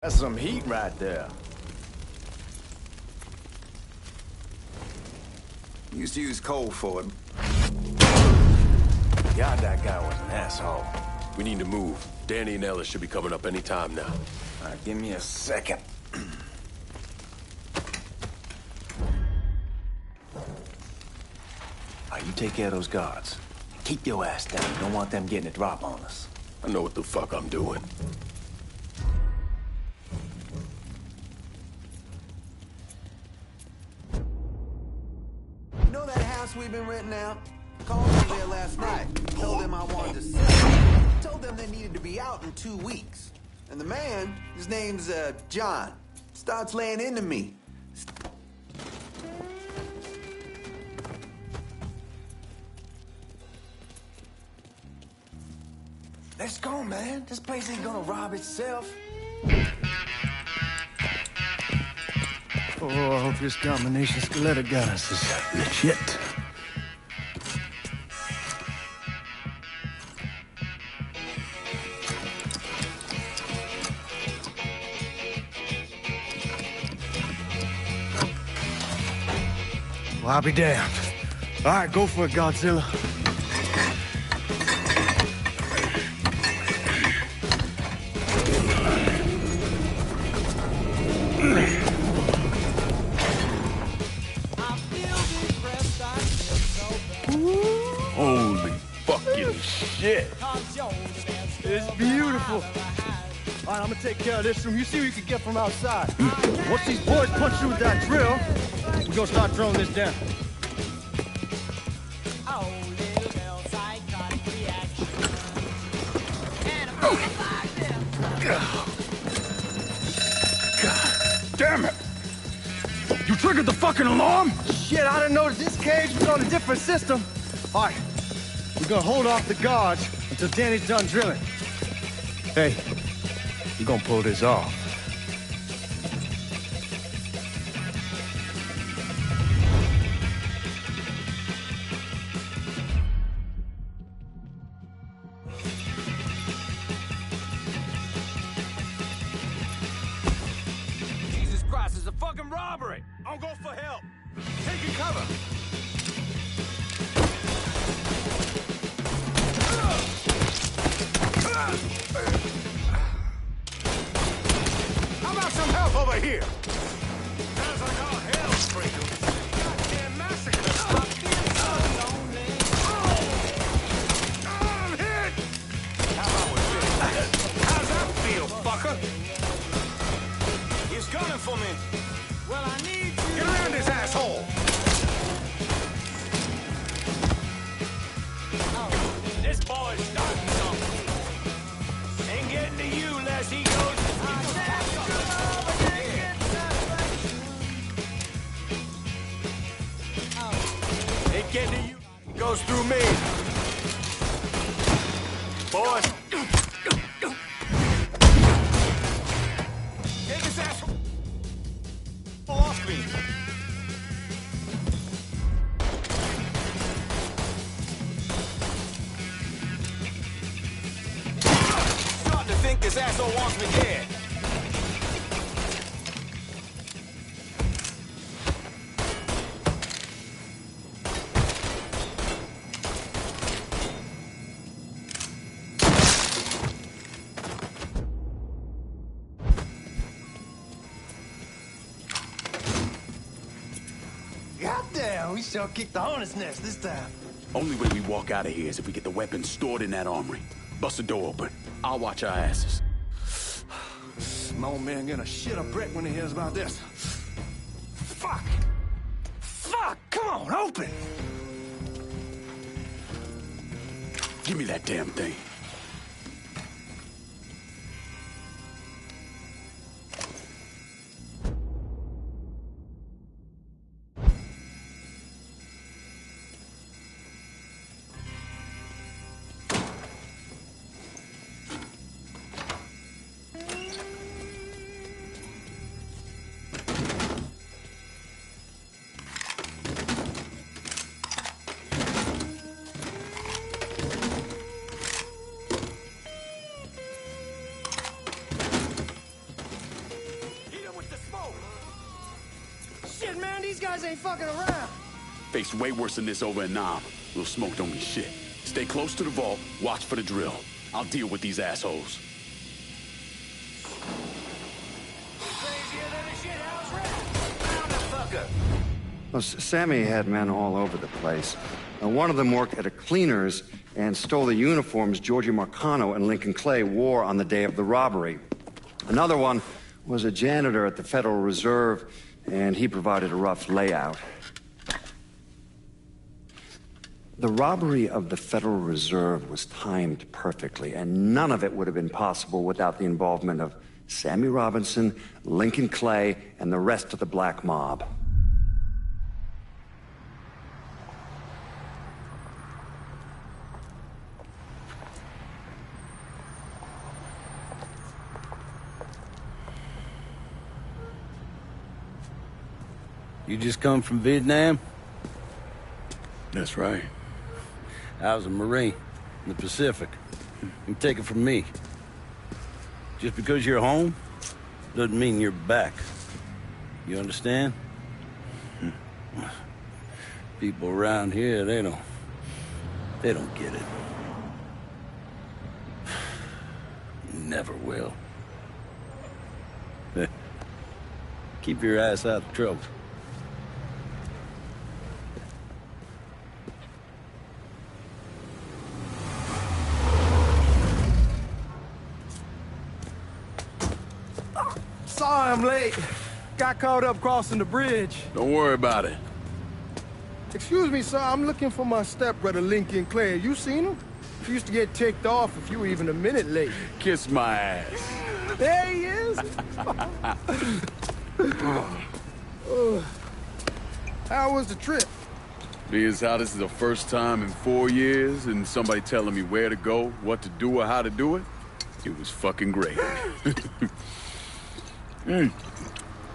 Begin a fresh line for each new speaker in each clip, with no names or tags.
That's some heat right there.
Used to use coal for it.
God, that guy was an asshole.
We need to move. Danny and Ellis should be coming up any time now.
All right, give me a second. All right, you take care of those guards. Keep your ass down. You don't want them getting a drop on us.
I know what the fuck I'm doing.
You know that house we've been renting out? Called me there last night. Told them I wanted to sell. Told them they needed to be out in 2 weeks. And the man, his name's John, starts laying into me.
Let's go, man. This place ain't gonna rob itself.
Oh, I hope this combination skeleton got us is legit. Well, I'll be damned. All right, go for it, Godzilla.
Holy fucking shit.
It's beautiful. All right, I'm gonna take care of this room. You see what you can get from outside. Once these boys punch through with that drill, we're gonna start throwing this down.
God damn it. You triggered the fucking alarm?
Shit, I didn't notice this cage was on a different system. All right, we're gonna hold off the guards until Danny's done drilling. Hey, we're gonna pull this off.
Jesus Christ, it's a fucking robbery. I'll go for help. Taking cover. How about some help over here? Sounds like all hell's breaking. Goddamn massacre. Stop being so lonely. I'm hit. How about with this? How's that feel, fucker? He's gunning for me. Well, I need you. Get around this asshole. This boy's starting something. Ain't getting to you unless he goes. Ain't getting to you. Goes through me. Boys. Get this asshole off me. Starting to think this asshole wants me dead.
Goddamn, we sure kicked the hornet's nest this time.
Only way we walk out of here is if we get the weapons stored in that armory. Bust the door open. I'll watch our asses.
My old man gonna shit a brick when he hears about this. Fuck! Fuck! Come on, open!
Give me that damn thing.
shit, man. These guys ain't fucking around.
Faced way worse than this over in Nam. Little smoke don't mean shit. Stay close to the vault, watch for the drill. I'll deal with these assholes.
Crazier than a shithouse rat. Found a fucker.
Well, Sammy had men all over the place. One of them worked at a cleaner's and stole the uniforms Georgie Marcano and Lincoln Clay wore on the day of the robbery. Another one was a janitor at the Federal Reserve, and he provided a rough layout. The robbery of the Federal Reserve was timed perfectly, and none of it would have been possible without the involvement of Sammy Robinson, Lincoln Clay, and the rest of the black mob.
You just come from Vietnam?
That's right.
I was a Marine in the Pacific. You take it from me. Just because you're home doesn't mean you're back. You understand? People around here, they don't get it. Never will. Keep your ass out of trouble.
Sorry I'm late. Got caught up crossing the bridge.
Don't worry about it.
Excuse me, sir. I'm looking for my stepbrother, Lincoln Clay. You seen him? He used to get ticked off if you were even a minute late.
Kiss my ass.
There he is. How was the trip?
Being as how this is the first time in 4 years and somebody telling me where to go, what to do, or how to do it, it was fucking great.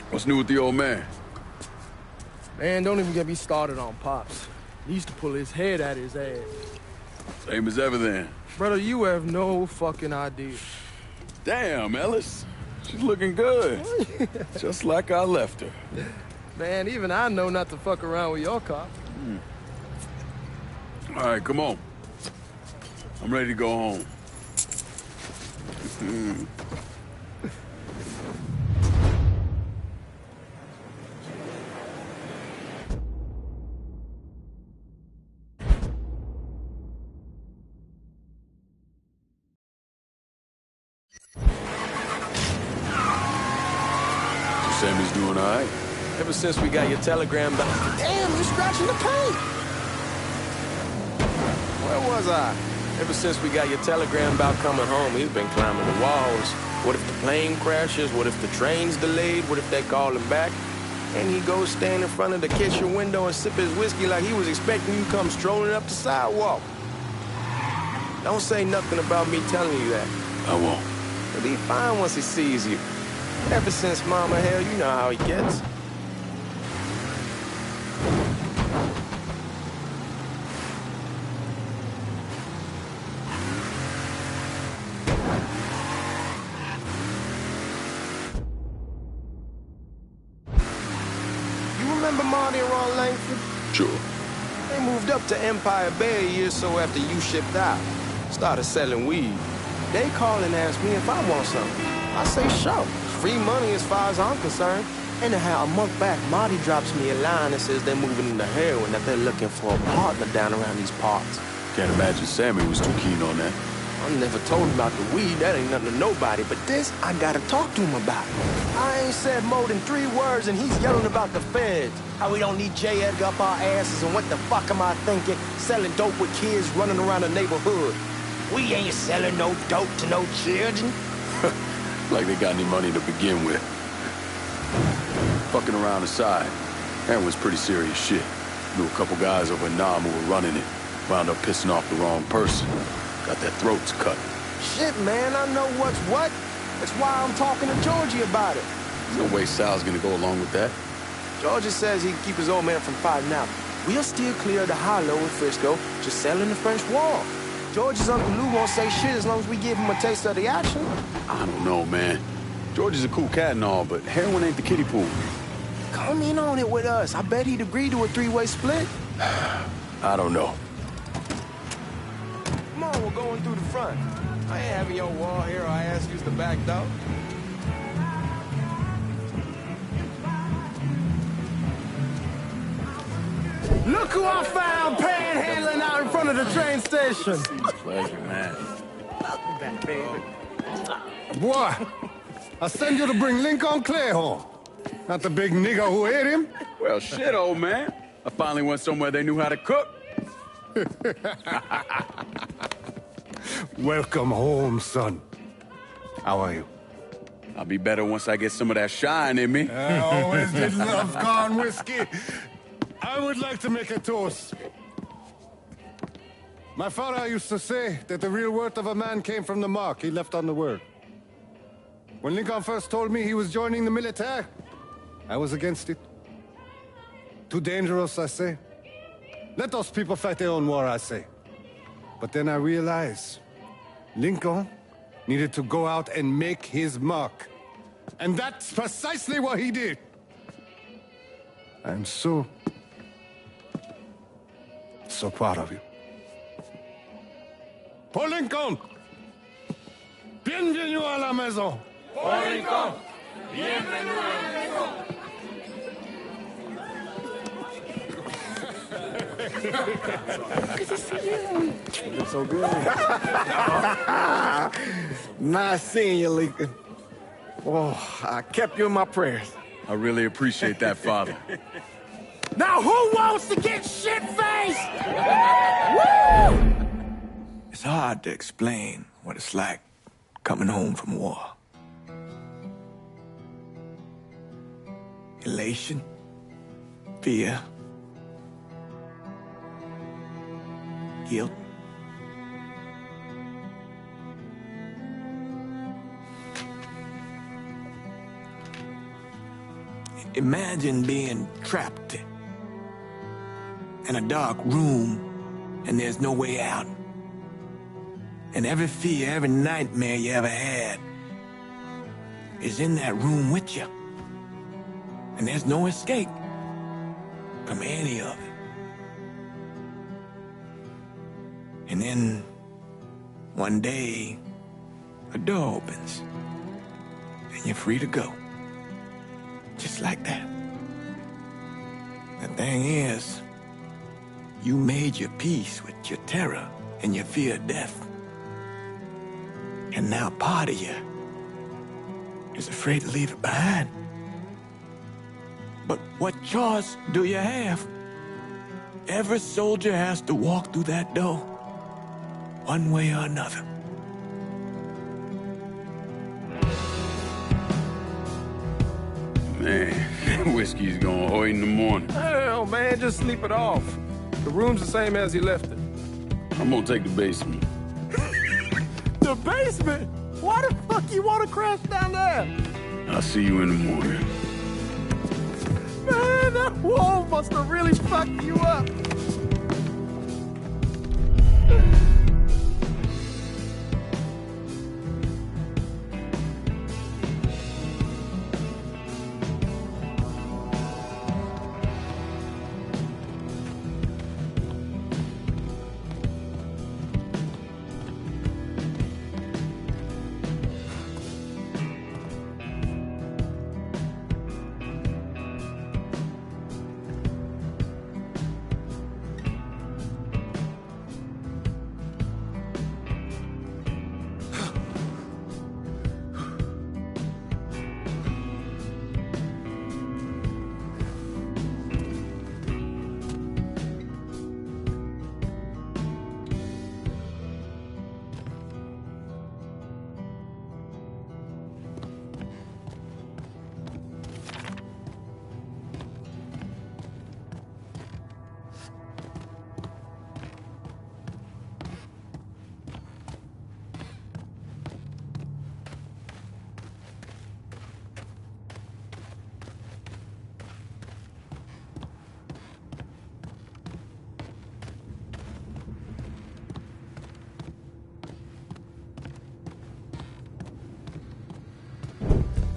What's new with the old man?
Man, don't even get me started on Pops. He used to pull his head out his ass.
Same as ever then.
Brother, you have no fucking idea.
Damn, Ellis. She's looking good. Just like I left her.
Man, even I know not to fuck around with your cop.
All right, come on. I'm ready to go home. Sammy's doing all right?
Ever since we got your telegram back. Damn, you're scratching the paint! Where was I? Ever since we got your telegram about coming home, he's been climbing the walls. What if the plane crashes? What if the train's delayed? What if they call him back? And he goes stand in front of the kitchen window and sip his whiskey like he was expecting you to come strolling up the sidewalk. Don't say nothing about me telling you that.
I won't.
He'll be fine once he sees you. Ever since Mama, hell, you know how he gets. You remember Marty and Ron Langford?
Sure.
They moved up to Empire Bay a year or so after you shipped out. Started selling weed. They call and ask me if I want something. I say sure. Free money as far as I'm concerned. Anyhow, a month back, Marty drops me a line that says they're moving into heroin, that they're looking for a partner down around these parts.
Can't imagine Sammy was too keen on that.
I never told him about the weed, that ain't nothing to nobody, but this, I gotta talk to him about. I ain't said more than 3 words and he's yelling about the feds. How we don't need J. Edgar up our asses, and what the fuck am I thinking? Selling dope with kids running around the neighborhood. We ain't selling no dope to no children.
Like they got any money to begin with. Fucking around aside, that was pretty serious shit. Knew a couple guys over in Nam who were running it. Wound up pissing off the wrong person. Got their throats cut.
Shit, man, I know what's what. That's why I'm talking to Georgie about it.
There's no way Sal's gonna go along with that.
Georgie says he can keep his old man from fighting out. We'll steer clear of the hollow in Frisco, just selling the French Wall. George's Uncle Lou won't say shit as long as we give him a taste of the action.
I don't know, man. George is a cool cat and all, but heroin ain't the kiddie pool.
Come in on it with us. I bet he'd agree to a three-way split.
I don't know.
Come on, we're going through the front. I ain't having your wall here or I ask use the back door.
Look who I found panhandling out in front of the train station.
Pleasure, man.
Boy, I send you to bring Lincoln Clay home. Not the big nigger who ate him.
Well, shit, old man. I finally went somewhere they knew how to cook.
Welcome home, son. How are you?
I'll be better once I get some of that shine in me.
I always did love gone whiskey. I would like to make a toast. My father used to say that the real worth of a man came from the mark he left on the world. When Lincoln first told me he was joining the military, I was against it. Too dangerous, I say. Let those people fight their own war, I say. But then I realized Lincoln needed to go out and make his mark. And that's precisely what he did. I am so proud of you. Paul Lincoln! Bienvenue à la maison!
Paul Lincoln, bienvenue à la maison.
It's so good. Nice seeing you, Lincoln. Oh, I kept you in my prayers.
I really appreciate that, Father.
Now who wants to get shit-faced? Woo! It's hard to explain what it's like coming home from war. Elation, fear, guilt. Imagine being trapped in a dark room and there's no way out. And every fear, every nightmare you ever had is in that room with you. And there's no escape from any of it. And then one day, a door opens and you're free to go. Just like that. The thing is, you made your peace with your terror and your fear of death. And now part of you is afraid to leave it behind. But what choice do you have? Every soldier has to walk through that door, one way or another.
Man, whiskey's going hoy in the morning.
Hell, man, just sleep it off. The room's the same as you left it.
I'm gonna take the basement.
The basement? Why the fuck you want to crash down there?
I'll see you in the morning.
Man, that wall must have really fucked you up.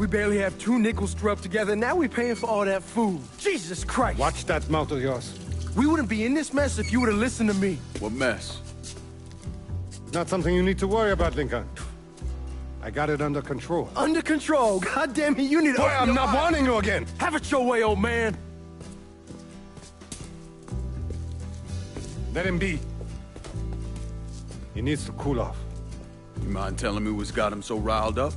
We barely have 2 nickels to rub together, and now we're paying for all that food. Jesus Christ.
Watch that mouth of yours.
We wouldn't be in this mess if you would have listened to me.
What mess?
It's not something you need to worry about, Lincoln. I got it under control.
Under control. God damn it, you need to...
Boy, I'm not warning you again.
Have it your way, old man.
Let him be. He needs to cool off.
You mind telling me what's got him so riled up?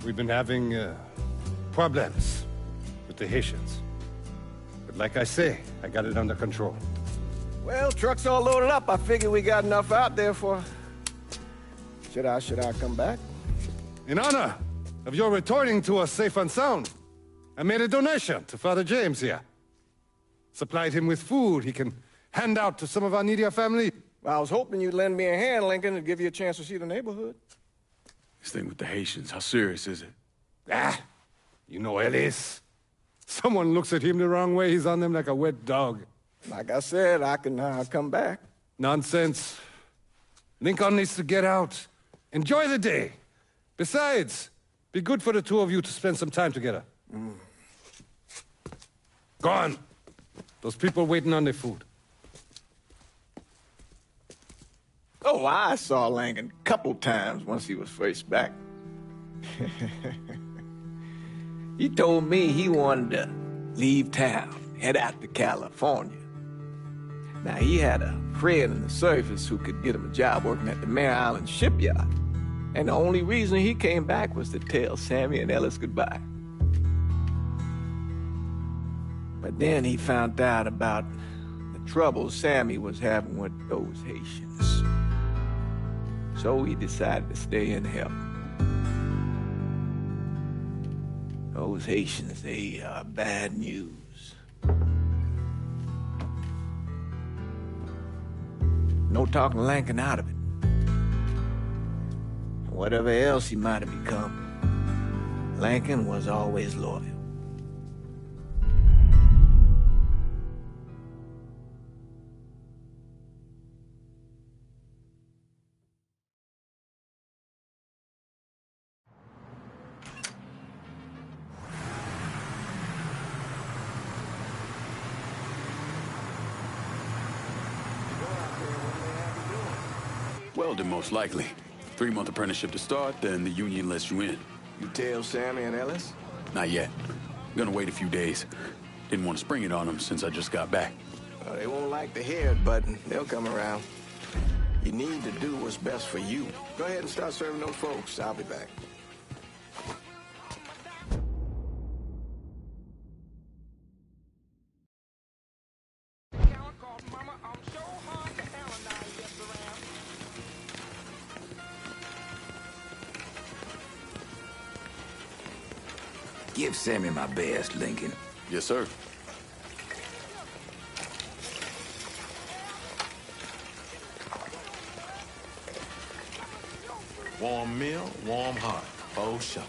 We've been having problems with the Haitians. But like I say, I got it under control.
Well, truck's all loaded up. I figure we got enough out there for... Should I come back?
In honor of your returning to us safe and sound, I made a donation to Father James here. Supplied him with food he can hand out to some of our needier family.
Well, I was hoping you'd lend me a hand, Lincoln, and give you a chance to see the neighborhood.
This thing with the Haitians, how serious is it?
Ah, you know Ellis. Someone looks at him the wrong way, he's on them like a wet dog.
Like I said, I can come back.
Nonsense. Lincoln needs to get out. Enjoy the day. Besides, be good for the two of you to spend some time together. Go on. Those people waiting on their food.
Oh, I saw Lincoln a couple times once he was first back. He told me he wanted to leave town, head out to California. Now, he had a friend in the service who could get him a job working at the Mare Island shipyard. And the only reason he came back was to tell Sammy and Ellis goodbye. But then he found out about the trouble Sammy was having with those Haitians. So he decided to stay and help. Those Haitians, they are bad news. No talking Lincoln out of it. Whatever else he might have become, Lincoln was always loyal.
Welding, most likely. 3-month apprenticeship to start, then the union lets you in.
You tell Sammy and Ellis?
Not yet. Gonna wait a few days. Didn't want to spring it on them since I just got back.
Well, they won't like to hear it, but they'll come around. You need to do what's best for you. Go ahead and start serving those folks. I'll be back.
Give Sammy my best, Lincoln.
Yes, sir.
Warm meal, warm heart. Oh, sure.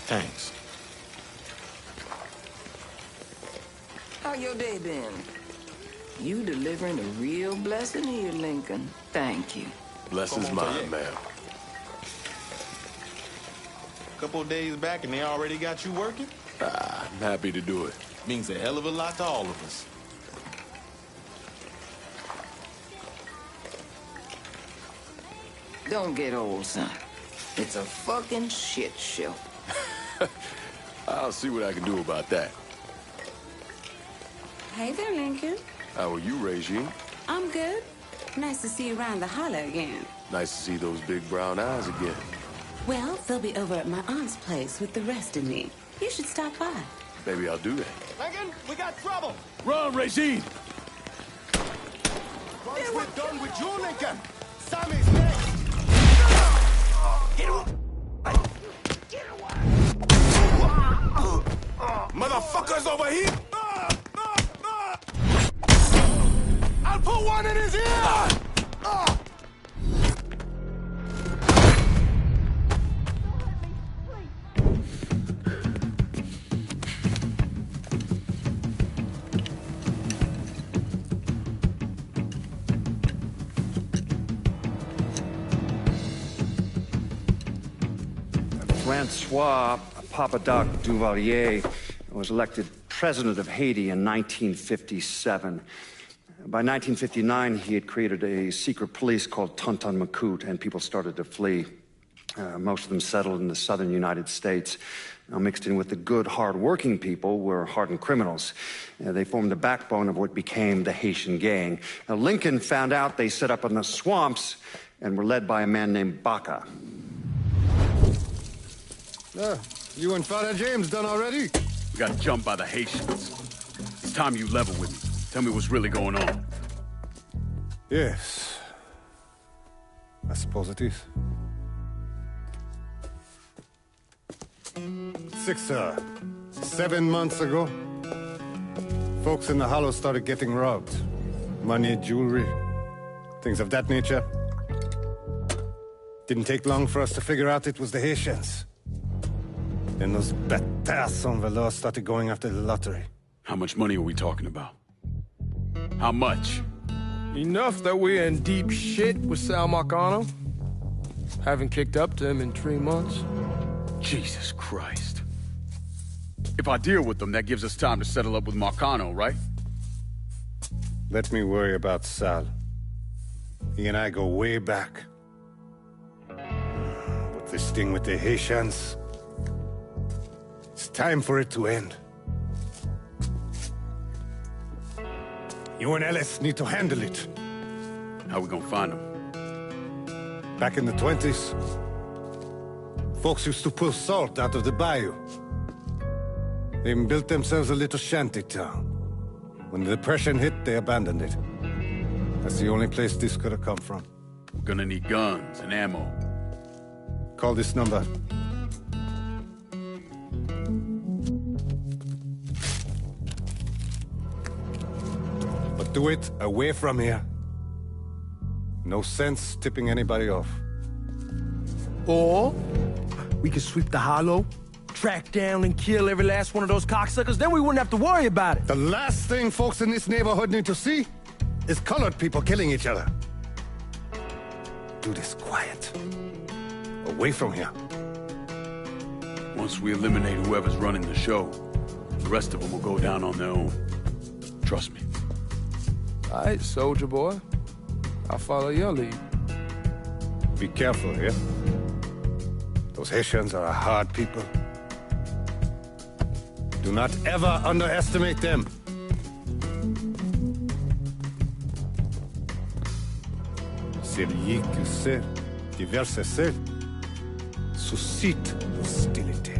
Thanks.
How your day been? You delivering a real blessing here, Lincoln. Thank you.
Blessings mine, ma'am. Couple of days back and they already got you working?
I'm happy to do it.
Means a hell of a lot to all of us.
Don't get old, son. It's a fucking shit show.
I'll see what I can do about that.
Hey there, Lincoln.
How are you, Regine?
I'm good. Nice to see you around the holler again.
Nice to see those big brown eyes again.
Well, they'll be over at my aunt's place with the rest of me. You should stop by.
Maybe I'll do that.
Lincoln, we got trouble!
Run, Regine!
Once we're done with you, Lincoln, Sammy's next.
Motherfuckers over here!
I'll put one in his ear!
Francois Papadoc Duvalier was elected president of Haiti in 1957. By 1959, he had created a secret police called Tonton Macoute, and people started to flee. Most of them settled in the southern United States. Now, mixed in with the good, hard-working people were hardened criminals. They formed the backbone of what became the Haitian gang. Now, Lincoln found out they set up in the swamps and were led by a man named Baca.
You and Father James done already?
We got jumped by the Haitians. It's time you level with me. Tell me what's really going on.
Yes. I suppose it is. 7 months ago, folks in the Hollow started getting robbed. Money, jewelry, things of that nature. Didn't take long for us to figure out it was the Haitians. Then those bâtards en velours started going after the lottery.
How much money are we talking about? How much?
Enough that we're in deep shit with Sal Marcano. Haven't kicked up to him in 3 months.
Jesus Christ. If I deal with them, that gives us time to settle up with Marcano, right?
Let me worry about Sal. He and I go way back. But this thing with the Haitians, it's time for it to end. You and Ellis need to handle it.
How we gonna find them?
Back in the 20s, folks used to pull salt out of the bayou. They even built themselves a little shanty town. When the Depression hit, they abandoned it. That's the only place this could have come from.
We're gonna need guns and ammo.
Call this number. But do it away from here. No sense tipping anybody off.
Or we could sweep the Hollow, track down and kill every last one of those cocksuckers, then we wouldn't have to worry about it.
The last thing folks in this neighborhood need to see is colored people killing each other. Do this quiet. Away from here.
Once we eliminate whoever's running the show, the rest of them will go down on their own. Trust me.
All right, soldier boy. I'll follow your lead.
Be careful here. Those Haitians are a hard people. Do not ever underestimate them. Celui qui sait diverser seul suscite l'hostilité.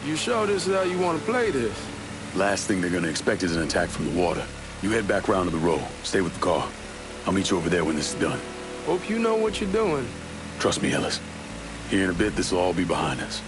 You sure this is how you want to play this?
Last thing they're gonna expect is an attack from the water. You head back round to the row. Stay with the car. I'll meet you over there when this is done.
Hope you know what you're doing.
Trust me, Ellis. Here in a bit, this will all be behind us.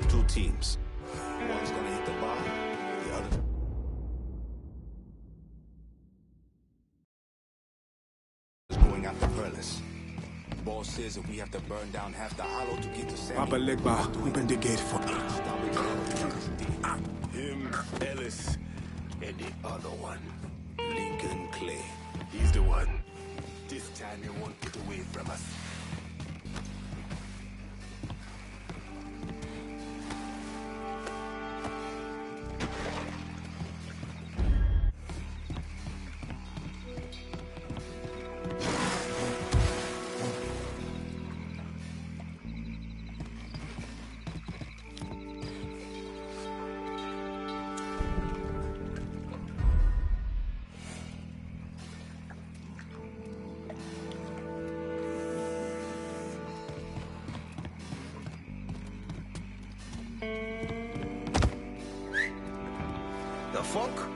Two teams. One's gonna hit the bar, the other. Is going after Perlis. Boss says that we have to burn down half the Hollow to get to Sammy.
Papa Legba, open the gate for
him, Ellis, and the other one, Lincoln Clay. He's the one. This time he won't get away from us.
the fuck?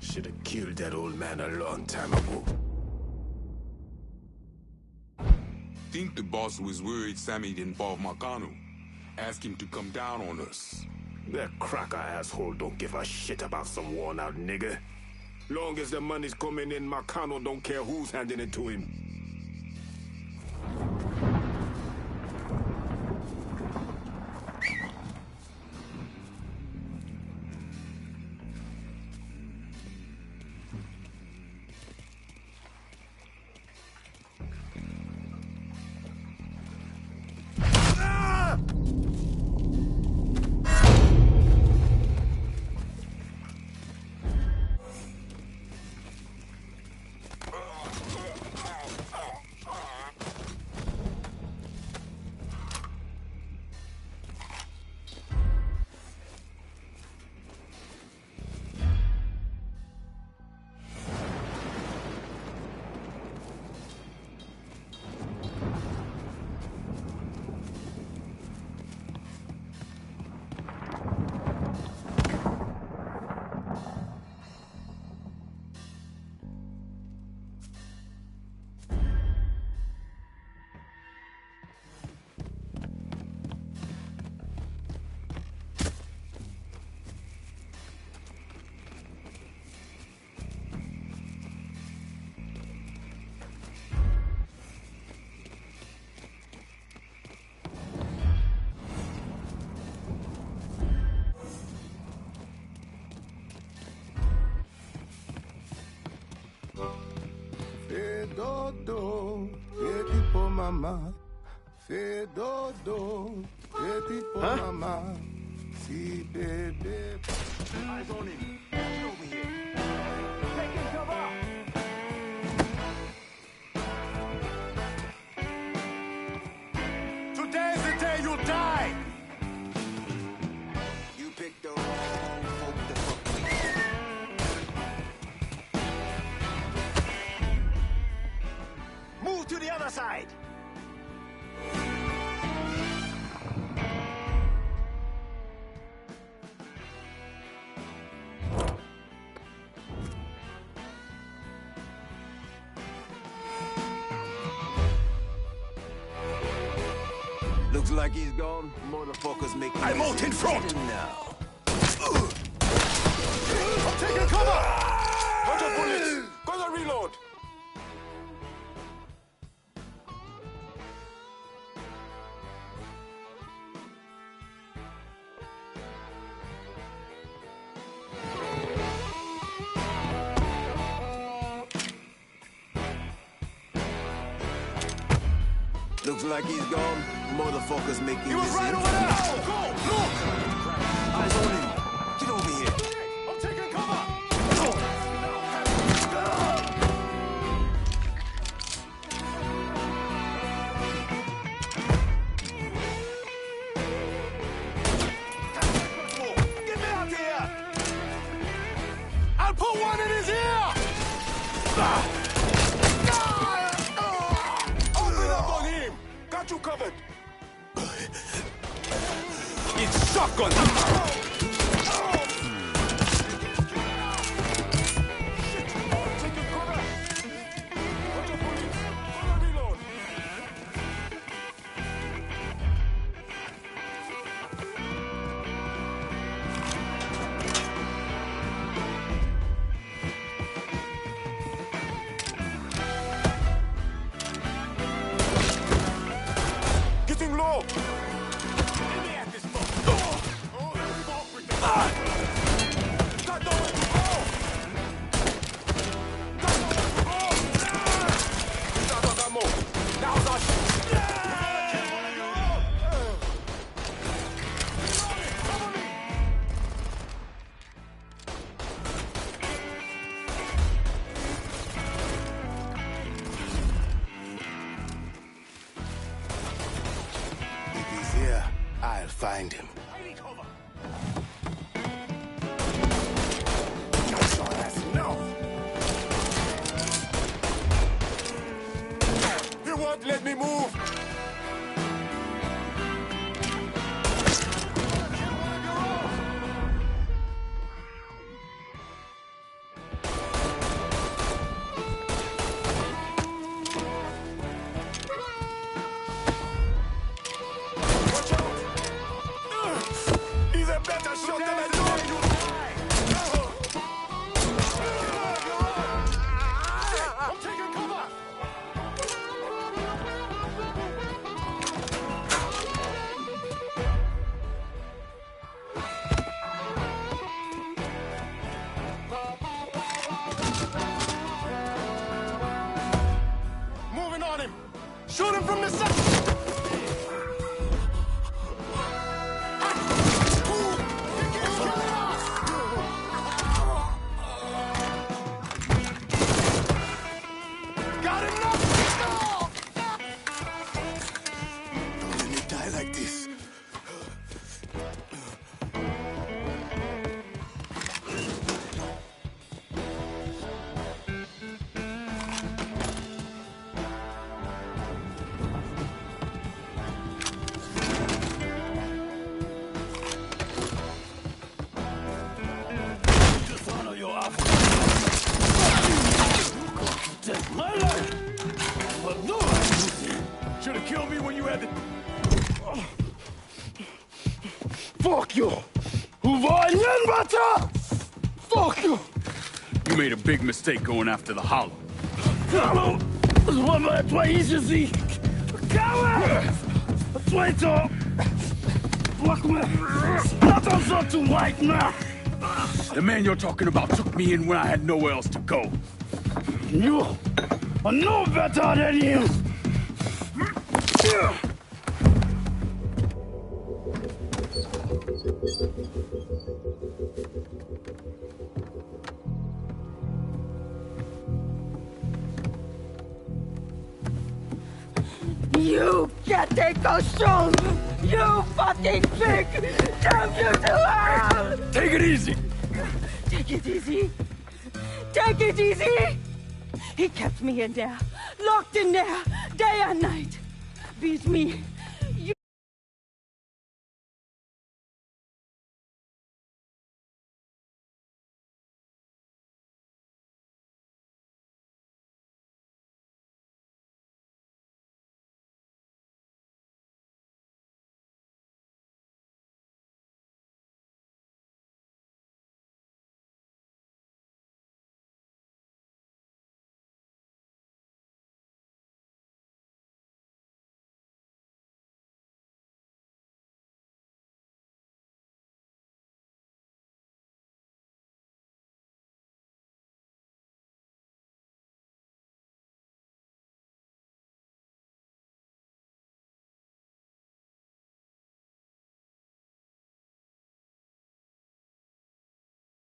Should have killed that old man a long time ago.
Think the boss was worried Sammy'd involve Marcano. Ask him to come down on us.
That cracker asshole don't give a shit about some worn-out nigga. Long as the money's coming in, Marcano don't care who's handing it to him.
Dodo, ready for mama. Fais dodo, ready for mama. See baby.
Eyes on him. Get over here. Taking cover.
Today's the day you die!
You picked the wrong folk to fuck with. Move to the other side! Looks like he's gone. Motherfuckers making
I'm out in front!
now.
I'm taking cover! Bunch of bullets! Gonna reload!
Looks like he's gone. Motherfuckers making
He was
this
right
in.
over there! Go! Look!
Eyes on him. Get over here.
I'm taking cover!
Get me out here!
I'll put one in his ear! Open up on him! Got you covered! It's shotgun! Getting low! I'll find him. That's all that's enough. You won't let me move. He's a better shot than I thought. I'm taking cover. Moving on him. Shoot him from the side.
Should have killed me when you had the...
Fuck you! Fuck you!
You made a big mistake going after the Hollow.
Hollow! Toi ici! Coward! Toi toi! Attention to white now!
The man you're talking about took me in when I had nowhere else to go.
You are no better than him!
You getting costume! You fucking pig! Damn you to hell!
Take it easy!
Take it easy! Take it easy! He kept me in there, locked in there, day and night. Beat me. You...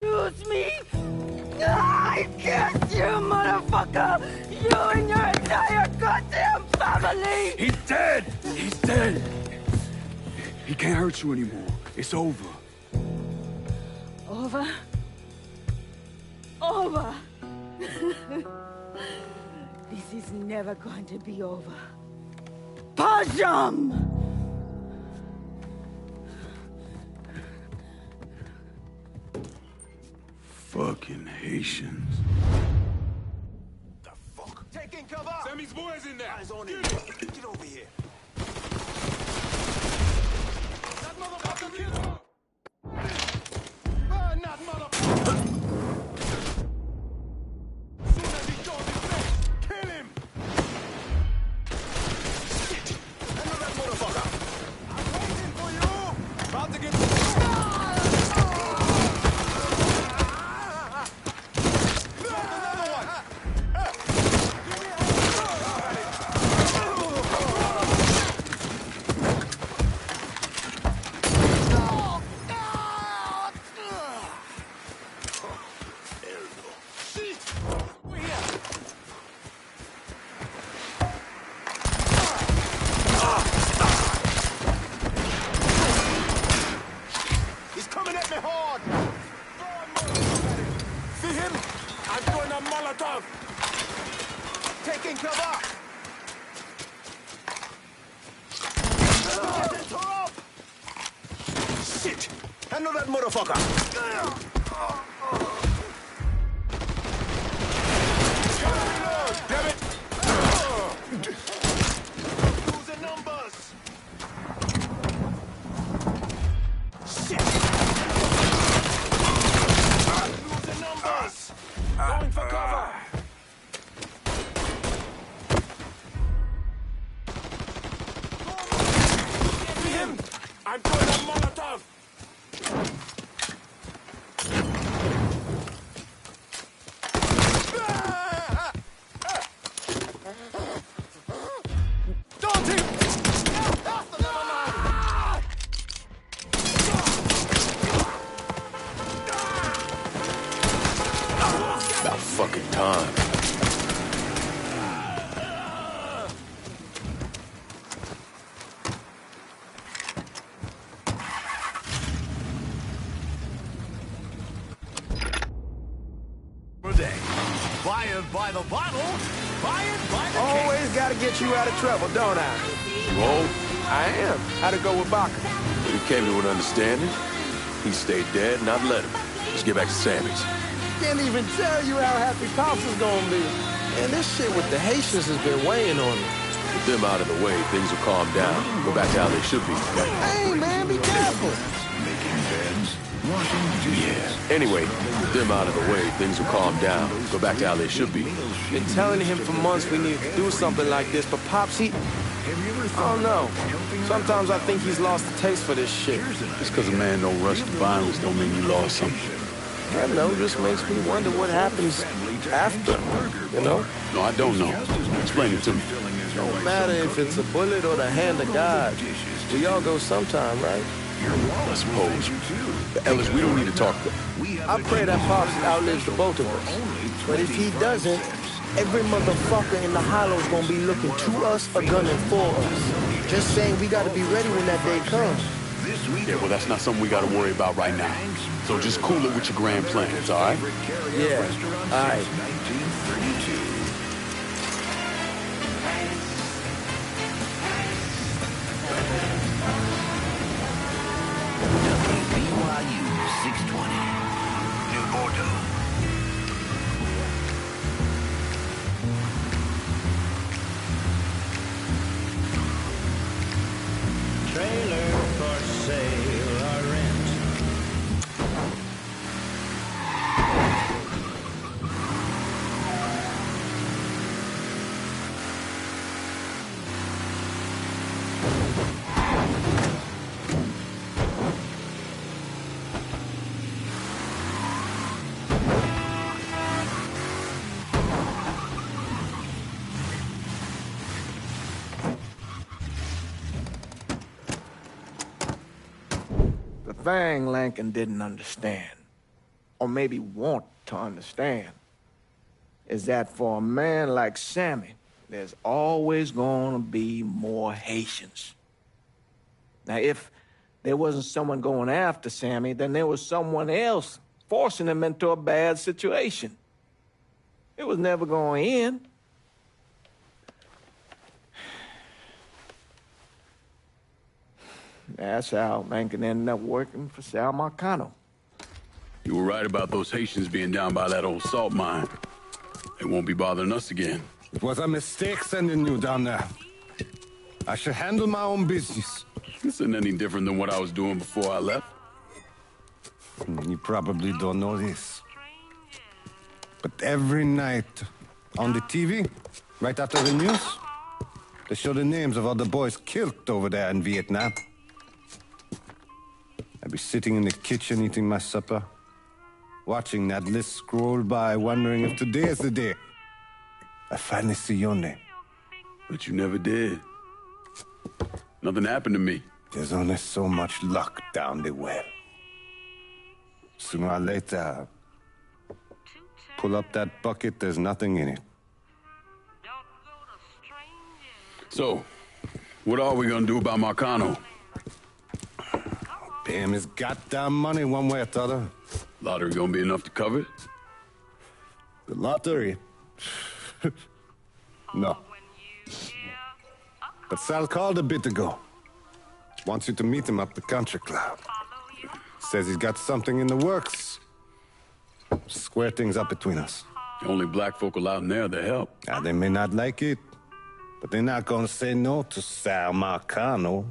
Excuse me? I can't, you motherfucker! You and your entire goddamn family!
He's dead! He's dead! He can't hurt you anymore. It's over.
Over? Over! This is never going to be over. Pajam!
Fucking Haitians.
The fuck?
Taking cover!
Sammy's boys in there!
Eyes on him. Get over here.
That motherfucker killed him!
Burn that motherfucker! Soon as he shows his face, kill him! Shit! Another motherfucker! I'm waiting for you! About to get... Handle that motherfucker! Damn it! Losing numbers! Shit! Losing numbers! Going for cover! I'm throwing a Molotov! Don't hit!
About fucking time.
Buy it by the bottle, buy it by the
Always gotta get you out of trouble, don't I?
You old?
I am. How'd it go with Baca?
We came to an understanding. He stayed dead, and I'd let him. Let's get back to Sammy's.
Can't even tell you how happy Pops is gonna be. And this shit with the Haitians has been weighing on me.
With them out of the way, things will calm down. Go back to how they should be.
Hey, man, be careful.
Yeah. Anyway, with them out of the way, things will calm down. Go back to how they should be.
Been telling him for months we need to do something like this, but Pops, I don't know. Sometimes I think he's lost the taste for this shit.
Just because a man don't rush to violence don't mean you lost something.
I know, just makes me wonder what happens after, you know?
No, I don't know. Explain it to me.
Don't matter if it's a bullet or the hand of God. We all go sometime, right?
I suppose. But Ellis, we don't need to talk.
I pray that Pops outlives the both of us. But if he doesn't, every motherfucker in the hollow's gonna be looking to us or gunning for us. Just saying we gotta be ready when that day comes.
Yeah, well, that's not something we gotta worry about right now. So just cool it with your grand plans, all right?
Yeah, all right.
BYU 620. New Bordeaux.
Trailer for sale or rent.
The thing Lincoln didn't understand, or maybe want to understand, is that for a man like Sammy, there's always gonna be more Haitians. Now, if there wasn't someone going after Sammy, then there was someone else forcing him into a bad situation. It was never going to end. That's how Lincoln ended up working for Sal Marcano.
You were right about those Haitians being down by that old salt mine. They won't be bothering us again.
It was a mistake sending you down there. I should handle my own business.
This isn't any different than what I was doing before I left.
You probably don't know this. But every night on the TV, right after the news, they show the names of all the boys killed over there in Vietnam. I'd be sitting in the kitchen eating my supper, watching that list scroll by, wondering if today is the day I finally see your name.
But you never did. Nothing happened to me.
There's only so much luck down the well. Sooner or later, pull up that bucket, there's nothing in it.
So, what are we gonna do about Marcano?
Pay him his goddamn money one way or the other.
Lottery gonna be enough to cover it?
The lottery? No. But Sal called a bit ago. Wants you to meet him up the country club. Says he's got something in the works. Square things up between us.
Only black folk allowed in there to help.
They may not like it, but they're not gonna say no to Sal Marcano.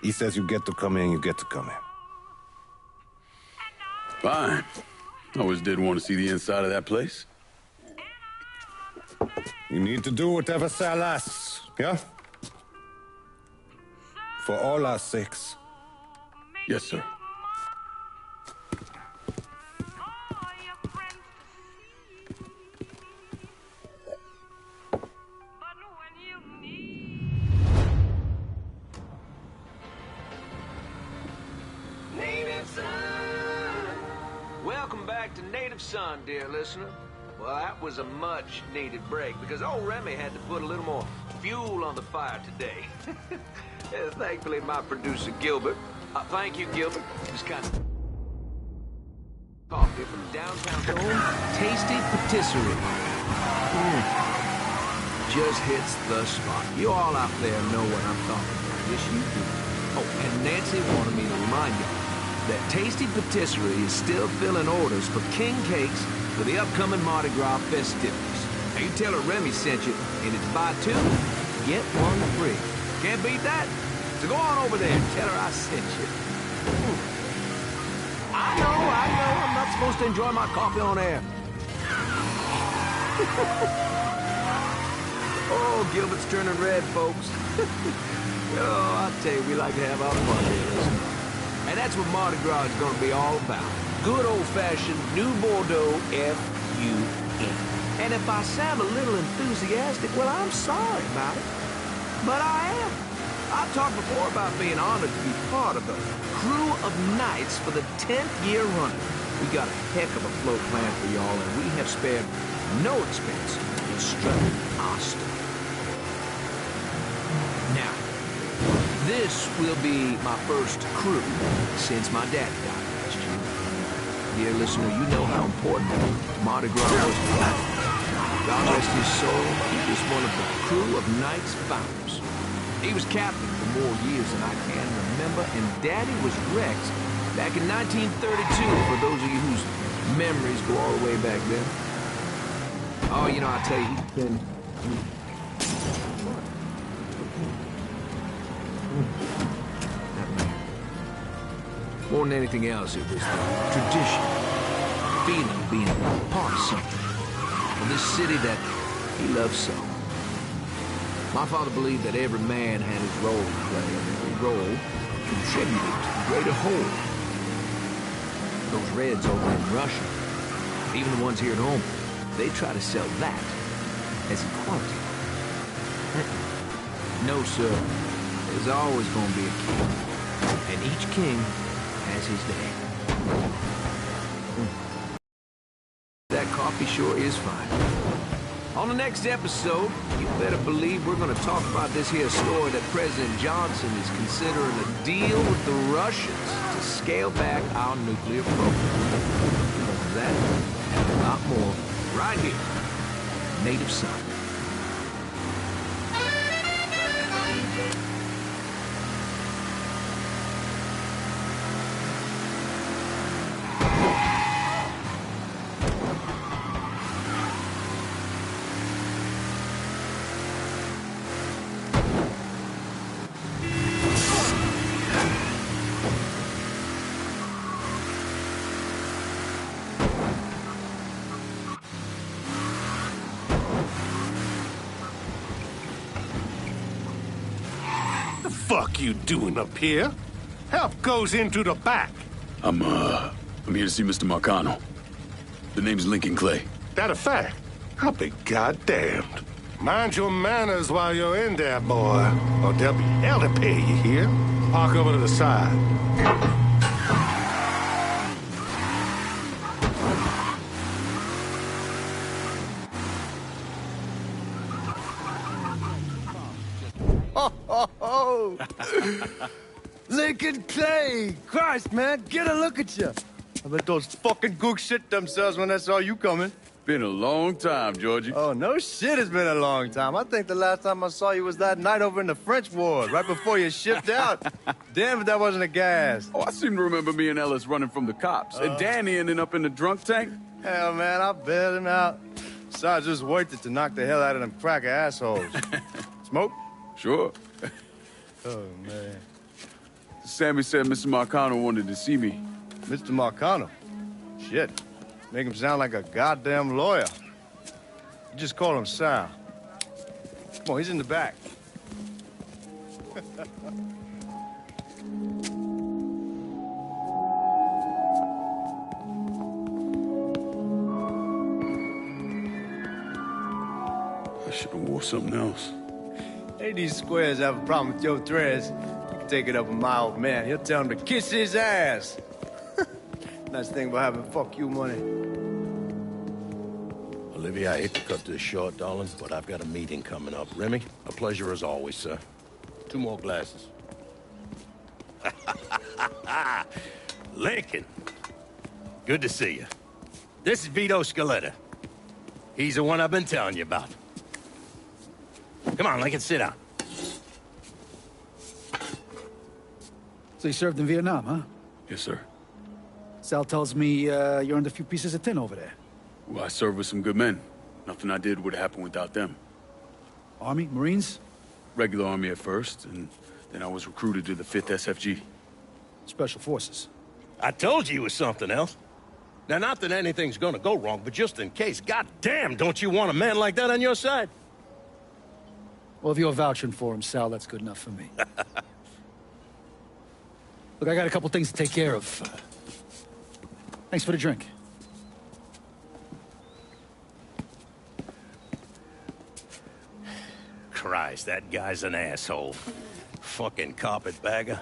He says you get to come in, you get to come in.
Fine. Always did want to see the inside of that place.
You need to do whatever Sal asks, yeah? For all our sakes.
Yes, sir.
Welcome back to Native Son, dear listener. Well, that was a much-needed break because old Remy had to put a little more fuel on the fire today. Thankfully, my producer, Gilbert. Thank you, Gilbert. Just kind of coffee from downtown home. Tasty patisserie. Just hits the spot. You all out there know what I'm talking about. Yes, you do. Oh, and Nancy wanted me to remind you that Tasty Patisserie is still filling orders for king cakes for the upcoming Mardi Gras festivities. Now you tell her Remy sent you, and it's buy two, get one free. Can't beat that. So go on over there and tell her I sent you. I know, I'm not supposed to enjoy my coffee on air. Oh, Gilbert's turning red, folks. Oh, I tell you, we like to have our fun here. And that's what Mardi Gras is going to be all about. Good old-fashioned New Bordeaux F-U-N. And if I sound a little enthusiastic, well, I'm sorry about it. But I am. I've talked before about being honored to be part of the crew of knights for the 10th year running. We got a heck of a float planned for y'all, and we have spared no expense in strutting our stuff. Now, this will be my first crew since my dad died last year. Dear listener, you know how important Mardi Gras was to me. God rest his soul, he was one of the crew of Knights founders. He was captain for more years than I can remember, and Daddy was Rex back in 1932, for those of you whose memories go all the way back then. Oh, you know, I tell you, he's been... More than anything else, it was the tradition, the feeling of being part of something, of this city that he loved so. My father believed that every man had his role to play, and every role contributed to the greater whole. Those Reds over in Russia, even the ones here at home, they try to sell that as equality. No, sir. There's always going to be a king, and each king has his day. That coffee sure is fine. On the next episode, you better believe we're going to talk about this here story that President Johnson is considering a deal with the Russians to scale back our nuclear program. That and a lot more right here, Native Son.
Fuck you doing up here? Help goes into the back.
I'm here to see Mr. Marcano. The name's Lincoln Clay.
That a fact? I'll be goddamned. Mind your manners while you're in there, boy, or there'll be hell to pay, you hear? Park over to the side.
Lincoln Clay! Christ, man, get a look at you. I bet those fucking gooks shit themselves when they saw you coming.
Been a long time, Georgie.
Oh, no shit, it's been a long time. I think the last time I saw you was that night over in the French ward, right before you shipped out. Damn if that wasn't a gas.
Oh, I seem to remember me and Ellis running from the cops. And Danny ending up in the drunk tank.
Hell, man, I bailed him out. Besides, it was worth it to knock the hell out of them cracker assholes. Smoke?
Sure.
Oh, man.
Sammy said Mr. Marcano wanted to see me.
Mr. Marcano? Shit. Make him sound like a goddamn lawyer. You just call him Sal. Come on, he's in the back.
I should have wore something else.
Hey, these squares have a problem with your threads. You can take it up with my old man. He'll tell him to kiss his ass. Nice thing about having fuck you money.
Olivia, I hate to cut this short, darling, but I've got a meeting coming up. Remy, a pleasure as always, sir. 2 more glasses. Lincoln. Good to see you. This is Vito Scaletta. He's the one I've been telling you about. Come on, Lincoln, sit down.
So you served in Vietnam, huh?
Yes, sir.
Sal tells me you earned a few pieces of tin over there.
Well, I served with some good men. Nothing I did would have happened without them.
Army? Marines?
Regular Army at first, and then I was recruited to the 5th SFG.
Special Forces.
I told you it was something else. Now, not that anything's gonna go wrong, but just in case, goddamn, don't you want a man like that on your side?
Well, if you're vouching for him, Sal, that's good enough for me. Look, I got a couple things to take care of. Thanks for the drink.
Christ, that guy's an asshole. Fucking carpetbagger.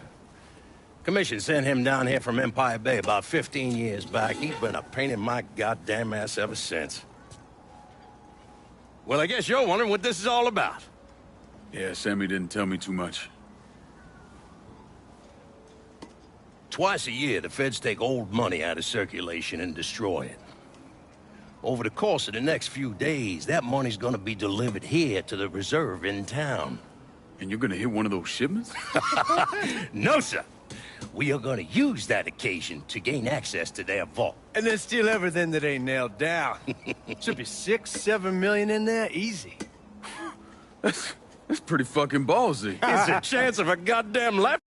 Commission sent him down here from Empire Bay about 15 years back. He's been a pain in my goddamn ass ever since. Well, I guess you're wondering what this is all about.
Yeah, Sammy didn't tell me too much.
Twice a year, the feds take old money out of circulation and destroy it. Over the course of the next few days, that money's gonna be delivered here to the reserve in town.
And you're gonna hit one of those shipments?
No, sir. We are gonna use that occasion to gain access to their vault.
And then steal everything that ain't nailed down. Should be 6, 7 million in there, easy.
That's pretty fucking ballsy.
It's a chance of a goddamn life.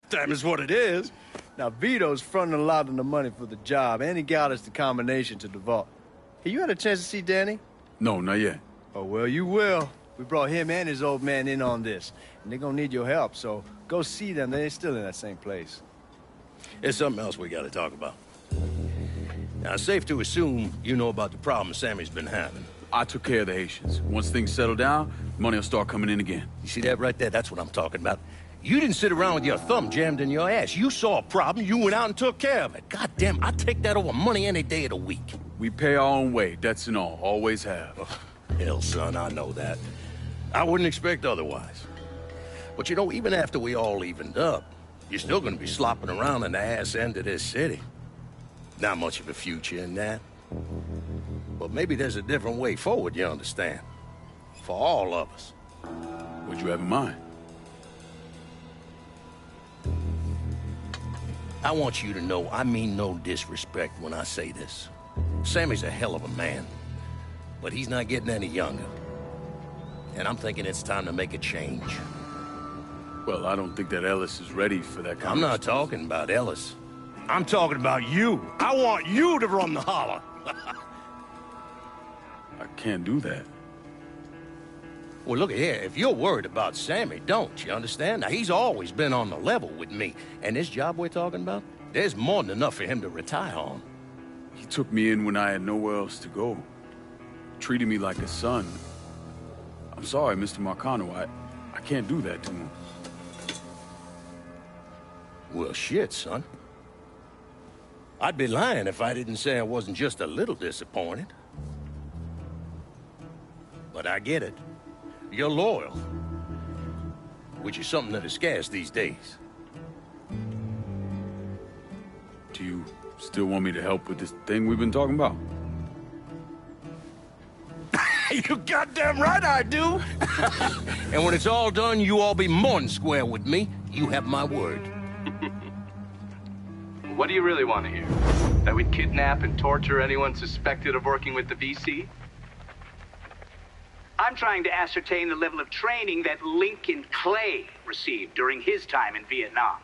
That is what it is.
Now, Vito's fronting a lot of the money for the job, and he got us the combination to the vault. Hey, you had a chance to see Danny?
No, not yet.
Oh, well, you will. We brought him and his old man in on this, and they're gonna need your help, so go see them. They're still in that same place.
There's something else we gotta talk about. Now, it's safe to assume you know about the problem Sammy's been having.
I took care of the Haitians. Once things settle down, money will start coming in again.
You see that right there? That's what I'm talking about. You didn't sit around with your thumb jammed in your ass. You saw a problem, you went out and took care of it. God damn, I'd take that over money any day of the week.
We pay our own way, debts and all. Always have.
Oh, hell, son, I know that. I wouldn't expect otherwise. But you know, even after we all evened up, you're still gonna be slopping around in the ass end of this city. Not much of a future in that. But maybe there's a different way forward, you understand? For all of us.
What'd you have in mind?
I want you to know I mean no disrespect when I say this. Sammy's a hell of a man, but he's not getting any younger. And I'm thinking it's time to make a change.
Well, I don't think that Ellis is ready for that kind
I'm not talking about Ellis. I'm talking about you. I want you to run the holler.
I can't do that.
Well, look here, if you're worried about Sammy, don't, you understand? Now, he's always been on the level with me. And this job we're talking about, there's more than enough for him to retire on.
He took me in when I had nowhere else to go. Treated me like a son. I'm sorry, Mr. Marcano. I can't do that to him.
Well, shit, son. I'd be lying if I didn't say I wasn't just a little disappointed. But I get it. You're loyal. Which is something that is scarce these days.
Do you still want me to help with this thing we've been talking about?
You goddamn right I do! And when it's all done, you all be more than square with me. You have my word.
What do you really want to hear? That we'd kidnap and torture anyone suspected of working with the VC?
I'm trying to ascertain the level of training that Lincoln Clay received during his time in Vietnam.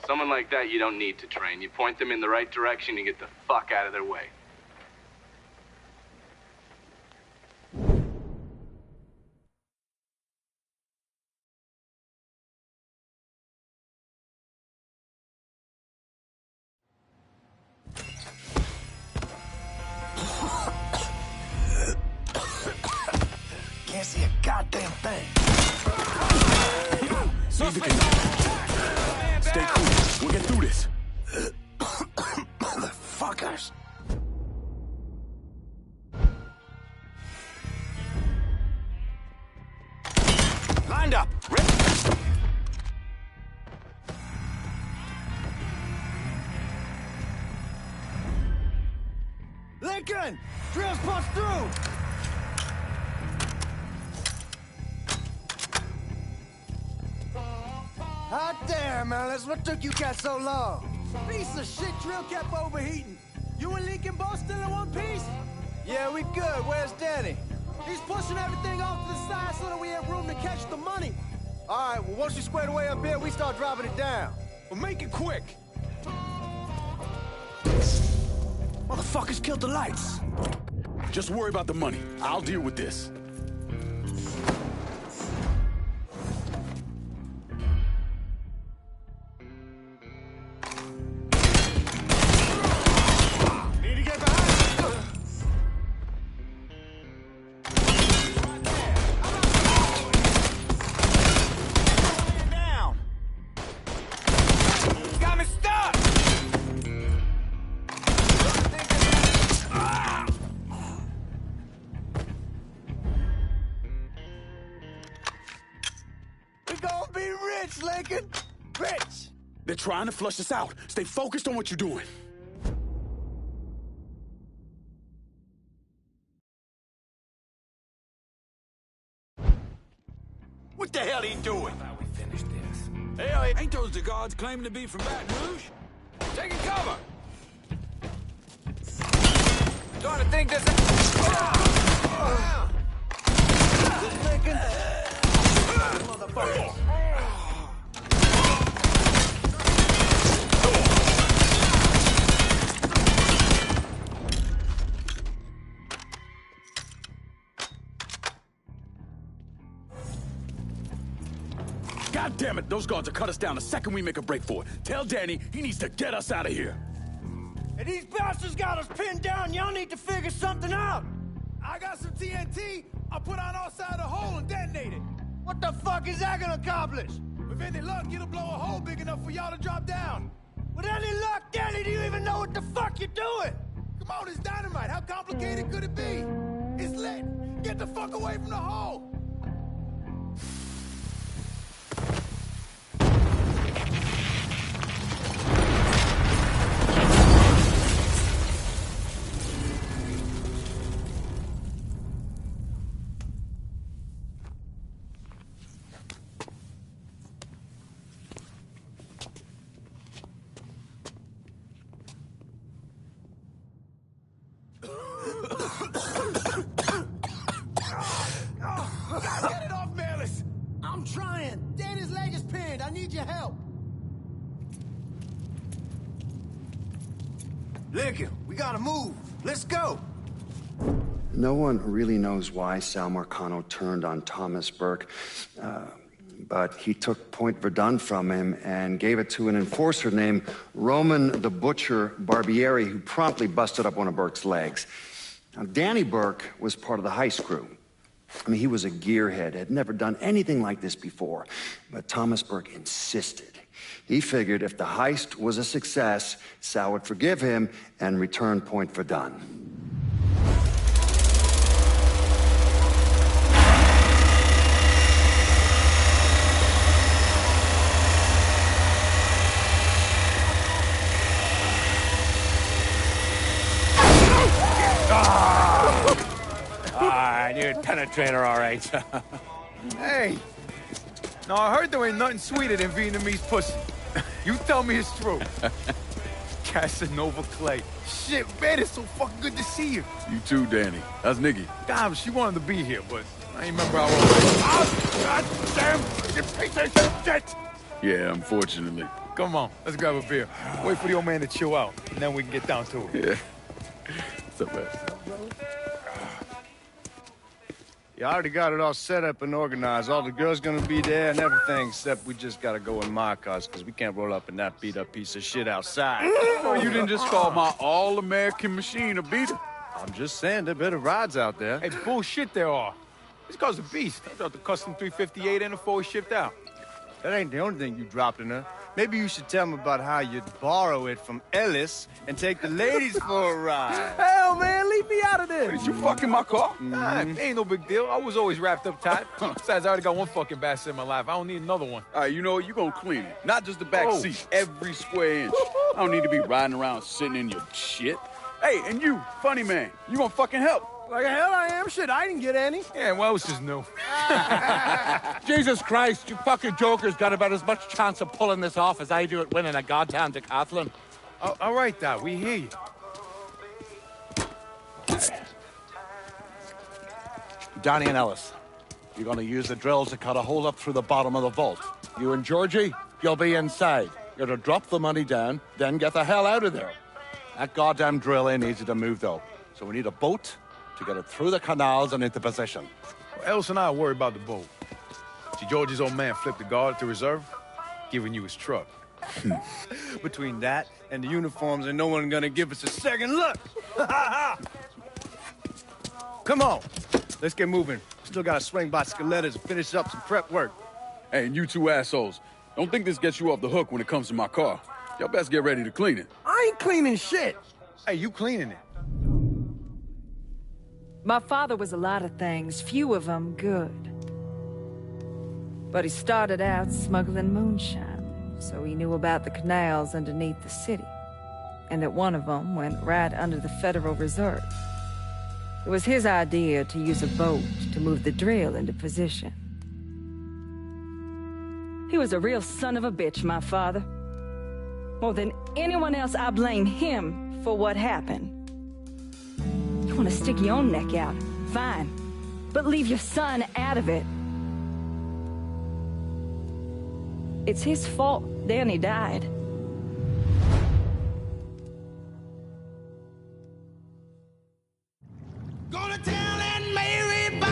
Someone like that you don't need to train. You point them in the right direction and get the fuck out of their way.
Can't see a goddamn thing.
Stay cool. We'll get through this.
Motherfuckers. Lined up. Ready?
Lincoln! Drills punch through! Hot damn, Alice. What took you cats so long? Piece of shit drill kept overheating. You and Lincoln both still in one piece? Yeah, we good. Where's Danny? He's pushing everything off to the side so that we have room to catch the money. All right, well, once you square away up here, we start dropping it down.
Well, make it quick. Motherfuckers killed the lights.
Just worry about the money. I'll deal with this.
Lincoln! Rich!
They're trying to flush us out. Stay focused on what you're doing.
What the hell are you doing?
We finish this. Hey, ain't those the guards claiming to be from Baton Rouge? Taking cover!
Starting to think this...
Lincoln! Motherfucker!
God damn it, those guards will cut us down the second we make a break for it. Tell Danny he needs to get us out of here.
And these bastards got us pinned down. Y'all need to figure something out.
I got some TNT. I'll put on outside the hole and detonate it.
What the fuck is that gonna accomplish?
With any luck, it'll blow a hole big enough for y'all to drop down.
With any luck, Danny, do you even know what the fuck you're doing?
Come on, it's dynamite. How complicated could it be? It's lit. Get the fuck away from the hole. Get it off, Melis!
I'm trying. Danny's leg is pinned. I need your help. Lincoln, we gotta move. Let's go.
No one really knows why Sal Marcano turned on Thomas Burke, but he took Point Verdun from him and gave it to an enforcer named Roman the Butcher Barbieri, who promptly busted up one of Burke's legs. Now, Danny Burke was part of the heist crew. I mean, he was a gearhead, had never done anything like this before, but Thomas Burke insisted. He figured if the heist was a success, Sal would forgive him and return Point Verdun.
I knew it'd penetrate her, all right.
Hey! Now, I heard there ain't nothing sweeter than Vietnamese pussy. You tell me it's true. Casanova Clay. Shit, man, it's so fucking good to see you.
You too, Danny. How's Nikki?
Damn, she wanted to be here, but I ain't remember how old. Oh, God damn! You piece of shit!
Yeah, unfortunately.
Come on, let's grab a beer. Wait for the old man to chill out, and then we can get down to it.
Yeah. What's up, man?
You already got it all set up and organized. All the girls gonna be there and everything, except we just gotta go in my cars, because we can't roll up in that beat-up piece of shit outside.
Oh, you didn't just call my all-American machine a beater.
I'm just saying, there are better rides out there.
Hey, bullshit there are. This car's a beast. I dropped the custom 358 and before we shipped out.
That ain't the only thing you dropped in her. Maybe you should tell me about how you'd borrow it from Ellis and take the ladies for a ride.
Hell, man, leave me out of this.
Did you fucking my car?
Nah, ain't no big deal. I was always wrapped up tight. Besides, I already got one fucking bastard in my life. I don't need another one.
All right, you know what? You gonna clean it. Not just the back seat, every square inch. I don't need to be riding around sitting in your shit. Hey, and you, funny man, you gonna fucking help.
Like hell I am. Shit, I didn't get any.
Yeah, well, it's just new.
Jesus Christ, you fucking jokers got about as much chance of pulling this off as I do at winning a goddamn decathlon.
All right, Doc, we hear you.
Danny and Ellis, you're gonna use the drill to cut a hole up through the bottom of the vault. You and Georgie, you'll be inside. You're to drop the money down, then get the hell out of there. That goddamn drill ain't easy to move, though. So we need a boat to get it through the canals and into position.
Well, Ellis and I worry about the boat. See, George's old man flipped the guard to reserve, giving you his truck.
Between that and the uniforms, ain't no one gonna give us a second look. Come on, let's get moving. Still gotta swing by Skelettas and finish up some prep work.
Hey, and you two assholes, don't think this gets you off the hook when it comes to my car. Y'all best get ready to clean it.
I ain't cleaning shit.
Hey, you cleaning it.
My father was a lot of things, few of them good. But he started out smuggling moonshine, so he knew about the canals underneath the city, and that one of them went right under the Federal Reserve. It was his idea to use a boat to move the drill into position. He was a real son of a bitch, my father. More than anyone else, I blame him for what happened. You want to stick your own neck out, fine. But leave your son out of it. It's his fault Danny died.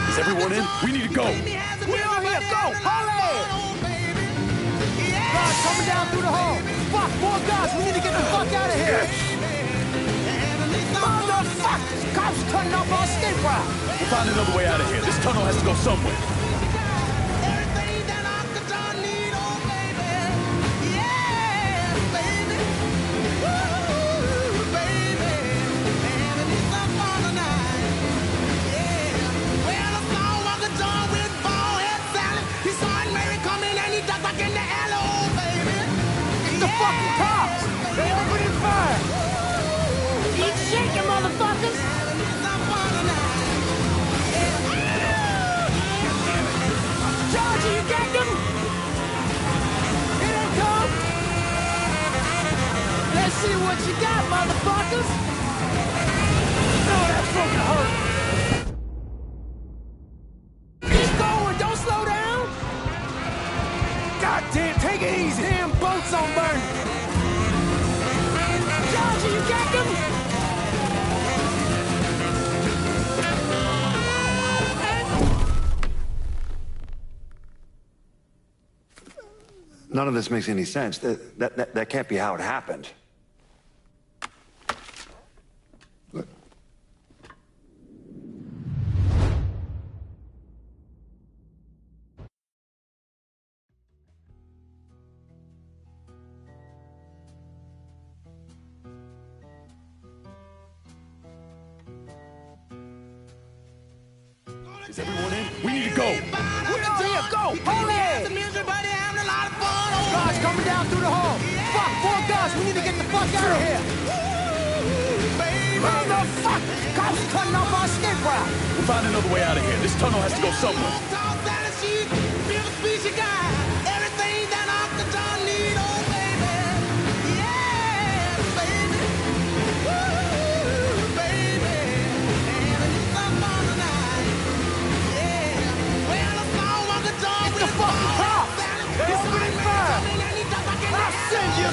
Is everyone in? We need to go.
We are here. Go. Holla! coming down through the hall. Fuck, more guys. We need to get the fuck out of here. Motherfuckers! Cops cutting off our escape route.
We'll find another way out of here. This tunnel has to go somewhere.
It's the fucking cops! They opening fire! Keep shaking, motherfuckers! Georgie, you got them? Here they come! Let's see what you got, motherfuckers! Oh, that fucking hurt! Keep going, don't slow down! God damn, take it easy! Damn boat's on burn! Georgie, you got them?
None of this makes any sense. That can't be how it happened. Look.
Is everyone in? We need to go.
We're here, go! Hold it! Guys coming down through the hall. Fuck, more guys. We need to get the fuck out of here. Motherfuckers! Cops cutting off our escape route.
We'll find another way out of here. This tunnel has to go somewhere.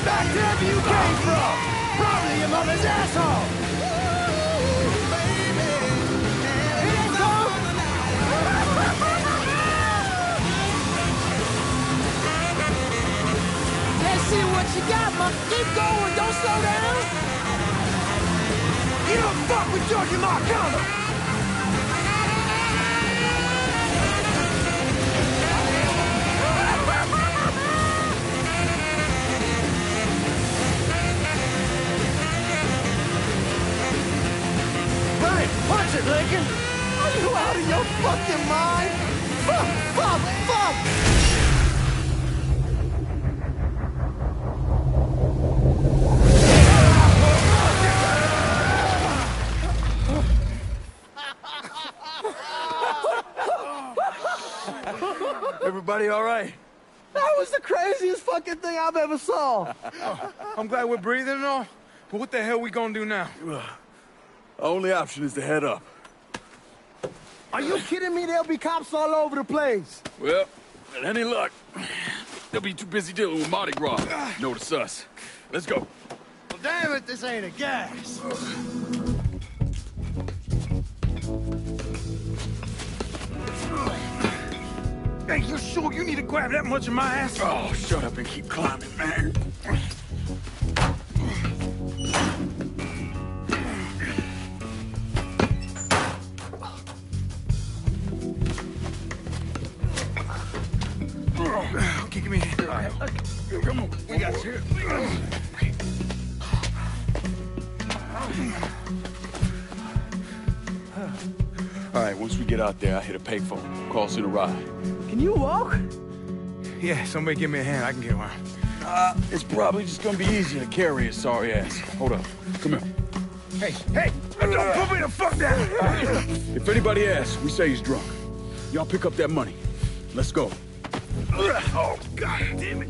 Back to wherever you came from! Probably your mother's asshole! Here they come! Let's see what you got, Mom. Keep going, don't slow down! You don't fuck with Georgie Marcano! Punch it, Lincoln! Are you out of your fucking mind? Fuck! Fuck! Fuck!
Everybody all right?
That was the craziest fucking thing I've ever saw!
I'm glad we're breathing and all, but what the hell we gonna do now?
Our only option is to head up.
Are you kidding me? There'll be cops all over the place.
Well, with any luck, they'll be too busy dealing with Mardi Gras. Notice us. Let's go.
Well, damn it, this ain't a gas.
Hey, you sure you need to grab that much of my ass?
Oh, shut up and keep climbing, man.
Okay, give me a hand. All right. Come on, we got you.
All right, once we get out there, I hit a payphone. Call us in a ride.
Can you walk?
Yeah, somebody give me a hand. I can get around.
It's probably just gonna be easier to carry his sorry ass. Hold up. Come here.
Hey, don't put me the fuck down!
If anybody asks, we say he's drunk. Y'all pick up that money. Let's go.
Oh, God damn it.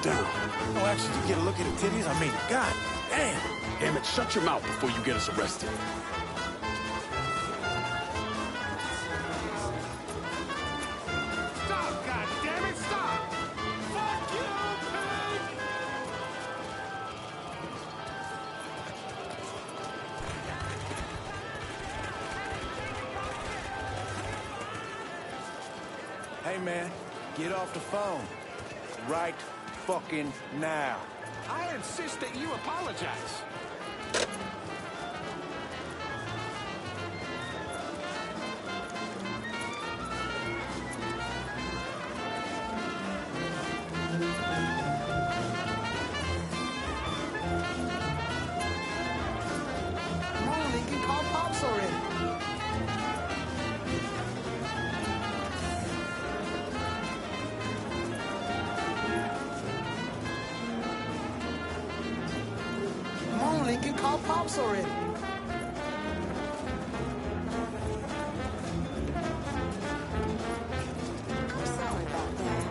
down.
Oh, actually, to get a look at the titties? I mean, god damn.
Damn it, shut your mouth before you get us arrested.
Stop, goddammit, stop! Fuck you, pig! Hey, man, get off the phone. Right fucking now.
I insist that you apologize.
Come on, Lincoln, call Pops already. Come on, Lincoln, call Pops already.
I'm sorry about that.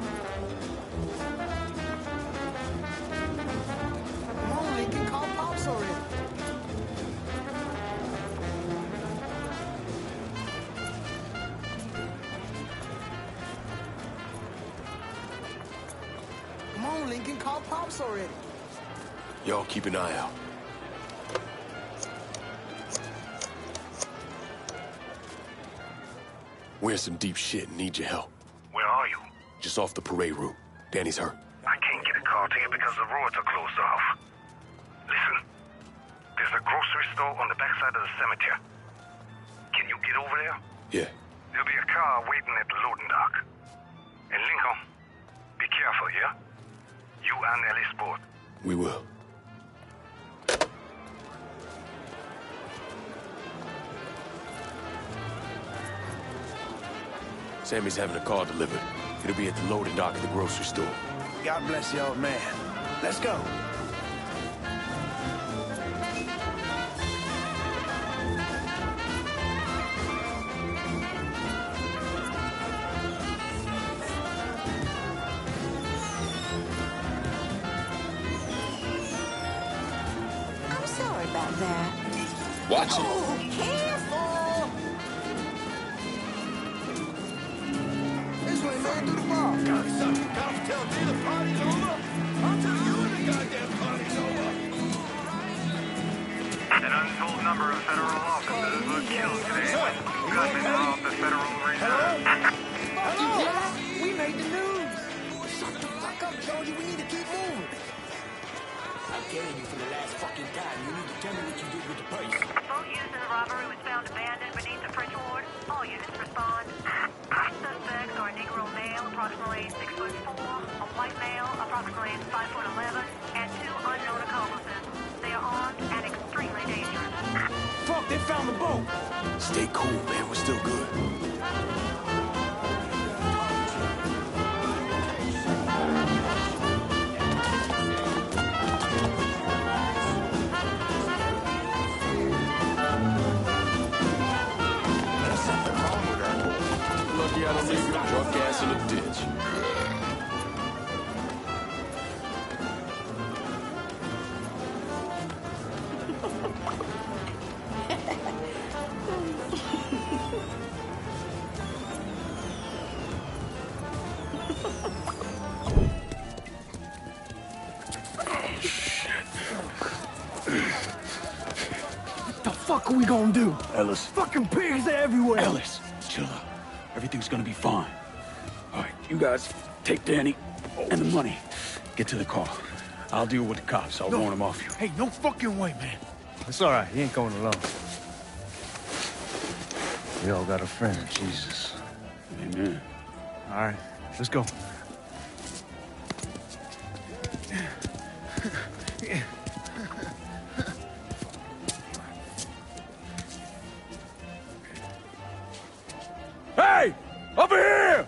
Come on, Lincoln, call Pops already. Come on, Lincoln, call Pops already.
Y'all keep an eye out. We're in some deep shit and need your help.
Where are you?
Just off the parade route. Danny's hurt.
I can't get a car to you because the roads are closed off. Listen, there's a grocery store on the backside of the cemetery. Can you get over there?
Yeah.
There'll be a car waiting at the loading dock. And Lincoln, be careful, yeah? You and Ellis both.
We will. Sammy's having a car delivered. It'll be at the loading dock at the grocery store.
God bless you, old man. Let's go.
I'm sorry about that.
Watch it.
Oh, careful!
This way, man, through the bar.
Cocksucker cops tell me the party's over. I'll tell you when the goddamn party's over.
An untold number of federal officers were killed today when gunmen robbed the Federal Reserve.
Hello? We made the news. Shut the fuck up, Georgie. We need to keep moving.
I'm telling you for the last fucking time. You need to tell me what you did with the purse.
Boat used in the robbery was found abandoned beneath the French ward. All units respond. Suspects are a Negro male, approximately 6'4", a white male, approximately 5'11", and 2 unknown accomplices. They are armed and extremely dangerous.
Fuck, they found the boat.
Stay cool, man. We're still good.
Lucky I don't leave your drunk ass in a ditch.
What the fuck are we gonna do?
Ellis.
Fucking pigs everywhere.
Ellis, chill out. Everything's gonna be fine. All right, you guys take Danny and the money. Get to the car. I'll deal with the cops. I'll warn them off you.
Hey, no fucking way, man.
It's all right. He ain't going alone. We all got a friend, Jesus.
Amen.
All right, let's go.
Hey! Over here!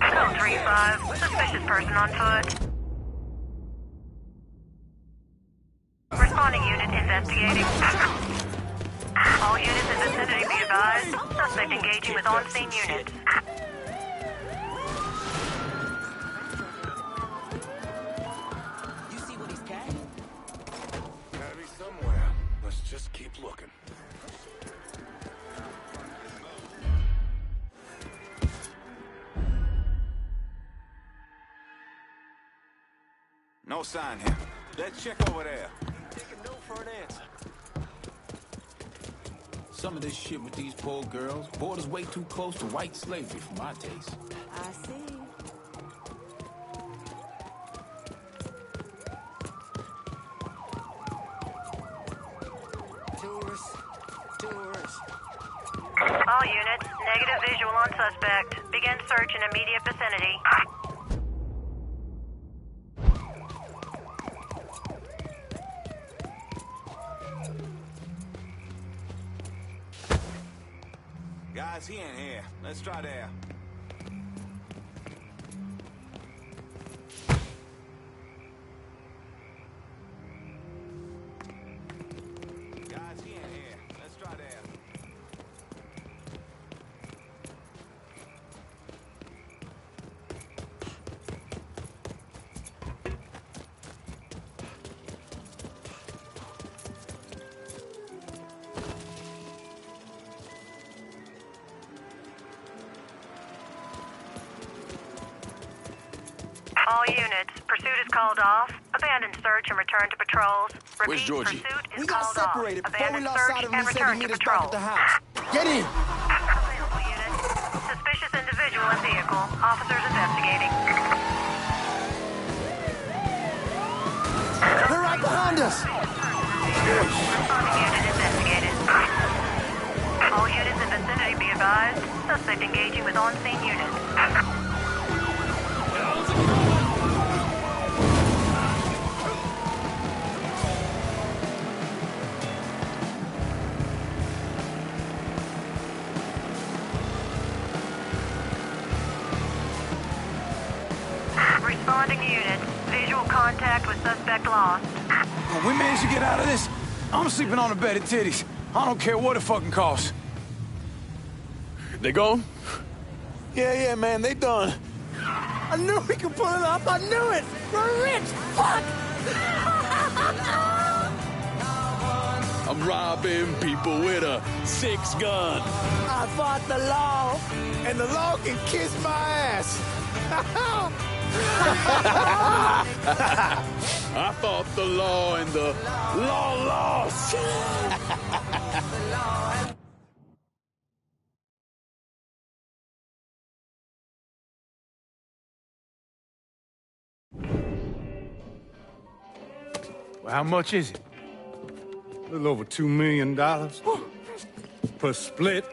Code 3-5, suspicious person on foot. Responding unit investigating. All units in vicinity be advised. advised. Suspect engaging with on-scene units.
You see what he's carrying?
Gotta be somewhere. Let's just keep looking.
No sign here. Let's check over there. Take a note for an answer. Some of this shit with these poor girls borders way too close to white slavery for my taste.
I see.
Tourists.
All units, negative visual on suspect. Begin search in immediate vicinity.
Guys, he ain't here. Let's try there. Guys, he ain't here. Let's try there.
All units, pursuit is called off. Abandon search and return to patrols. Repeat,
Where's Georgie?
Pursuit is
We got
called
separated
off.
before we
Abandon
lost
search
sight of him.
and
He said
return
he'd
to
meet us back at
patrol.
the house. Get in!
Available units. Suspicious individual in vehicle. Officers investigating.
They're right behind us!
Responding unit investigated. All units in vicinity be advised. Suspect engaging with on-scene units. Responding units. Visual contact with suspect lost.
We managed to get out of this. I'm sleeping on a bed of titties. I don't care what it fucking costs.
They gone?
Yeah, man, they done.
I knew we could pull it off. I knew it! We're rich! Fuck!
I'm robbing people with a 6-gun.
I fought the law.
And the law can kiss my ass.
I fought the law and the law lost.
Well, how much is it?
A little over $2 million per split.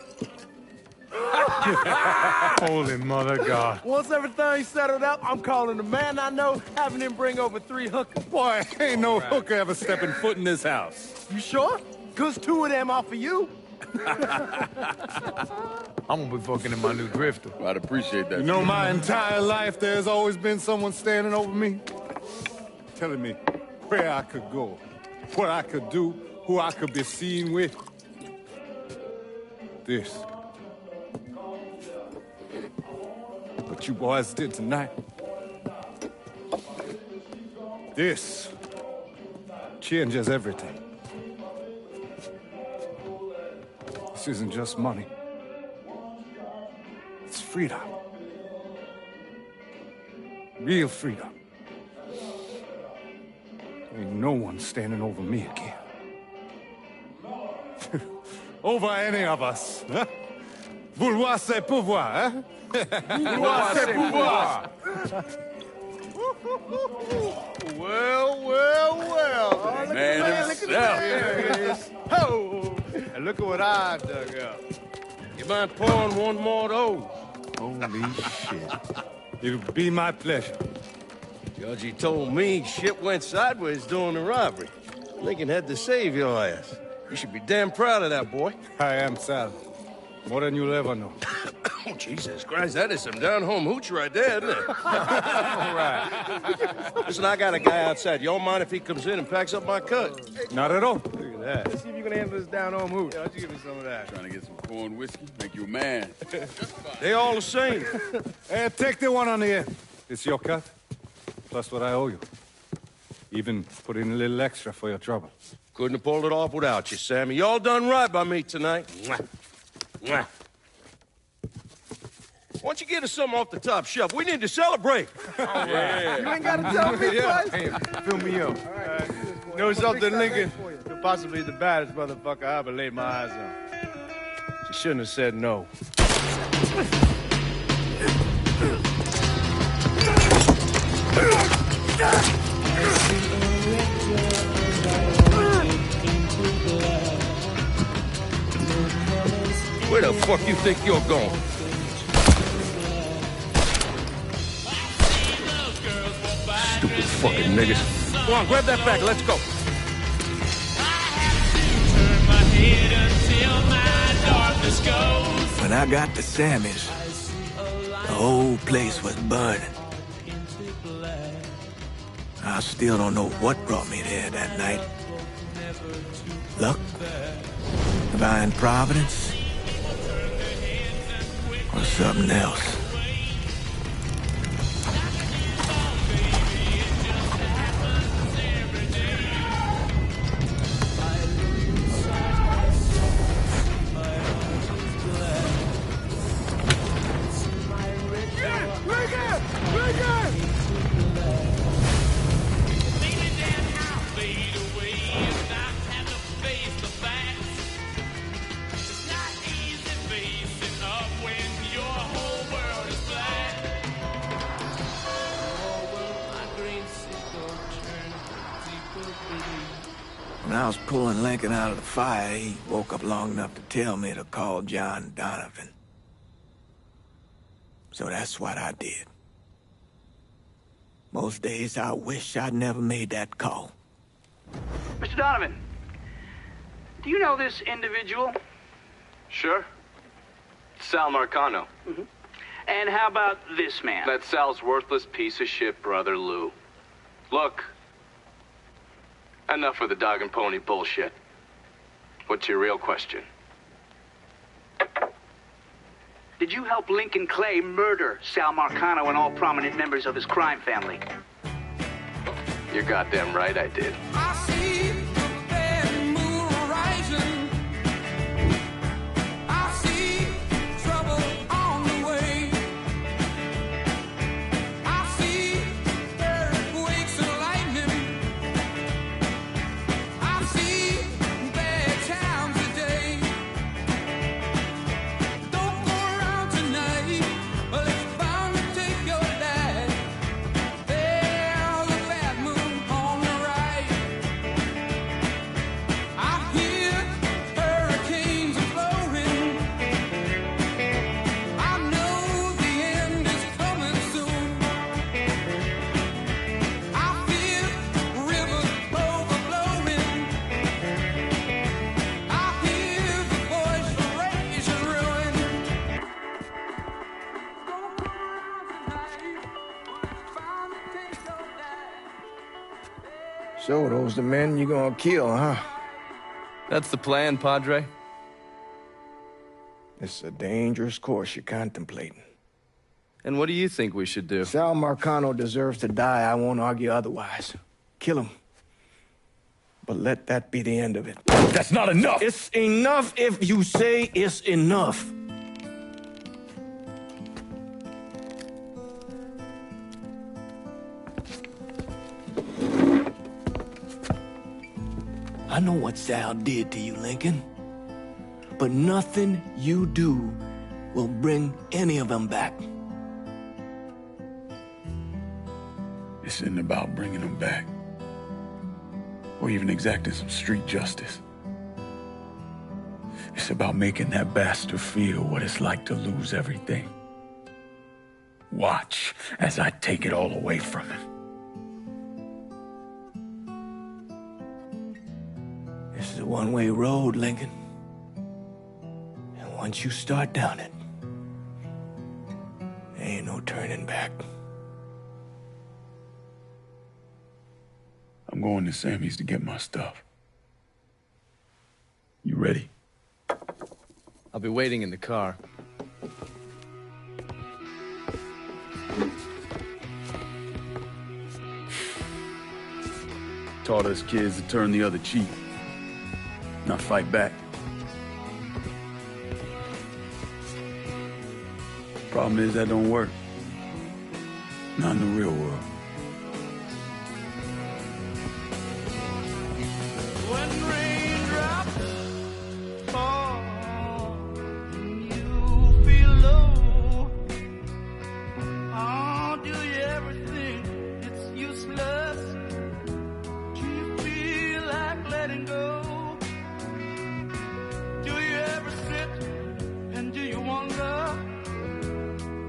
Holy mother God.
Once everything's settled up, I'm calling the man I know, having him bring over 3 hookers.
Boy, ain't no hooker ever stepping foot in this house.
You sure? 'Cause 2 of them are for you.
I'm gonna be fucking in my new drifter.
I'd appreciate that.
You know, my entire life, there's always been someone standing over me, telling me where I could go, what I could do, who I could be seen with. This. What you boys did tonight. This changes everything. This isn't just money. It's freedom. Real freedom. Ain't no one standing over me again. Over any of us. Huh? Vouloir c'est pouvoir, hein?
Vouloir c'est pouvoir.
Well.
Man
Look
himself.
there it is. Oh, and look at what I dug up.
You mind pouring one more of those?
Holy shit. It'll be my pleasure.
Georgie told me shit went sideways during the robbery. Lincoln had to save your ass. You should be damn proud of that, boy.
I am, Sal. More than you'll ever know.
Oh, Jesus Christ, that is some down-home hooch right there, isn't it?
All right.
Listen, I got a guy outside. You don't mind if he comes in and packs up my cut?
Not at all.
Look at
that. Let's see if you can handle this down home hoot. Yeah, why don't you give me some of that?
Trying to get some corn whiskey? Make you a man.
They all the same.
Hey, take the one on the end. It's your cut, plus what I owe you. Even put in a little extra for your trouble.
Couldn't have pulled it off without you, Sammy. Y'all done right by me tonight. Mwah. Mwah. Why don't you get us something off the top shelf? We need to celebrate.
Yeah.
You ain't gotta tell me twice.
Hey, fill me up. You know something, Lincoln? You're possibly the baddest motherfucker I ever laid my eyes on. She shouldn't have said no.
Where the fuck you think you're going? Stupid fucking niggas. Come on, grab that bag. Let's go.
When I got to Sammy's, the whole place was burning. I still don't know what brought me there that night. Luck? Divine providence? Or something else? When I was pulling Lincoln out of the fire, he woke up long enough to tell me to call John Donovan. So that's what I did. Most days I wish I'd never made that call.
Mr. Donovan, do you know this individual?
Sure. Sal Marcano.
Mm-hmm. And how about this man?
That's Sal's worthless piece of shit brother, Lou. Look, enough of the dog and pony bullshit. What's your real question?
Did you help Lincoln Clay murder Sal Marcano and all prominent members of his crime family?
You're goddamn right I did.
So those the men you gonna kill, huh?
That's the plan, Padre.
It's a dangerous course you're contemplating.
And what do you think we should do?
Sal Marcano deserves to die. I won't argue otherwise. Kill him. But let that be the end of it.
That's not enough!
It's enough if you say it's enough. I know what Sal did to you, Lincoln. But nothing you do will bring any of them back.
This isn't about bringing them back. Or even exacting some street justice. It's about making that bastard feel what it's like to lose everything. Watch as I take it all away from him.
This is a one-way road, Lincoln. And once you start down it, there ain't no turning back.
I'm going to Sammy's to get my stuff. You ready?
I'll be waiting in the car.
Taught us kids to turn the other cheek, not fight back. Problem is that don't work. Not in the real world.
When raindrops fall and you feel low, oh, do you ever think it's useless? Do you feel like letting go? Do you ever sit and do you wonder,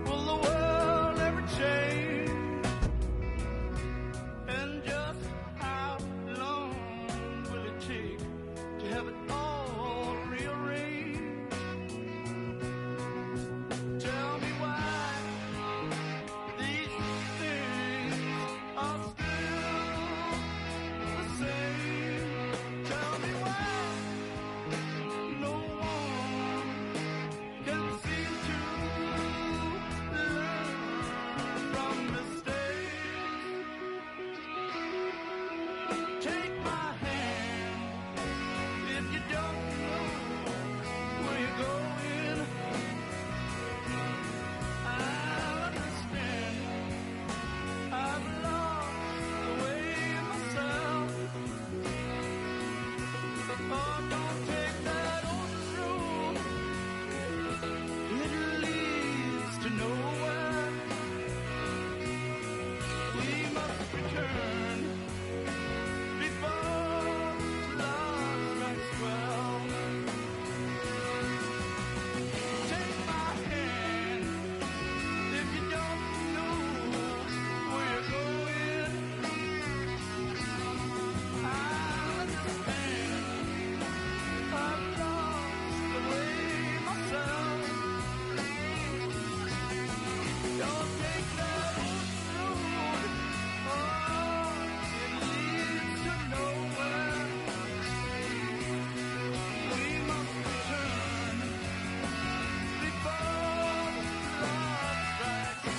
will the world ever change? And just how long will it take to have it all rearranged? Tell me why these things are still the same. Tell me why no one can seem to learn from mistakes. Take my hand if you don't know where you're going. I understand I've lost the way myself. Oh, don't take that old road. It leads to nowhere. We must return before love strikes well. Take my hand if you don't know where you're going. I understand I've lost the way myself. Don't take that old road. Oh, it leads to nowhere. We must return before love strikes.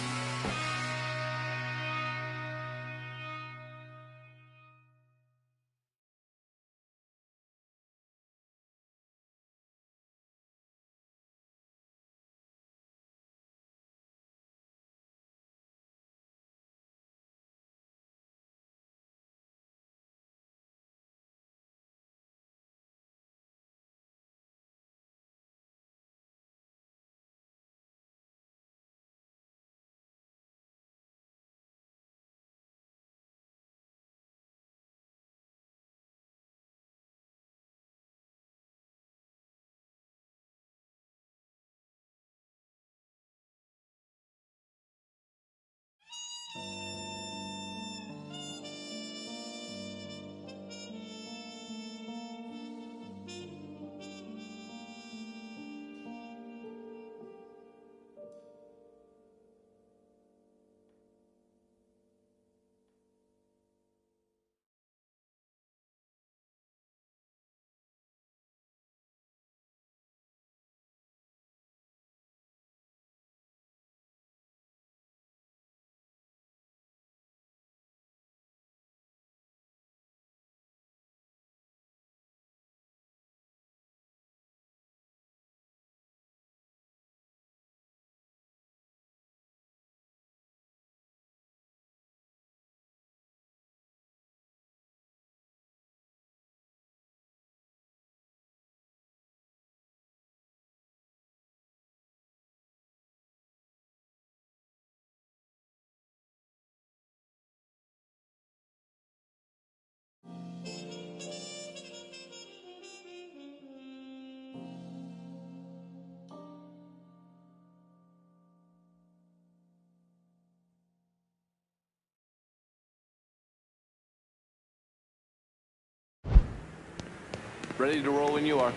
Ready to roll when you are.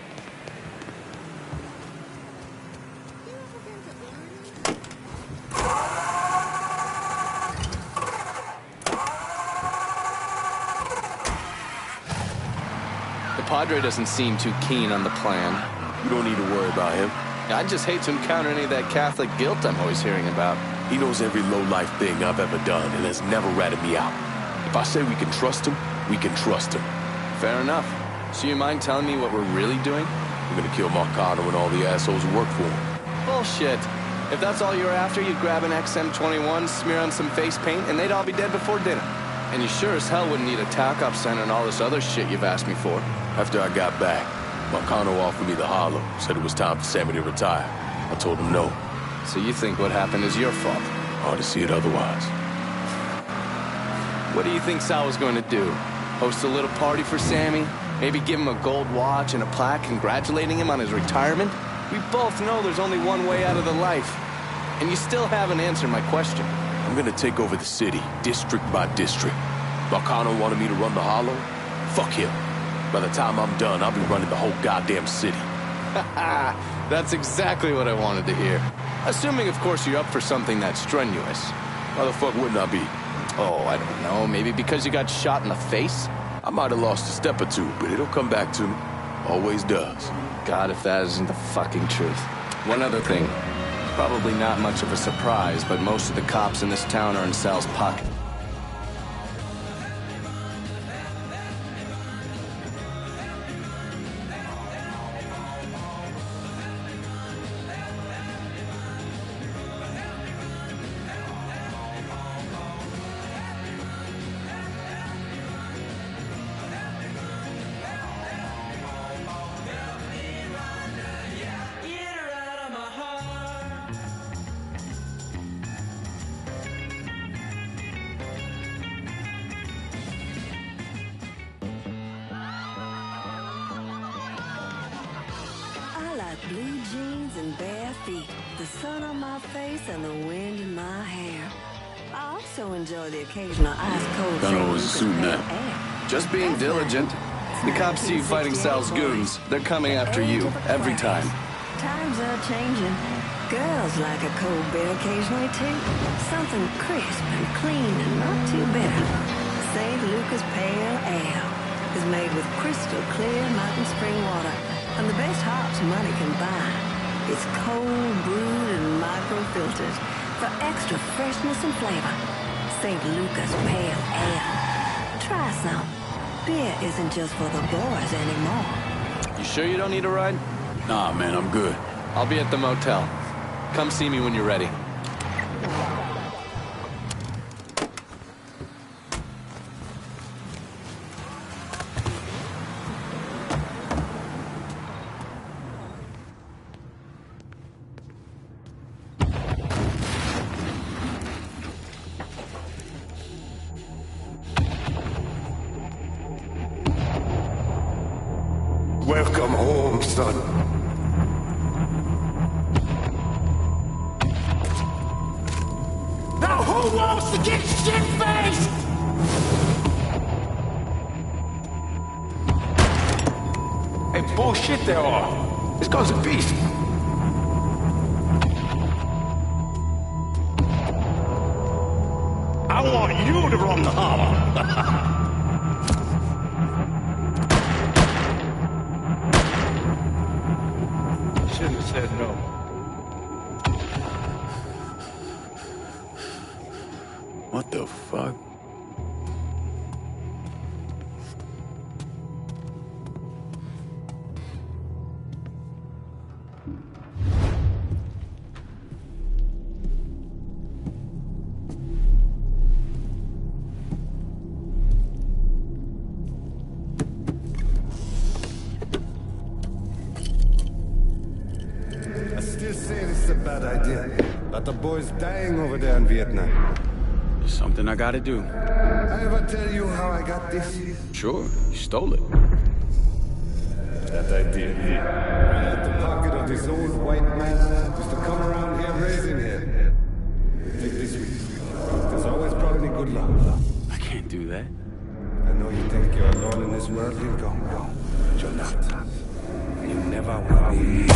Padre doesn't seem too keen on the plan.
We don't need to worry about him.
I'd just hate to encounter any of that Catholic guilt I'm always hearing about.
He knows every low-life thing I've ever done and has never ratted me out. If I say we can trust him, we can trust him.
Fair enough. So you mind telling me what we're really doing?
We're gonna kill Marcano and all the assholes who work for him.
Bullshit. If that's all you're after, you'd grab an XM21, smear on some face paint, and they'd all be dead before dinner. And you sure as hell wouldn't need a TACOP center and all this other shit you've asked me for.
After I got back, Marcano offered me the hollow, said it was time for Sammy to retire. I told him no.
So you think what happened is your fault?
Hard to see it otherwise.
What do you think Sal was going to do? Host a little party for Sammy? Maybe give him a gold watch and a plaque congratulating him on his retirement? We both know there's only one way out of the life. And you still haven't answered my question.
I'm gonna take over the city, district by district. Marcano wanted me to run the hollow? Fuck him. By the time I'm done, I'll be running the whole goddamn city.
That's exactly what I wanted to hear. Assuming, of course, you're up for something that's strenuous.
Why the fuck wouldn't I be?
Oh, I don't know. Maybe because you got shot in the face?
I might have lost a step or two, but it'll come back to me. Always does.
God, if that isn't the fucking truth. One other thing. Probably not much of a surprise, but most of the cops in this town are in Sal's pocket.
Blue jeans and bare feet, the sun on my face and the wind in my hair. I also enjoy the occasional ice-cold
Kinda always assume that.
Just being diligent. The cops see you fighting Sal's goons. They're coming after you, every time.
Times are changing. Girls like a cold beer occasionally too. Something crisp and clean and not too bitter. St. Luca's Pale Ale is made with crystal clear mountain spring water and the best hops money can buy. It's cold brewed and micro-filtered for extra freshness and flavor. St. Luca's Pale Ale. Try some. Beer isn't just for the boys anymore.
You sure you don't need a ride?
Nah, man, I'm good.
I'll be at the motel. Come see me when you're ready.
Welcome home, son.
Now who wants to get shit-faced?
Hey, bullshit they are. This goes a beast.
I want you to run the holler.
Shouldn't have said no.
What the fuck?
I still say this is a bad idea. But the boys dying over there in Vietnam.
Something I gotta do.
I ever tell you how I got this?
Sure, you stole it.
That I did. I had the pocket of this old white man used to come around here raising hell. Take this with you. There's always brought me good luck.
I can't do that.
I know you think you're alone in this world, Lincoln. But you're not. You never will be.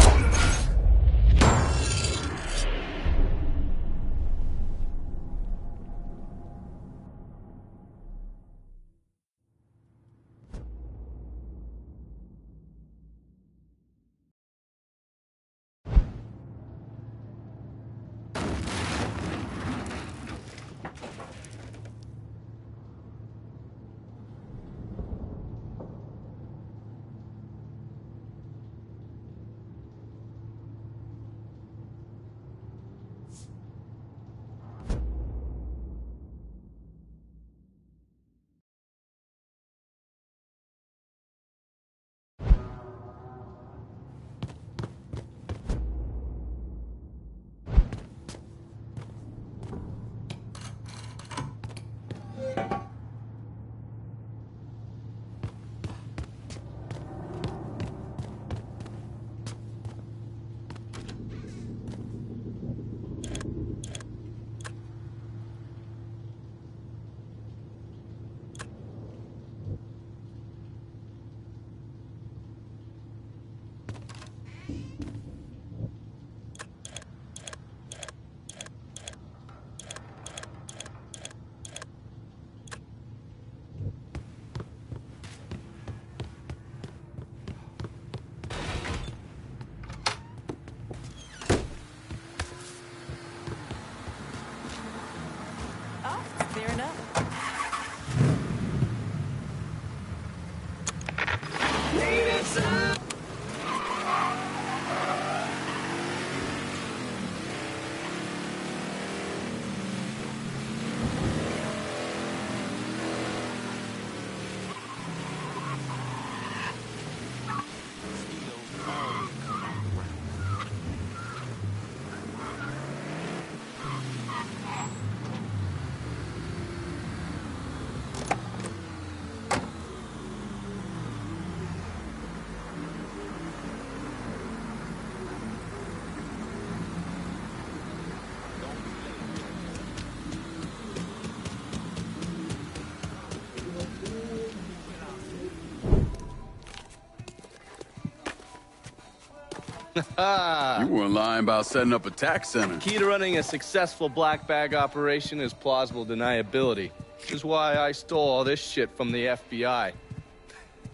You weren't lying about setting up a tax center.
Key to running a successful black bag operation is plausible deniability. Which is why I stole all this shit from the FBI.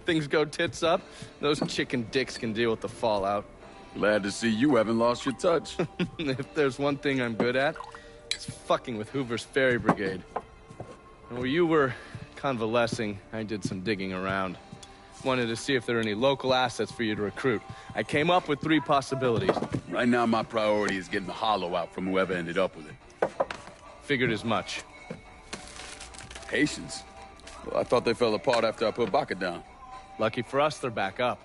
Things go tits up, those chicken dicks can deal with the fallout.
Glad to see you haven't lost your touch.
If there's one thing I'm good at, it's fucking with Hoover's Ferry Brigade. And while you were convalescing, I did some digging around. Wanted to see if there are any local assets for you to recruit. I came up with 3 possibilities.
Right now, my priority is getting the hollow out from whoever ended up with it.
Figured as much.
Haitians? Well, I thought they fell apart after I put Baca down.
Lucky for us, they're back up.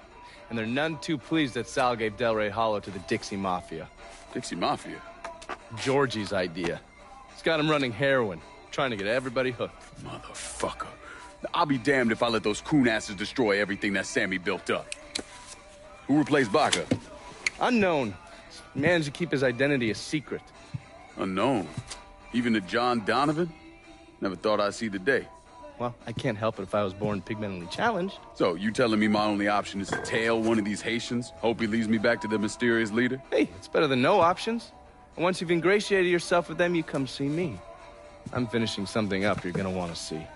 And they're none too pleased that Sal gave Delray Hollow to the Dixie Mafia.
Dixie Mafia?
Georgie's idea. He's got him running heroin, trying to get everybody hooked.
Motherfucker. I'll be damned if I let those coon asses destroy everything that Sammy built up. Who replaced Baca?
Unknown. Managed to keep his identity a secret.
Unknown? Even to John Donovan? Never thought I'd see the day.
Well, I can't help it if I was born pigmentally challenged.
So, you telling me my only option is to tail one of these Haitians? Hope he leads me back to the mysterious leader?
Hey, it's better than no options. And once you've ingratiated yourself with them, you come see me. I'm finishing something up you're gonna want to see.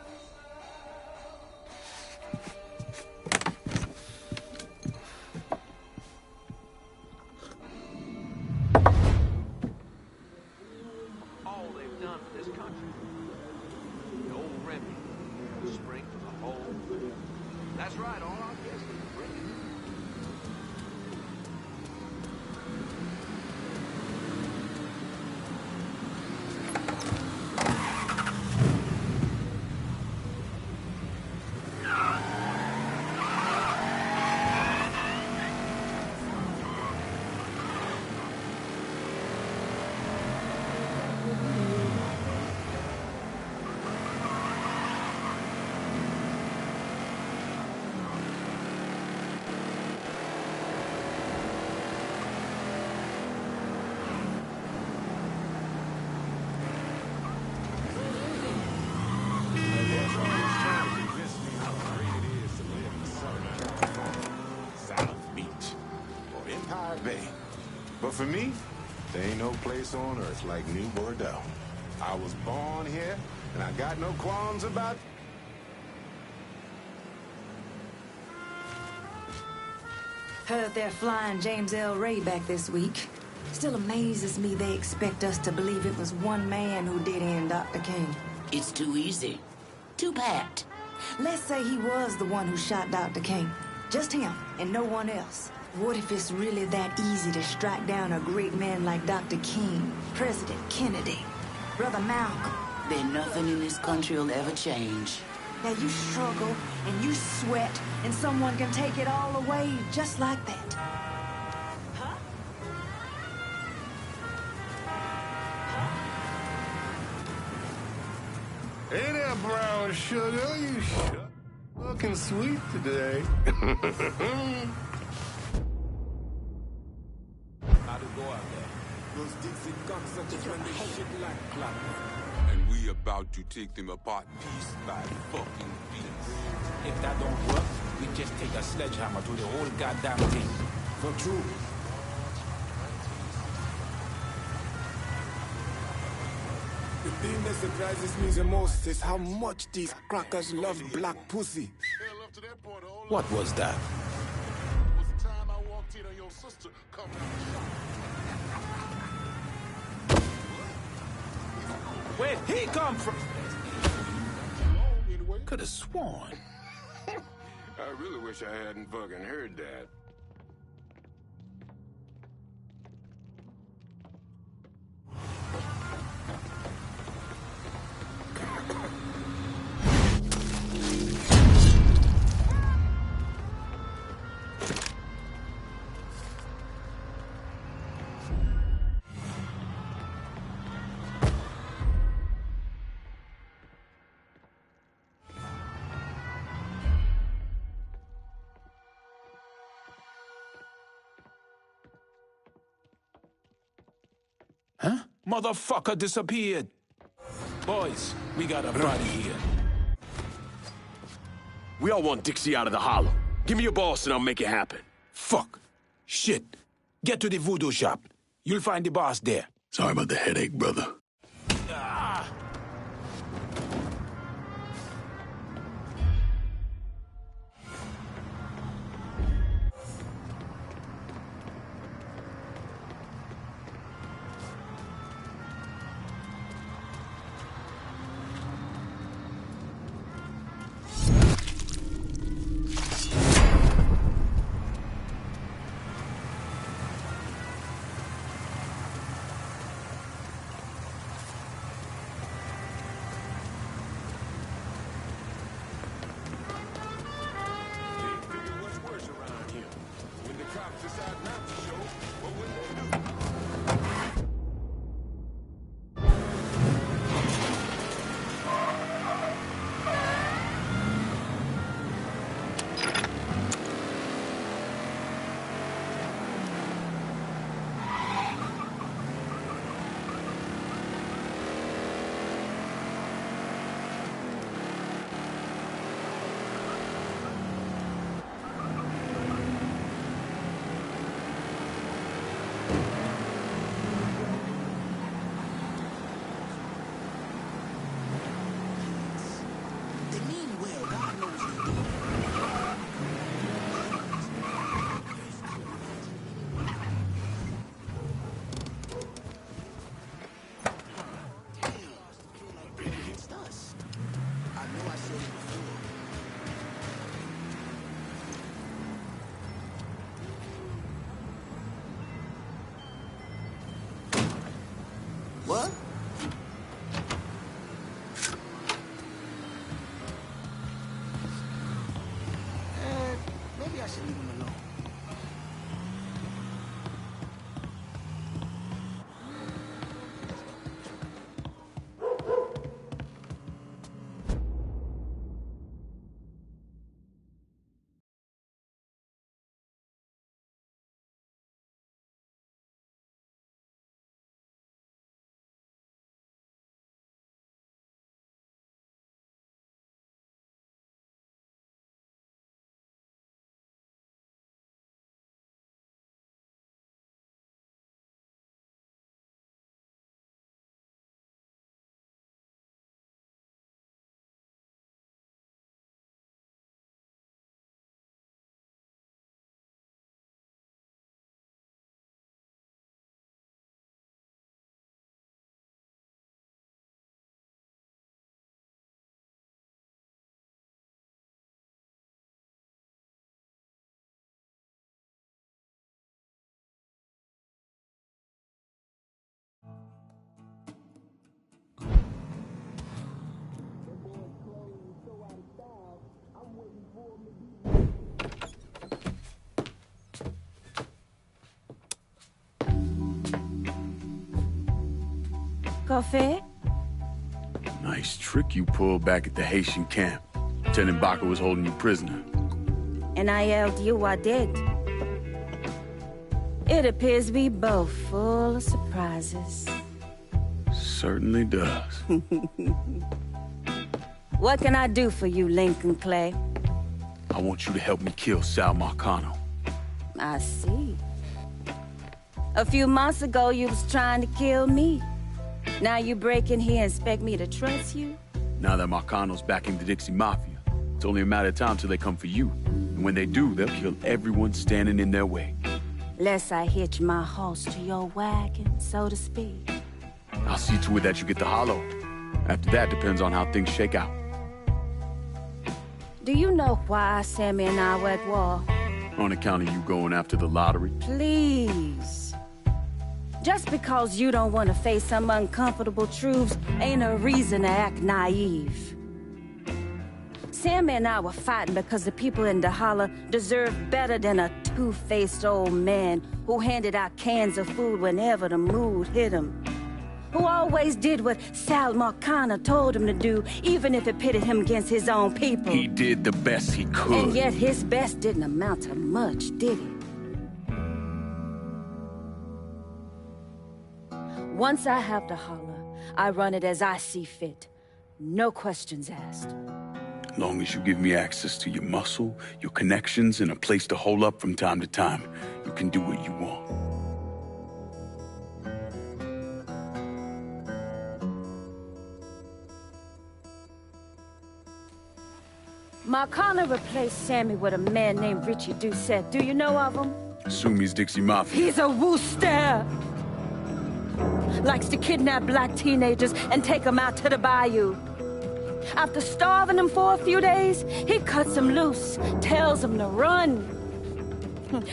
All they've done for this country. The old remedy. The spring for the whole. That's right, all our guests is bringing.
But for me, there ain't no place on earth like New Bordeaux. I was born here, and I got no qualms about it.
Heard they're flying James L. Ray back this week. Still amazes me they expect us to believe it was one man who did end Dr. King.
It's too easy. Too pat.
Let's say he was the one who shot Dr. King. Just him, and no one else. What if it's really that easy to strike down a great man like Dr. King, President Kennedy, Brother Malcolm?
Then nothing in this country will ever change.
Now you struggle, and you sweat, and someone can take it all away just like that.
Hey there, brown sugar. You looking sweet today.
Those Dixie cocksuckers run this shit like clock.
And we about to take them apart piece by fucking piece.
If that don't work, we just take a sledgehammer to the whole goddamn thing. For true. The thing that surprises me the most is how much these crackers love black pussy. What was that? Where'd he come from? Could have sworn.
I really wish I hadn't fucking heard that.
Huh? Motherfucker disappeared. Boys, we got a body here.
We all want Dixie out of the hollow. Give me your boss and I'll make it happen.
Fuck. Shit.
Get to the voodoo shop. You'll find the boss there.
Sorry about the headache, brother.
What? Maybe I should leave him alone.
Coffee?
Nice trick you pulled back at the Haitian camp. Lieutenant Baca was holding you prisoner.
And I yelled you I did. It appears we both full of surprises.
Certainly does.
What can I do for you, Lincoln Clay?
I want you to help me kill Sal Marcano.
I see. A few months ago, you was trying to kill me. Now you break in here and expect me to trust you?
Now that Marcano's backing the Dixie Mafia, it's only a matter of time till they come for you. And when they do, they'll kill everyone standing in their way.
Lest I hitch my horse to your wagon, so to speak.
I'll see to it that you get the hollow. After that, depends on how things shake out.
Do you know why Sammy and I were at war?
On account of you going after the lottery?
Please. Just because you don't want to face some uncomfortable truths ain't a reason to act naive. Sammy and I were fighting because the people in the holler deserved better than a two-faced old man who handed out cans of food whenever the mood hit him. Who always did what Sal Marcano told him to do, even if it pitted him against his own people.
He did the best he could.
And yet his best didn't amount to much, did it? Once I have the holler, I run it as I see fit. No questions asked.
As long as you give me access to your muscle, your connections, and a place to hole up from time to time, you can do what you want.
Marcana replaced Sammy with a man named Richie Doucette. Do you know of him?
Assume he's Dixie Mafia.
He's a Wooster! Likes to kidnap black teenagers and take them out to the bayou. After starving them for a few days, he cuts them loose, tells them to run.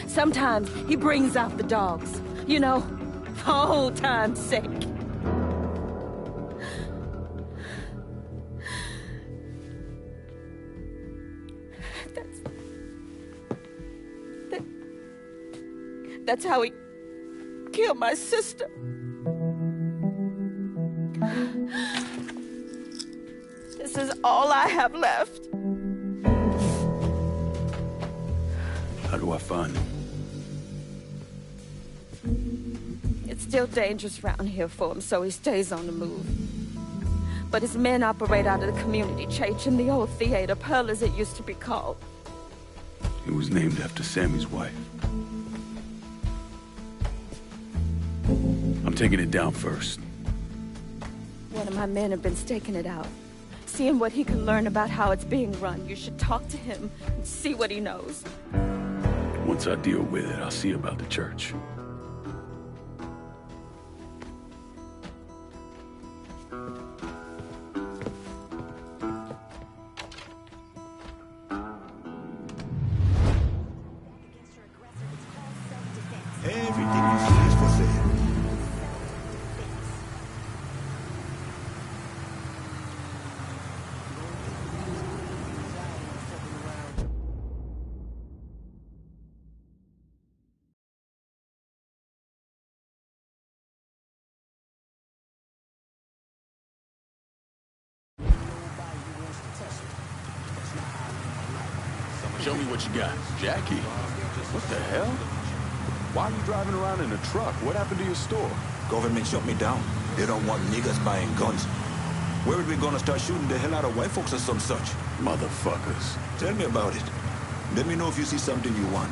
Sometimes he brings out the dogs, you know, for old time's sake. That's how he killed my sister. This is all I have left.
How do I find him?
It's still dangerous around here for him, so he stays on the move. But his men operate out of the community church in the old theater, Pearl as it used to be called.
It was named after Sammy's wife. I'm taking it down first.
One of my men have been staking it out. Seeing what he can learn about how it's being run. You should talk to him and see what he knows.
Once I deal with it, I'll see about the church.
Everything you see is for sale.
Show me what you got. Jackie? What the hell? Why are you driving around in a truck? What happened to your store?
Government shut me down. They don't want niggas buying guns. Where are we gonna start shooting the hell out of white folks or some such?
Motherfuckers.
Tell me about it. Let me know if you see something you want.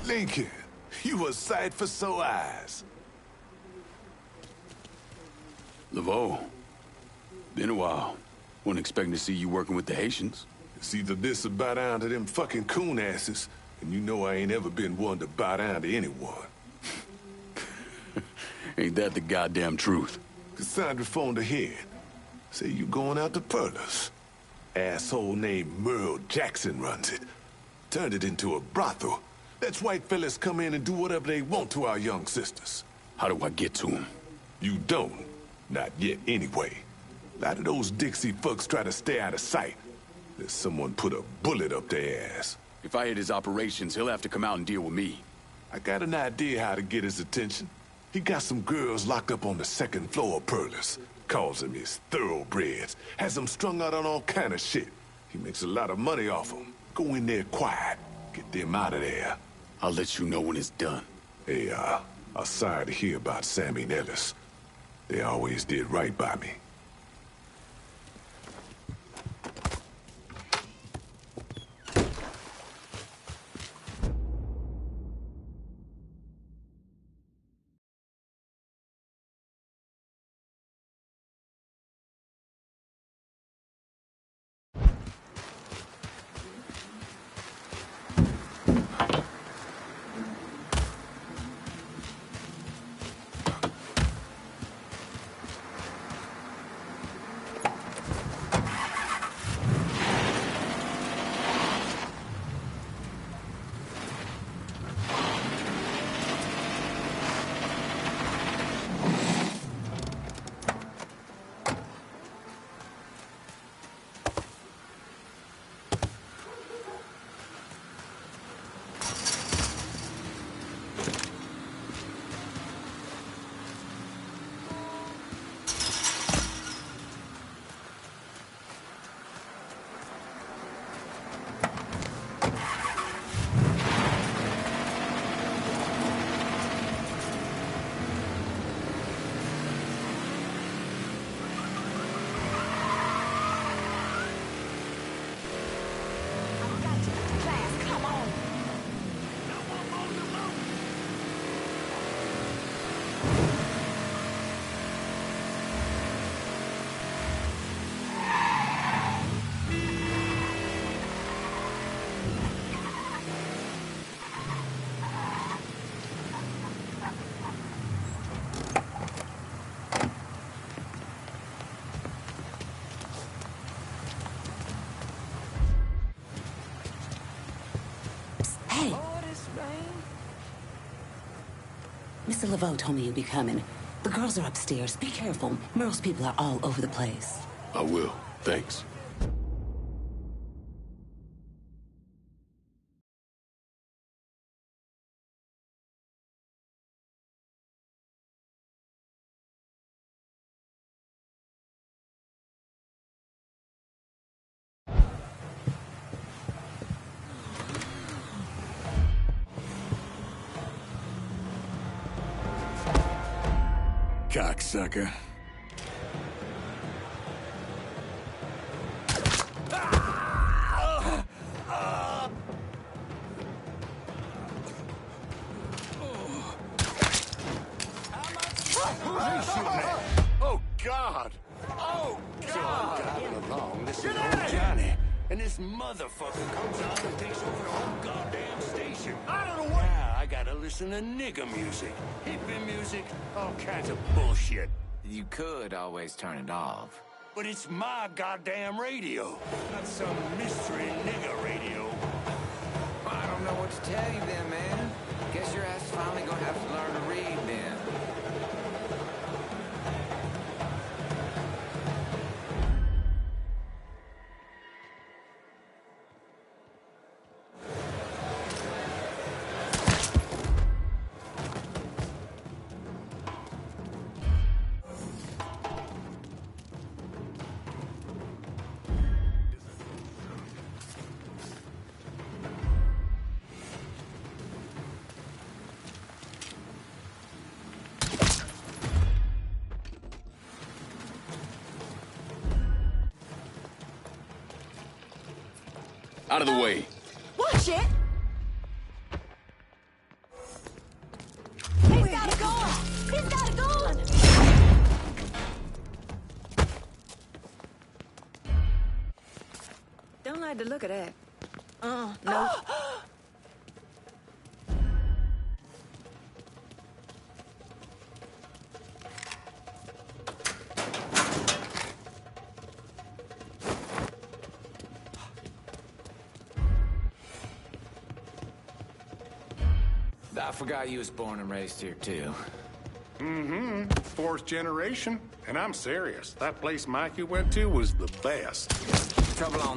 Lincoln, you a sight for sore eyes.
Laveau. Been a while. Wasn't expecting to see you working with the Haitians.
It's either this or bow down to them fucking coon asses, and you know I ain't ever been one to bow down to anyone.
Ain't that the goddamn truth?
Cassandra phoned ahead. Say you going out to Perla's. Asshole named Merle Jackson runs it. Turned it into a brothel. Lets white fellas come in and do whatever they want to our young sisters.
How do I get to him?
You don't. Not yet, anyway. A lot of those Dixie fucks try to stay out of sight. There's someone put a bullet up their ass.
If I hit his operations, he'll have to come out and deal with me.
I got an idea how to get his attention. He got some girls locked up on the second floor of Perlis. Calls them his thoroughbreds. Has them strung out on all kind of shit. He makes a lot of money off them. Go in there quiet. Get them out of there.
I'll let you know when it's done.
Hey, I'm sorry to hear about Sammy and Ellis. They always did right by me.
Mr. Laveau told me you'd be coming. The girls are upstairs. Be careful. Merle's people are all over the place.
I will. Thanks.
Cocksucker.
Oh, God! Oh, God!
Driving along, this is old Johnny. And this motherfucker comes out and takes over the whole goddamn station. I don't know what. Now I gotta listen to nigger music, hippie music, all kinds of bullshit.
You could always turn it off.
But it's my goddamn radio, not some mystery nigger radio.
I don't know what to tell you then, man. Guess your ass is finally gonna have to learn to read then.
Out of the way.
Watch it! He's got a gun! He's got a gun!
Don't like the look of that. No.
I forgot you was born and raised here, too.
Mm-hmm. Fourth generation. And I'm serious. That place Mikey went to was the best.
Trouble on.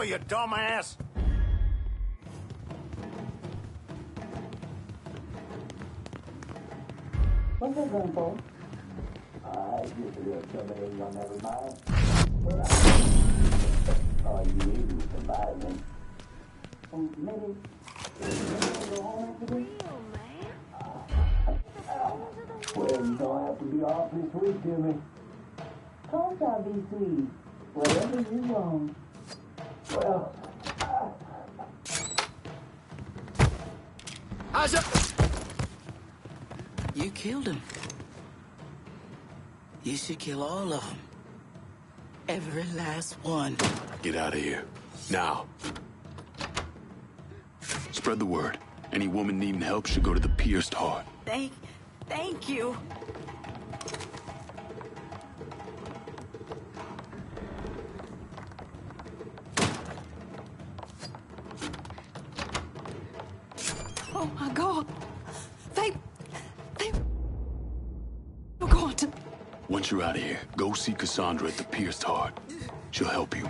over, you dumbass!
What's that gun for? I just a little terminating on every mile. Are you surviving? Maybe go home after this? Well, you don't have to be awfully sweet to me. Course I'll be sweet. Whatever you want. Well,
You killed him. You should kill all of them. Every last one.
Get out of here. Now. Spread the word. Any woman needing help should go to the pierced heart.
Thank you.
oh my God. They were going to...
Once you're out of here, go see Cassandra at the pierced heart. She'll help you.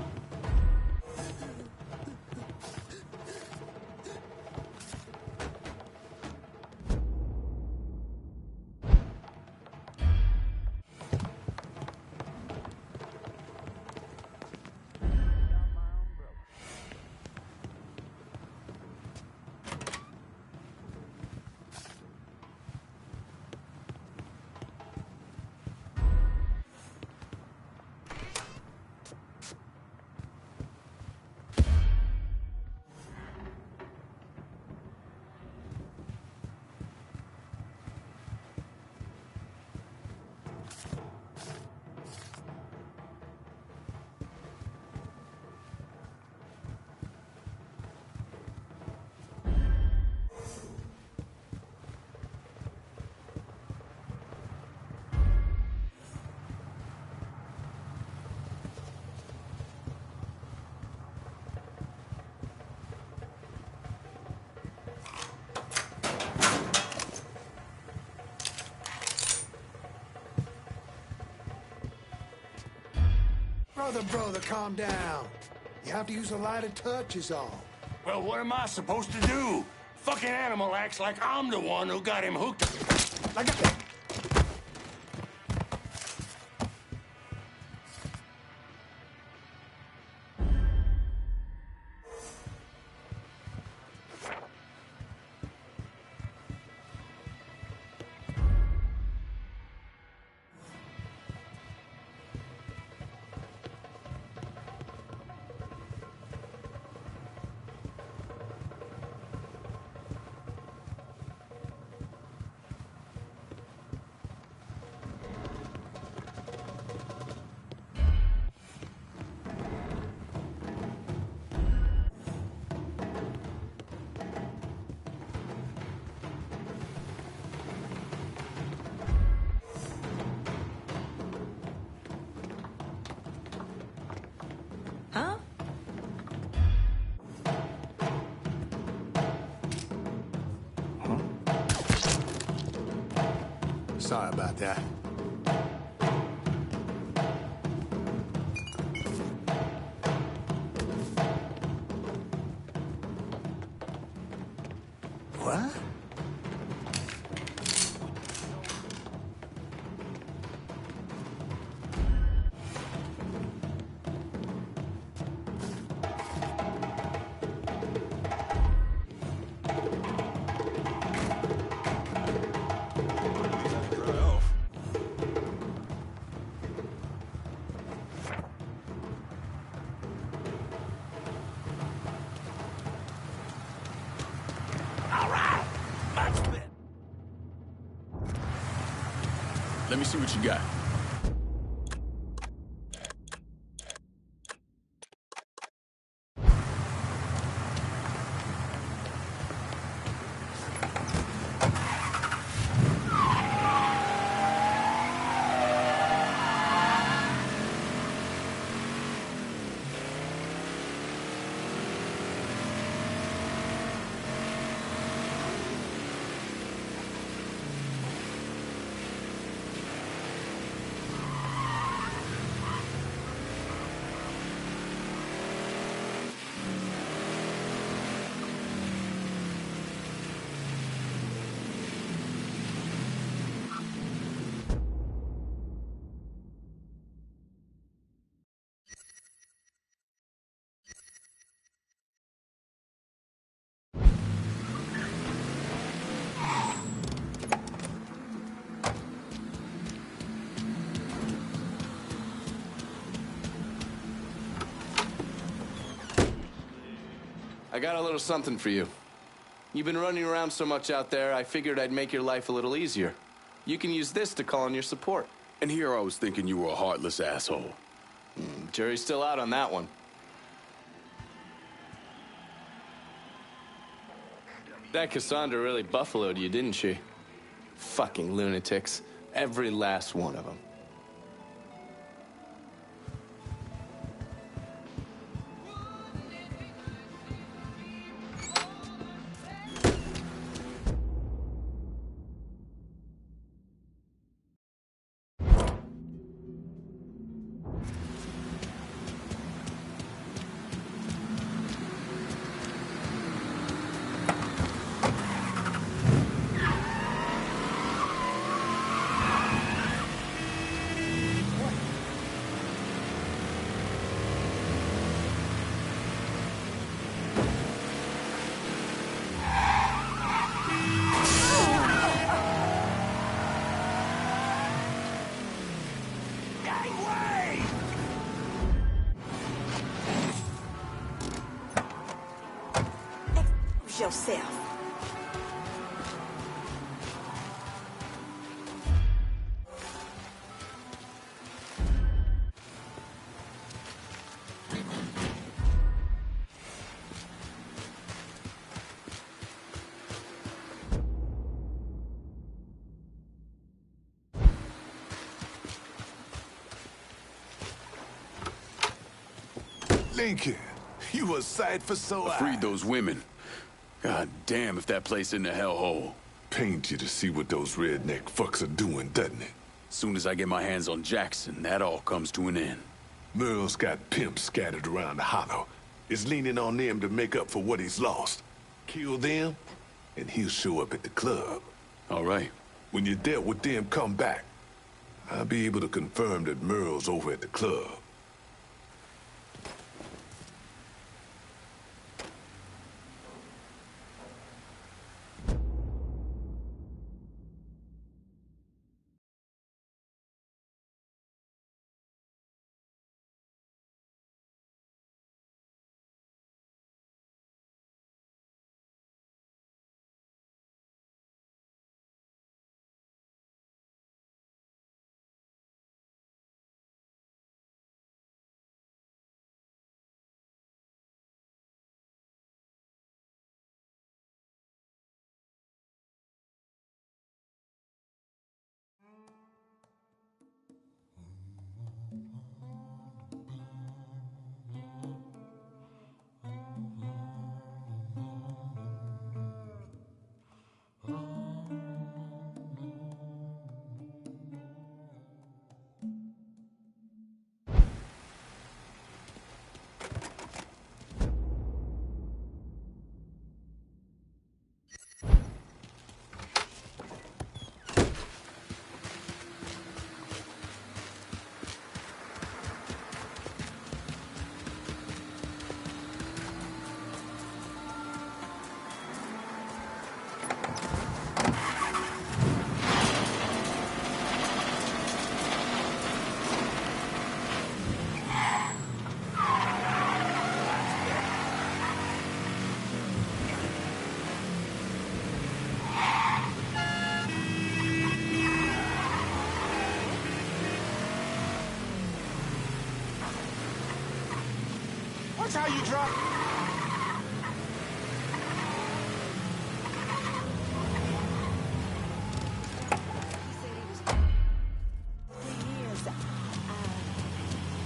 Brother, calm down. You have to use a lighter touch is all.
Well, what am I supposed to do? Fucking animal acts like I'm the one who got him hooked.
Huh?
Sorry about that. What?
Let me see what you got.
I got a little something for you. You've been running around so much out there, I figured I'd make your life a little easier. You can use this to call in your support.
And here I was thinking you were a heartless asshole.
Jury's still out on that one. That Cassandra really buffaloed you, didn't she? Fucking lunatics. Every last one of them.
Yourself.
Lincoln, you a sight for sore eyes.
I freed those women. God damn if that place in the hellhole.
Pains you to see what those redneck fucks are doing, doesn't it?
Soon as I get my hands on Jackson, that all comes to an end.
Merle's got pimps scattered around the hollow. Is leaning on them to make up for what he's lost. Kill them, and he'll show up at the club.
All right.
When you're dealt with them, come back. I'll be able to confirm that Merle's over at the club.
Watch how you drop.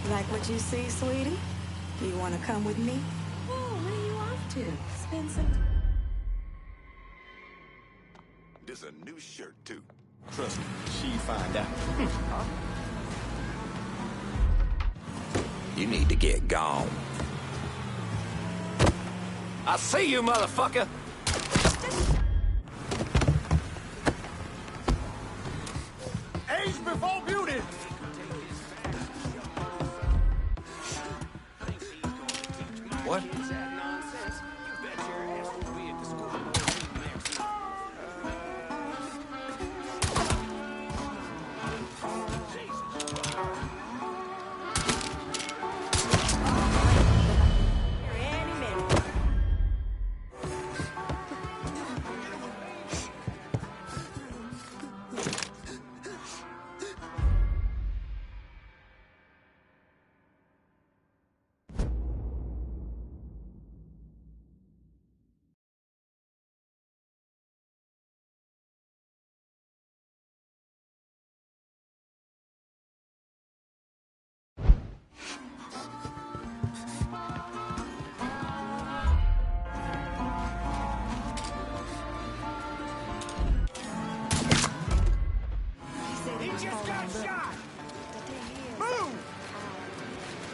Like what you see, sweetie? You want to come with me? Oh, where are you off to? Spend some time.
There's a new shirt, too. Trust me, she'd find out.
You need to get gone. I see you, motherfucker!
Age before beauty!
What?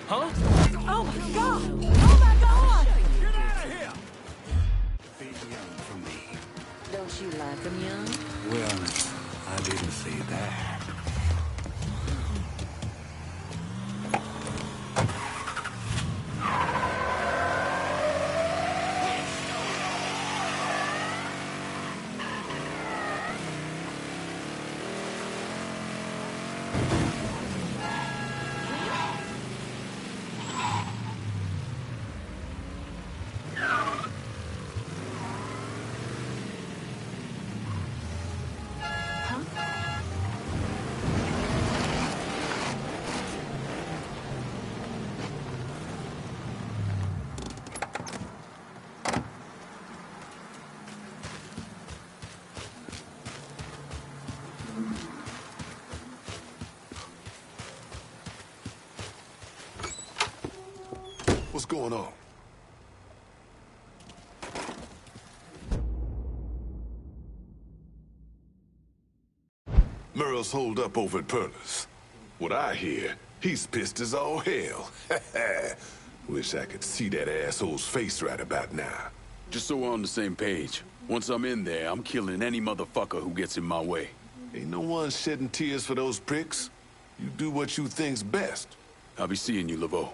Huh?
Oh my God! Oh my God!
Get out of here!
Bit young for me.
Don't you like them young?
Well, I didn't say that.
What's going on? Merle's holed up over at Perla's. What I hear, he's pissed as all hell. Wish I could see that asshole's face right about now.
Just so we're on the same page. Once I'm in there, I'm killing any motherfucker who gets in my way.
Ain't no one shedding tears for those pricks. You do what you think's best.
I'll be seeing you, Laveau.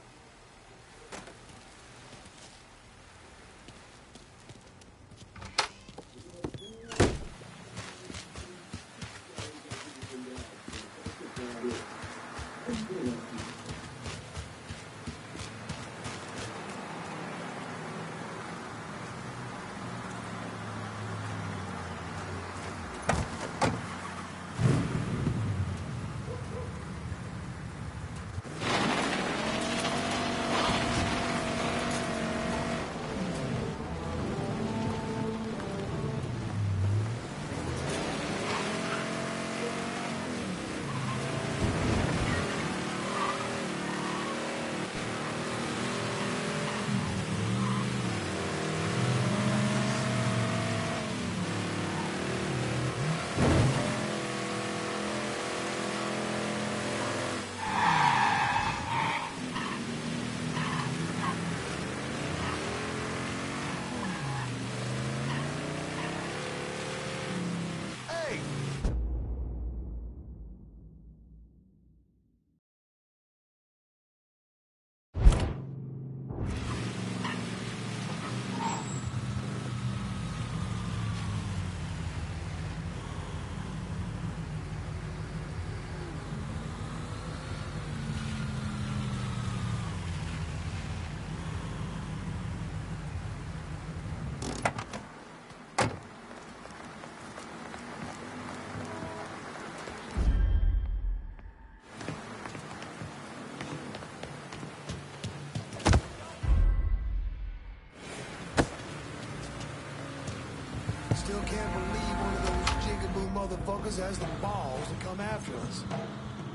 Still can't believe one of those jigaboo motherfuckers has the balls to come after us.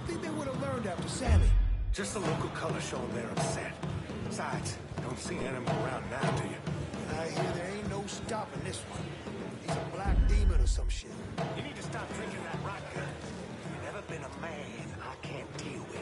Think they would have learned after Sammy.
Just the local color showing they're upset. Besides, don't see an enemy around now, do you?
I hear there ain't no stopping this one. He's a black demon or some shit.
You need to stop drinking that vodka. You've never been a man I can't deal with.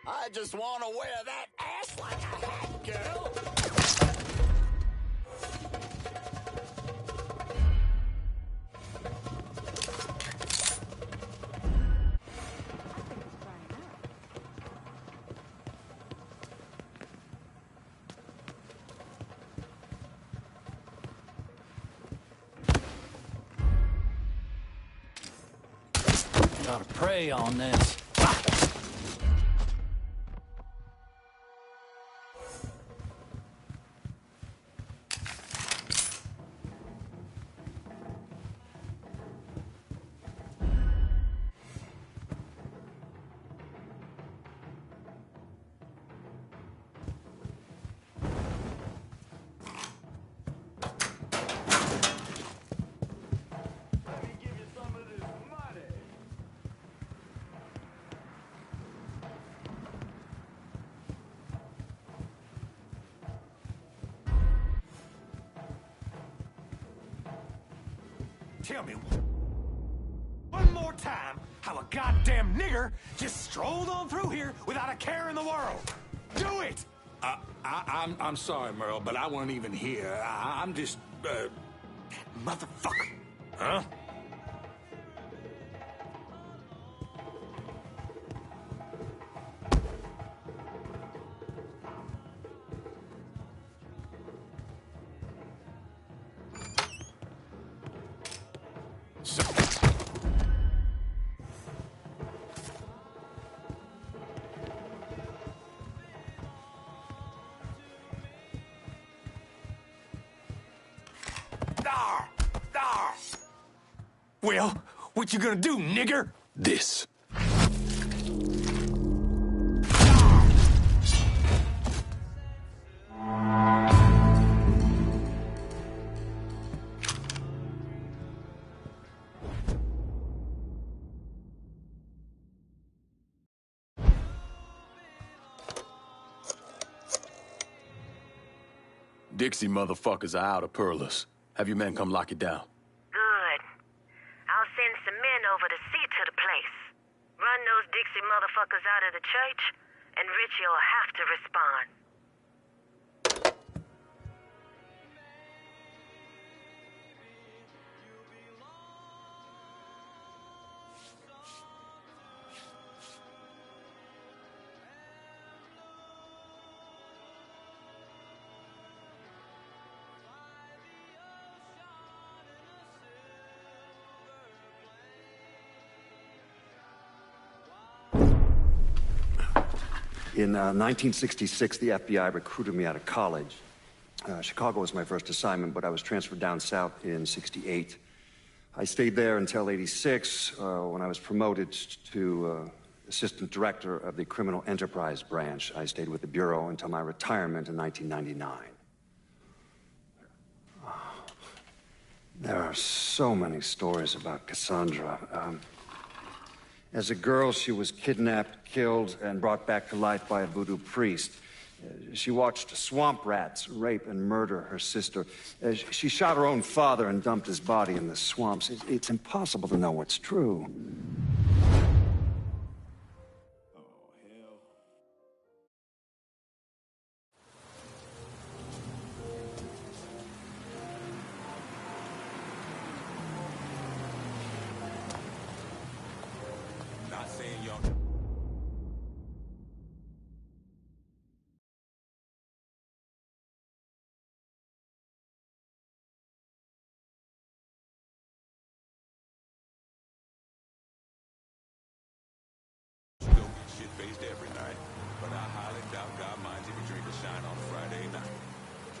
I just want to wear that ass like a hat, girl.
Gotta pray on this.
Tell me one more time how a goddamn nigger just strolled on through here without a care in the world. Do it!
I'm sorry, Merle, but I wasn't even here. I'm just,
Motherfucker. Huh? Well, what you gonna do, nigger?
This. Dixie motherfuckers are out of Perlas. Have your men come lock it down.
Good. I'll send some men over to see to the place. Run those Dixie motherfuckers out of the church, and Richie'll have to respond.
In 1966, the FBI recruited me out of college. Chicago was my first assignment, but I was transferred down south in '68. I stayed there until '86, when I was promoted to assistant director of the criminal enterprise branch. I stayed with the Bureau until my retirement in 1999. There are so many stories about Cassandra. As a girl, she was kidnapped, killed, and brought back to life by a voodoo priest. She watched swamp rats rape and murder her sister. She shot her own father and dumped his body in the swamps. It's impossible to know what's true.
not saying y'all. Shit-faced every night, but I highly doubt God minds if you drink a shine on a Friday night.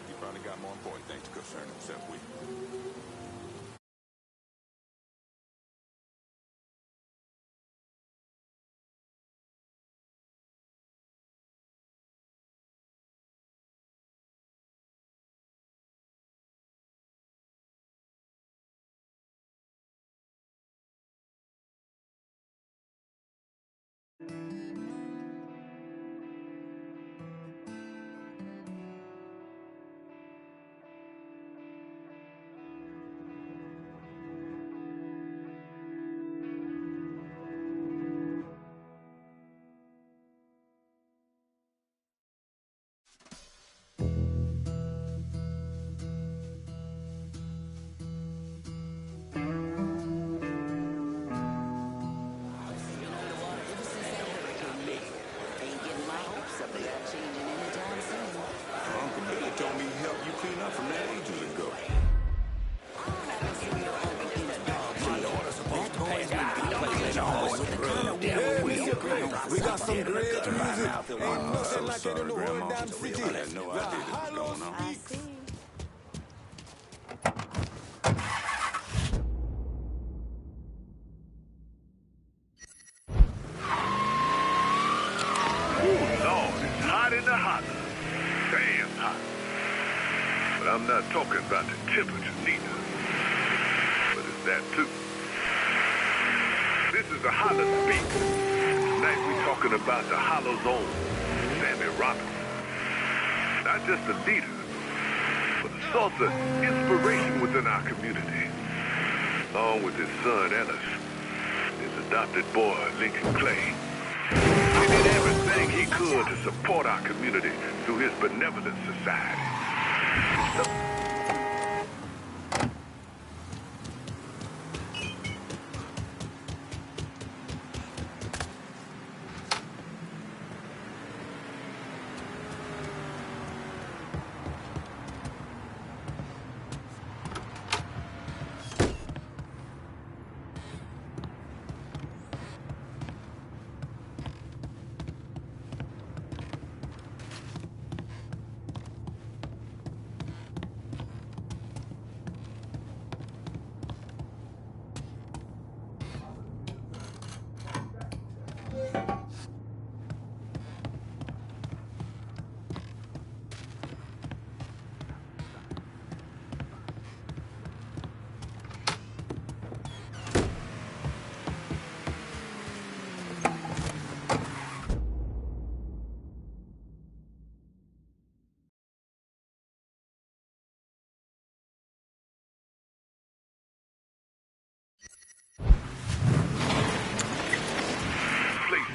He probably got more important things to concern himself with.
Ain't nothing like it in the whole
Grandma.
damn
We
city.
had no idea this was going on.
I see.
Lord, it's hot in the hot. Damn hot. But I'm not talking about the temperature neither. But it's that too. This is the Holler Speak. Tonight we're talking about the Hollow's own Sammy Robinson. Not just a leader, but a source of inspiration within our community. Along with his son Ellis, his adopted boy Lincoln Clay. He did everything he could to support our community through his benevolent society.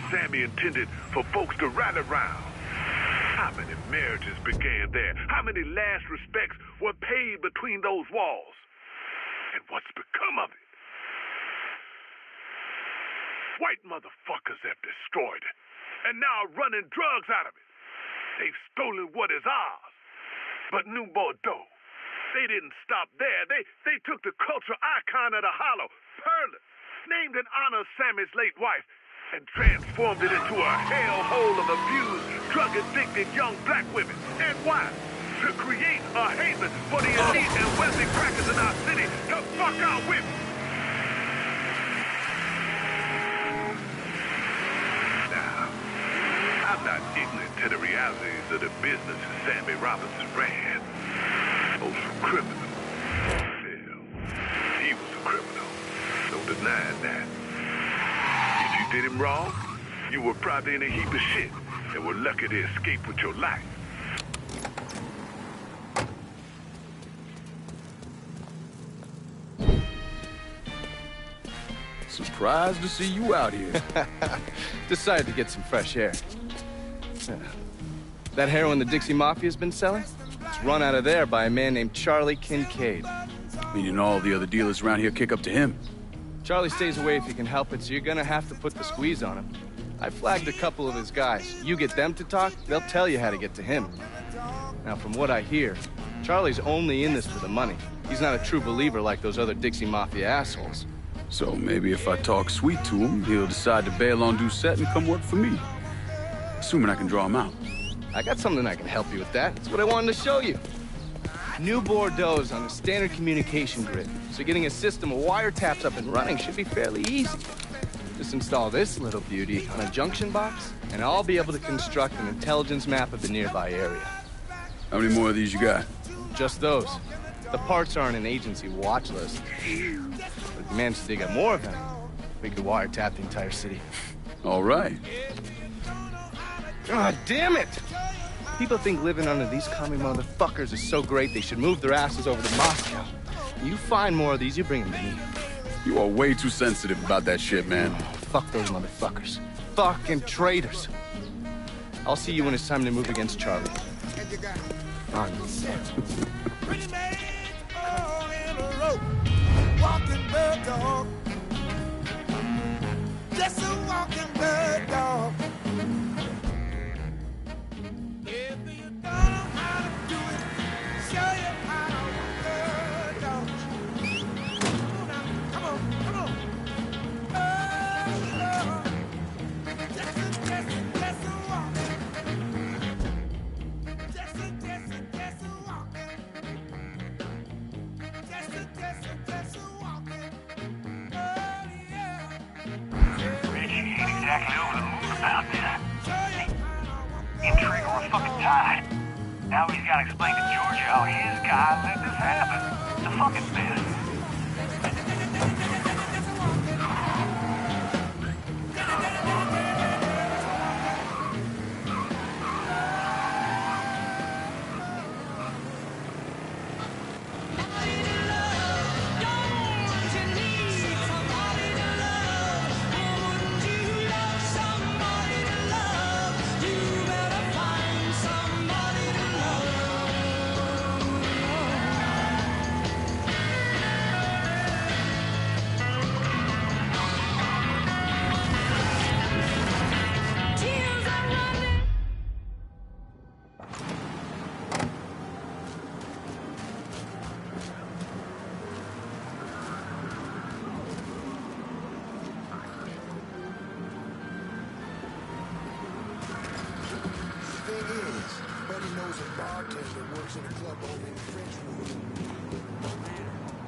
Sammy intended for folks to rally around. How many marriages began there? How many last respects were paid between those walls? And what's become of it? White motherfuckers have destroyed it, and now are running drugs out of it. They've stolen what is ours. But New Bordeaux, they didn't stop there. They took the cultural icon of the Hollow, Pearlin, named in honor of Sammy's late wife, and transformed it into a hellhole of abused, drug-addicted young black women. And why? To create a haven for the elite and wealthy crackers in our city to fuck our women. Now, I'm not ignorant to the realities of the business Sammy Robinson ran. Also criminal. Hell, he was a criminal. No denying that. If you did him wrong, you were probably in a heap of shit and were lucky to escape with your life.
Surprised to see you out here.
Decided to get some fresh air. That heroin the Dixie Mafia's been selling? It's run out of there by a man named Charlie Kincaid.
Meaning all the other dealers around here kick up to him.
Charlie stays away if he can help it, so you're gonna have to put the squeeze on him. I flagged a couple of his guys. You get them to talk, they'll tell you how to get to him. Now, from what I hear, Charlie's only in this for the money. He's not a true believer like those other Dixie Mafia assholes.
So maybe if I talk sweet to him, he'll decide to bail on Doucette and come work for me. Assuming I can draw him out.
I got something I can help you with that. That's what I wanted to show you. New Bordeaux's on a standard communication grid, so getting a system of wiretaps up and running should be fairly easy. Just install this little beauty on a junction box, and I'll be able to construct an intelligence map of the nearby area.
How many more of these you got?
Just those. The parts are on an agency watch list. But if we manage to dig up more of them, we could wiretap the entire city.
All right.
God damn it! People think living under these commie motherfuckers is so great they should move their asses over to Moscow. You find more of these, you bring them to me.
You are way too sensitive about that shit, man.
Oh, fuck those motherfuckers. Fucking traitors. I'll see you when it's time to move against Charlie. On.
Walking bird dog. Just a walking bird dog. If you don't know how to do it, show you how to walk bird dog. Come on, come on. Oh, just a walk.
exactly over the moon about this. Him Trigger were fucking tied. Now he's got to explain to Georgia how his guy let this happen. It's a fucking mess.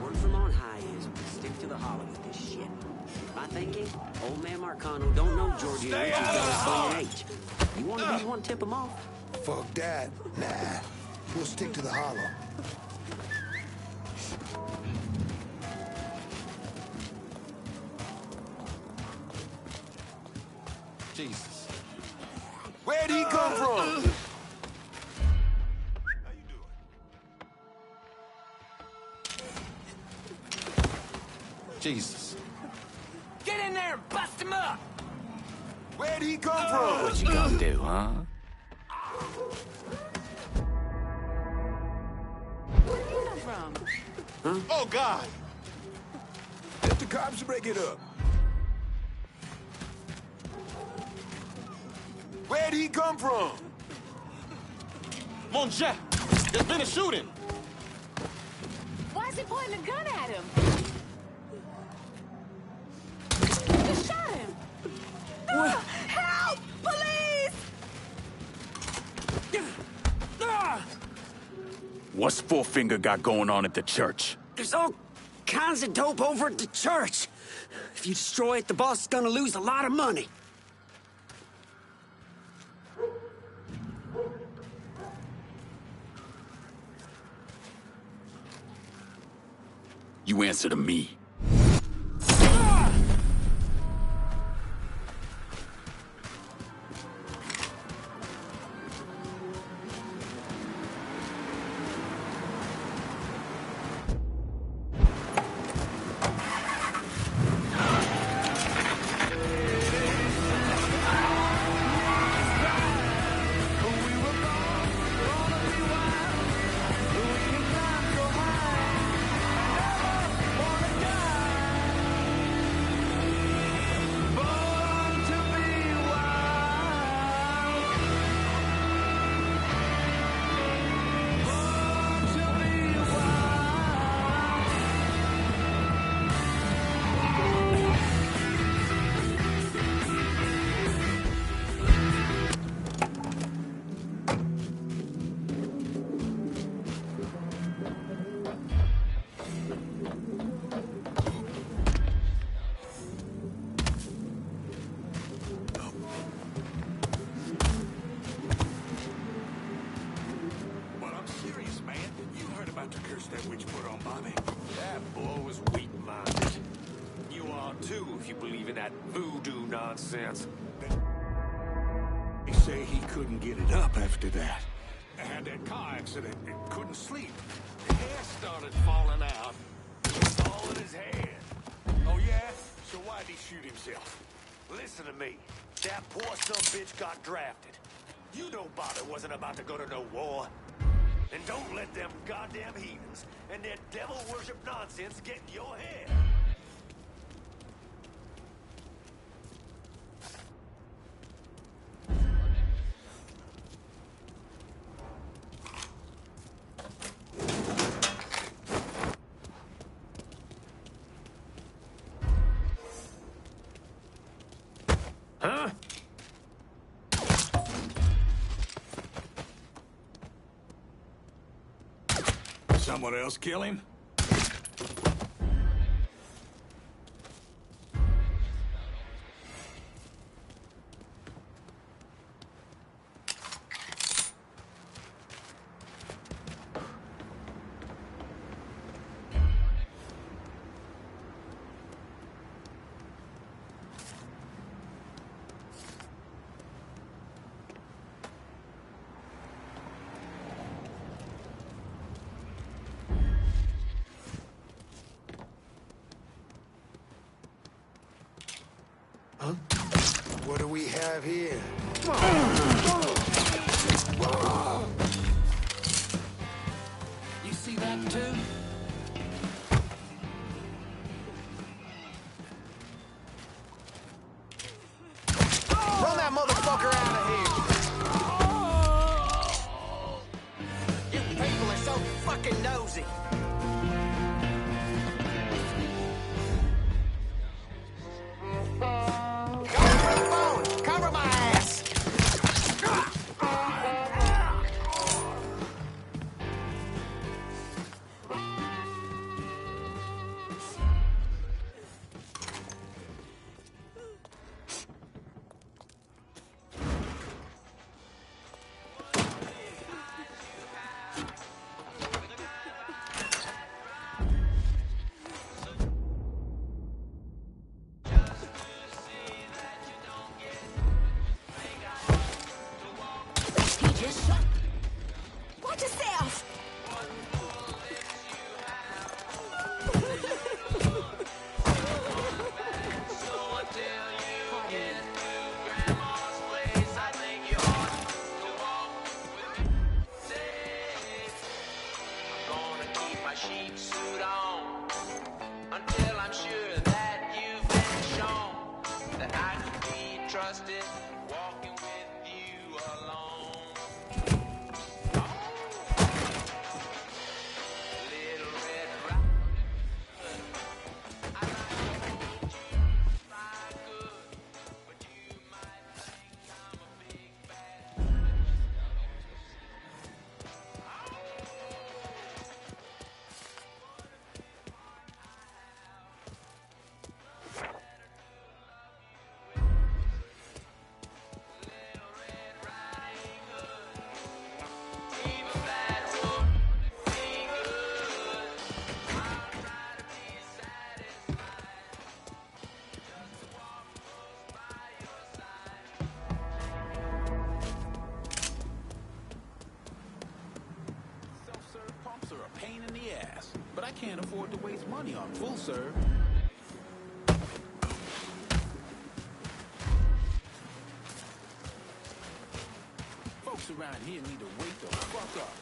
Word from on high is we stick to the hollow with this shit. My thinking, old man Marcano don't know Georgia H has got a swinging H. You want to be the one to tip him off?
Fuck that. Nah. We'll stick to the hollow.
Jesus. Where'd he come from? Jesus.
Get in there and bust him up!
Where'd he come from?
What you gonna do, huh?
Where did you come from?
Huh? Oh, God! Let the cops break it up. Where'd he come from?
Mon Jack, there's been a shooting.
Why is he pointing a gun at him? You shot him! Ah, help! Police!
What's Four Finger got going on at the church?
There's all kinds of dope over at the church. If you destroy it, the boss is gonna lose a lot of money.
You answer to me.
That witch put on Bobby. That boy was weak-minded. You are too, if you believe in that voodoo nonsense. They say he couldn't get it up after that. He had that car accident and couldn't sleep. The hair started falling out. It's all in his head. Oh, yeah? So why'd he shoot himself? Listen to me. That poor son bitch got drafted. You know Bobby wasn't about to go to no war. And don't let them goddamn heathens and their devil worship nonsense get in your head. Huh? Someone else kill him?
we have here?
You see that too?
Run that motherfucker out of here! You people are so fucking nosy. Cover my ass!
Watch yourself!
Sheep suit on until I'm sure that you've been shown that I can be trusted walking with you alone. Little Red Riding Hood, I like to hold you like good, but you might think I'm a big bad
Self-serve pumps are a pain in the ass, but I can't afford to waste money on full serve. Folks around here need to wake the fuck up.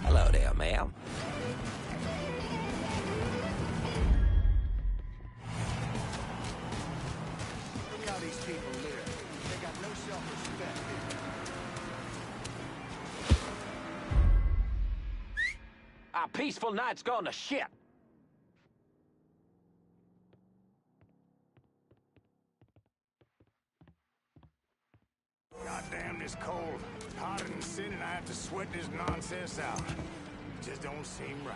Hello there, ma'am.
Look how these people live. They got no self-respect.
Our peaceful night's gone to shit.
Goddamn, it's cold. Hotter than sin, and I have to sweat this nonsense out. It just don't seem right.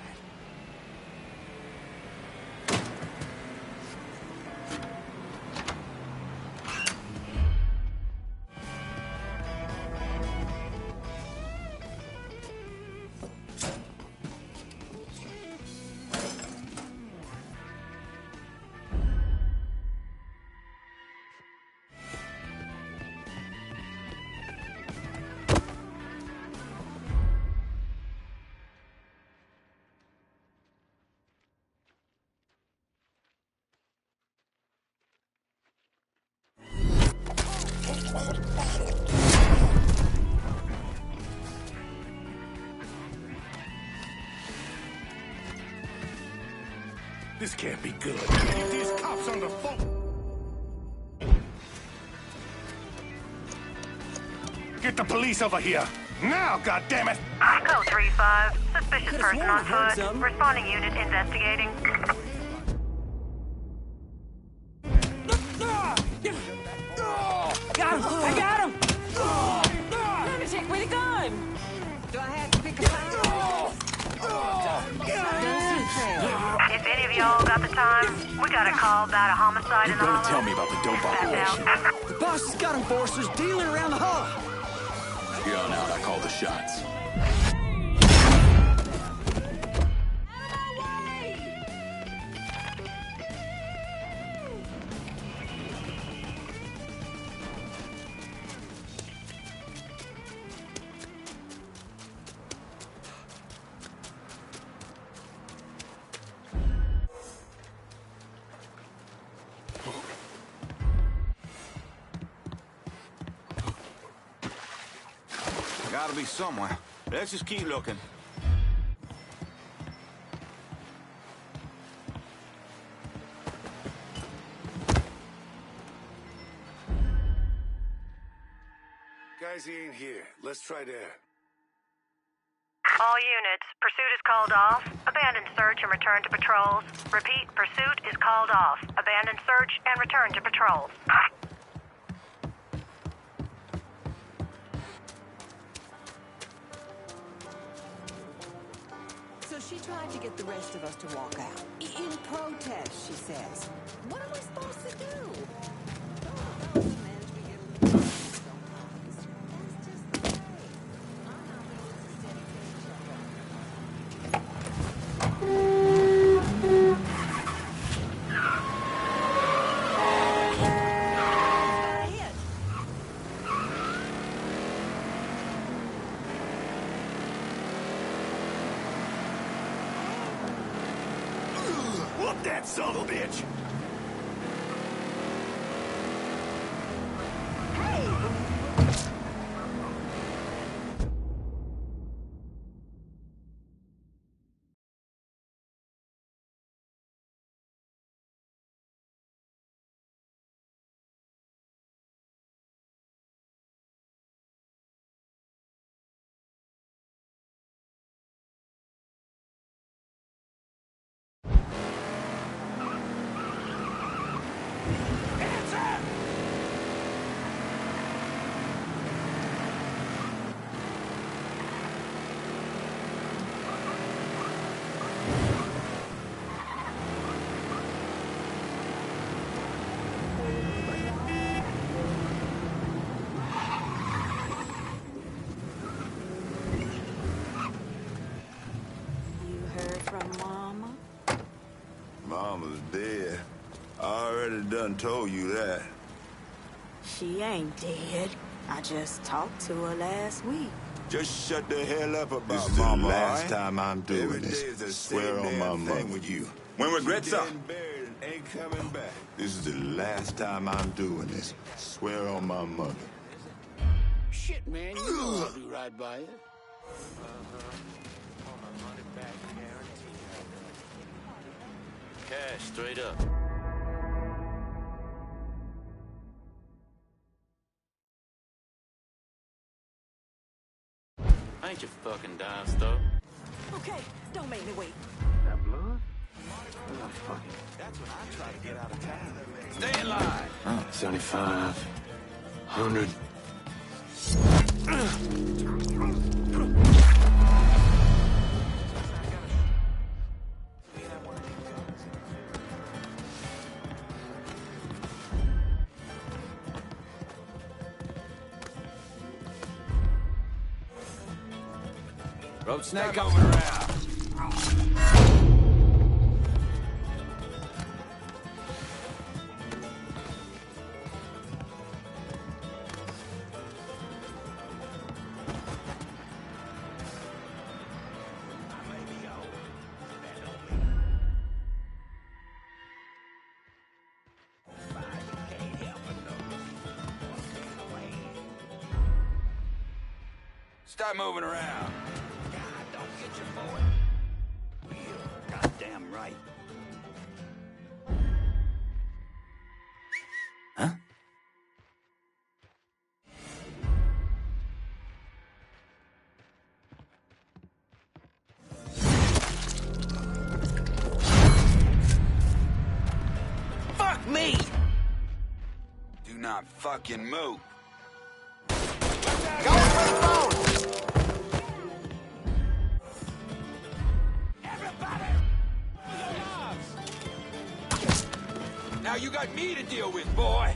This can't be good. Get these cops on the phone. Get the police over here. Now, goddammit!
Code 3-5. Suspicious person on foot. Responding unit investigating.
Got him!
time!
Do I have to pick a time?
If any of y'all got the time, we got a call about a homicide in the hollow.
Tell me about the dope operation.
The boss has got enforcers dealing around the hall.
Here on out, I call the shots.
Gotta be somewhere. Let's just keep looking.
Guys, he ain't here. Let's try there.
All units, pursuit is called off. Abandon search and return to patrols. Repeat, pursuit is called off. Abandon search and return to patrols.
So she tried to get the rest of us to walk out. In protest, she says. What am I supposed to do?
Whoop that son of a bitch!
Mama's dead. I already done told you that.
She ain't dead. I just talked to her last week.
Just shut the hell up about
This is the
Mama,
last
right?
time I'm doing
Every
this.
day is the
Swear
same
on
damn
my
thing
mother.
with you.
When regrets are.
Dead and buried and ain't coming back.
This is the last time I'm doing this. Swear on my mother.
Shit, man, you know I'll do right by it.
Cash, straight up. Ain't your fucking dime store.
Okay, don't make me wait.
That blood? Oh, fuck it. That's when I try to get out of town. Stay in line.
75. 100.
Road snake coming around. Start moving around.
Goddamn right. Huh?
Fuck me! Do not fucking move. Going for the phone!
you got me to deal with, boy!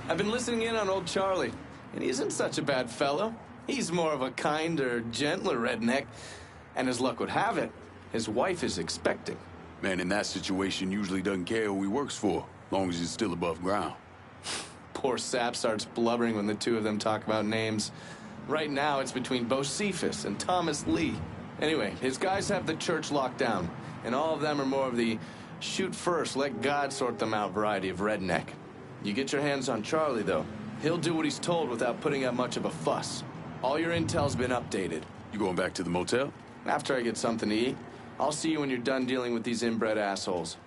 I've been listening in on old Charlie, and he isn't such a bad fellow. He's more of a kinder, gentler redneck, and as luck would have it, his wife is expecting.
Man in that situation usually doesn't care who he works for, long as he's still above ground.
Poor Sap starts blubbering when the two of them talk about names. Right now, it's between Ps5 and Thomas Lee. Anyway, his guys have the church locked down, and all of them are more of the shoot first, let God sort them out variety of redneck. You get your hands on Charlie, though. He'll do what he's told without putting up much of a fuss. All your intel's been updated.
You going back to the motel?
After I get something to eat. I'll see you when you're done dealing with these inbred assholes.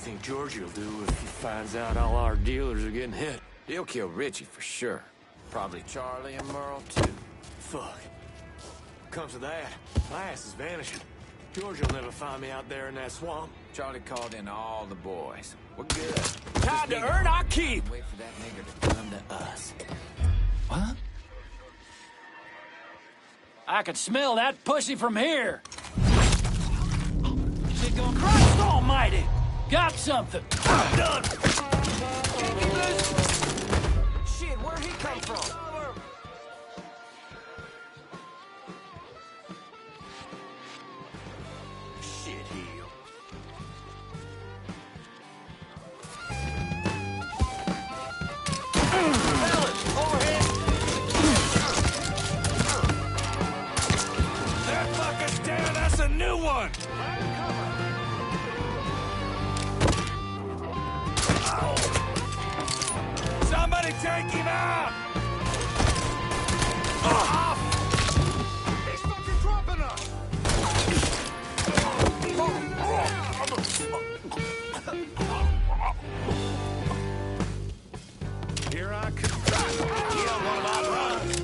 Think Georgie will do if he finds out all our dealers are getting hit? He'll kill Richie for sure. Probably Charlie and Merle too. Fuck. Comes to that, my ass is vanishing. George will never find me out there in that swamp.
Charlie called in all the boys. We're good.
Time to earn our keep!
Wait for that nigger to come to us.
What? I could smell that pussy from here. Shit going Christ almighty! Got something. I'm done.
Shit, where'd he come from?
Shit heel. Fellas, overhead!
That fucker's down, that's a new one! Somebody take him out! He's fucking dropping us! Here I come. Yeah, one of our runs.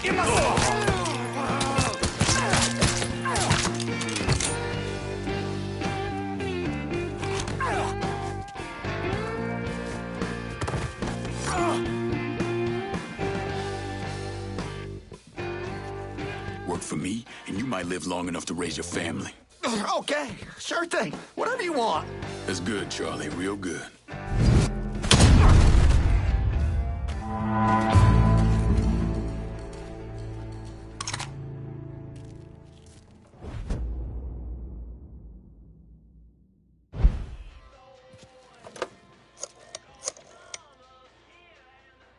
Give
Work for me, and you might live long enough to raise your family.
Okay, sure thing. Whatever you want.
That's good, Charlie. Real good.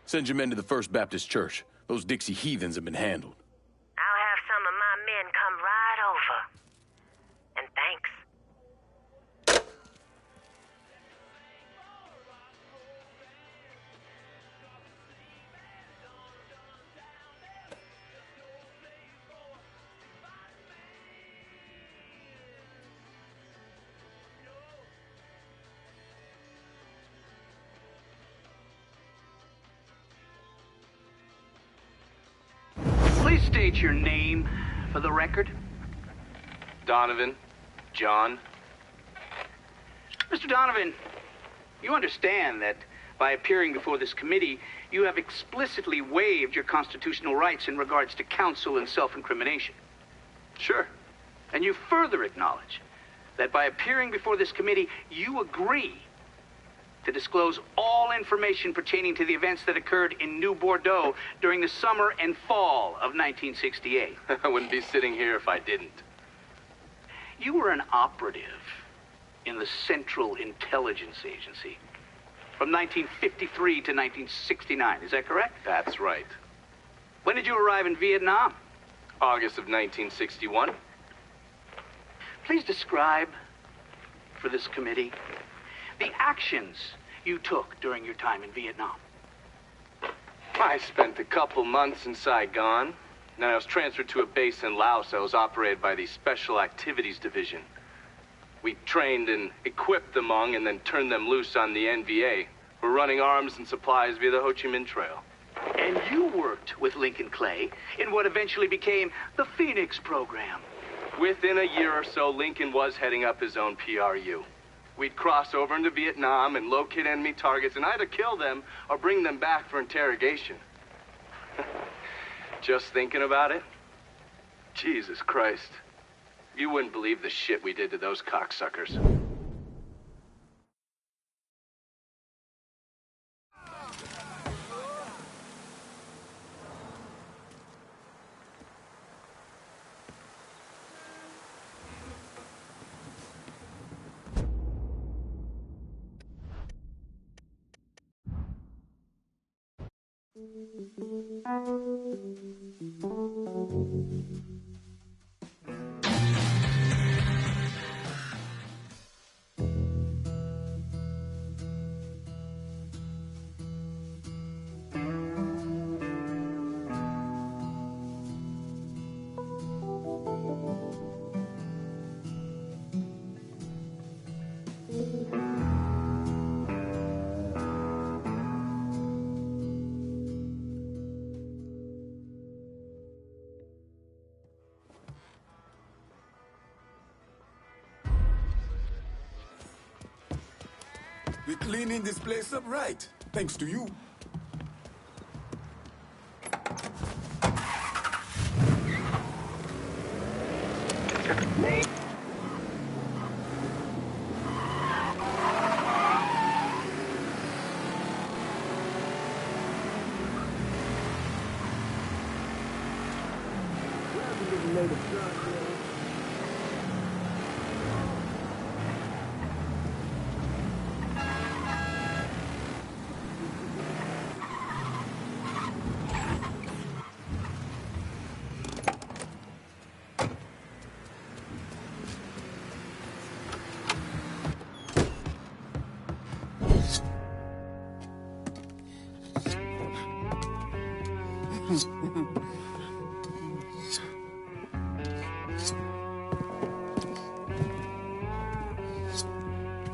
Send your men to the First Baptist Church. Those Dixie heathens have been handled.
I'll have some of my men come right over. And thanks.
Please state your name for the record.
Donovan, John.
Mr. Donovan, you understand that by appearing before this committee, you have explicitly waived your constitutional rights in regards to counsel and self-incrimination.
Sure.
And you further acknowledge that by appearing before this committee, you agree to disclose all information pertaining to the events that occurred in New Bordeaux during the summer and fall of 1968.
I wouldn't be sitting here if I didn't.
You were an operative in the Central Intelligence Agency from 1953 to 1969. Is that correct?
That's right.
When did you arrive in Vietnam?
August of 1961.
Please describe for this committee the actions you took during your time in Vietnam.
I spent a couple months in Saigon. Then I was transferred to a base in Laos that was operated by the Special Activities Division. We trained and equipped the Hmong and then turned them loose on the NVA. We're running arms and supplies via the Ho Chi Minh Trail.
And you worked with Lincoln Clay in what eventually became the Phoenix program.
Within a year or so, Lincoln was heading up his own PRU. We'd cross over into Vietnam and locate enemy targets and either kill them or bring them back for interrogation. Just thinking about it? Jesus Christ. You wouldn't believe the shit we did to those cocksuckers.
We're cleaning this place up right, thanks to you.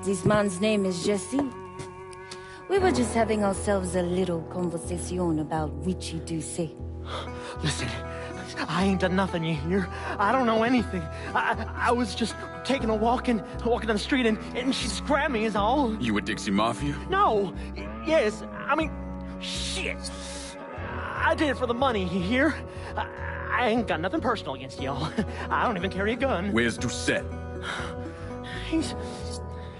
This man's name is Jesse. We were just having ourselves a little conversation about Richie Doucet.
Listen, I ain't done nothing, you hear? I don't know anything. I was just taking a walking down the street and she just grabbed me is all.
You with Dixie Mafia?
No. Yes, I mean, shit. I did it for the money, you hear? I ain't got nothing personal against y'all. I don't even carry a gun.
Where's Doucet?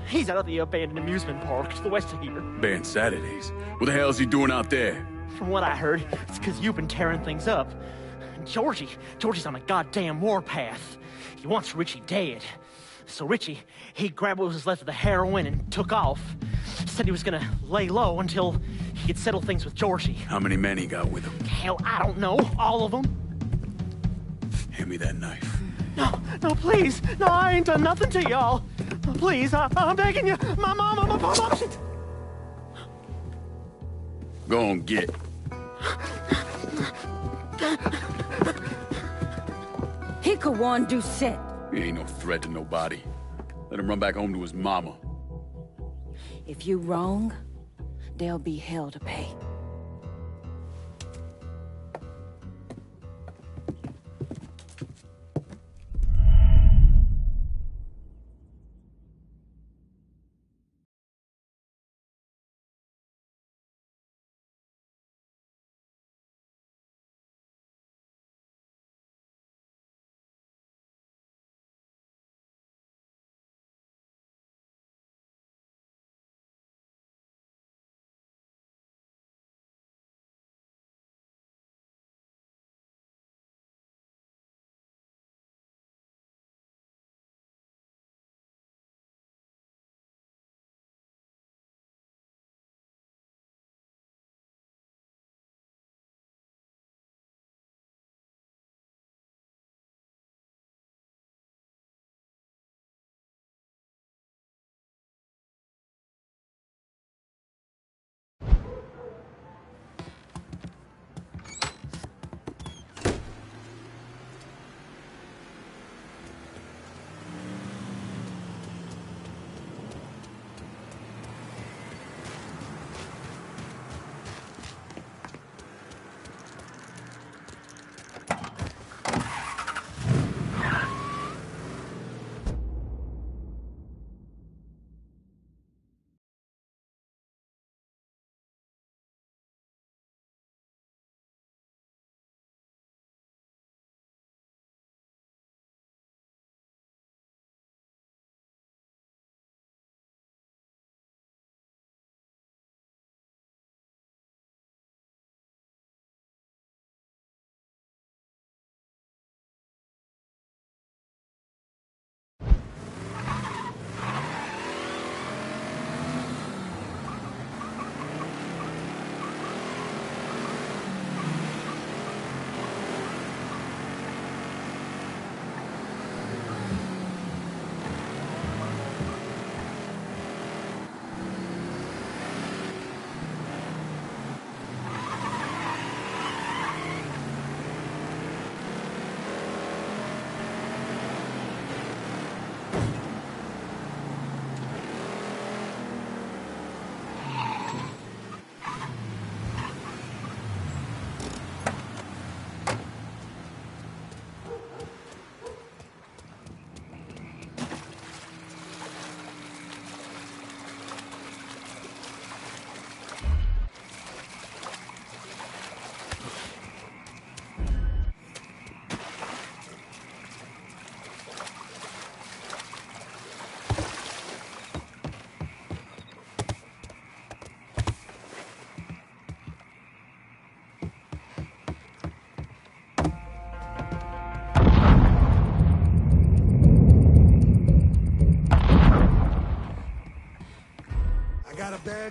He's out at the abandoned amusement park to the west of here.
Banned Saturdays. What the hell is he doing out there?
From what I heard, it's because you've been tearing things up. Georgie's on a goddamn warpath. He wants Richie dead. So Richie, he grabbed what was left of the heroin and took off. Said he was gonna lay low until he could settle things with Georgie.
How many men he got with him?
Hell, I don't know. All of them.
Hand me that knife.
No, please. No, I ain't done nothing to y'all. Please, I'm begging you. My mom, shit.
Go on, get.
He could warn Doucet.
He ain't no threat to nobody. Let him run back home to his mama.
If you wrong, there'll be hell to pay.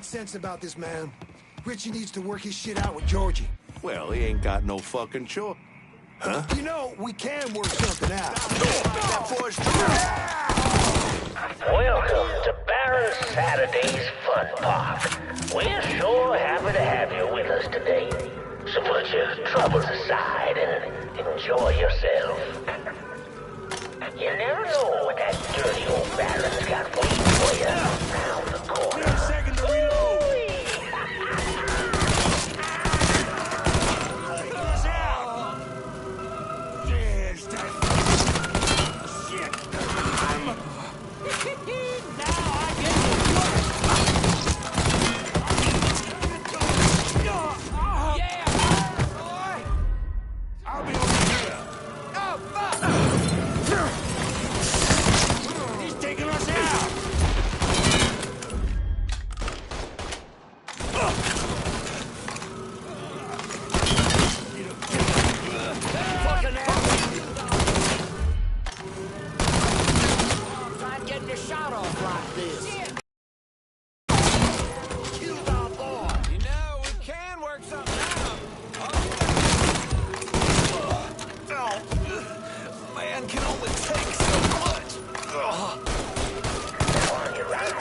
that sense about this, man. Richie needs to work his shit out with Georgie.
Well, he ain't got no fucking choice. Huh?
You know, we can work something out.
Welcome to Baron Saturday's Fun Park. We're sure happy to have you with us today. So put your troubles aside and enjoy yourself. You never know what that dirty old Baron's got waiting for you around the corner.
Need a second to reload. Take us out. Yes, that shit. Now I get yeah, boy. I'll be over here. Oh, fuck. He's taking us out. Fucking try getting your shot off like this. Killed our boy.
You know, we can work something out.
Man can only take so much.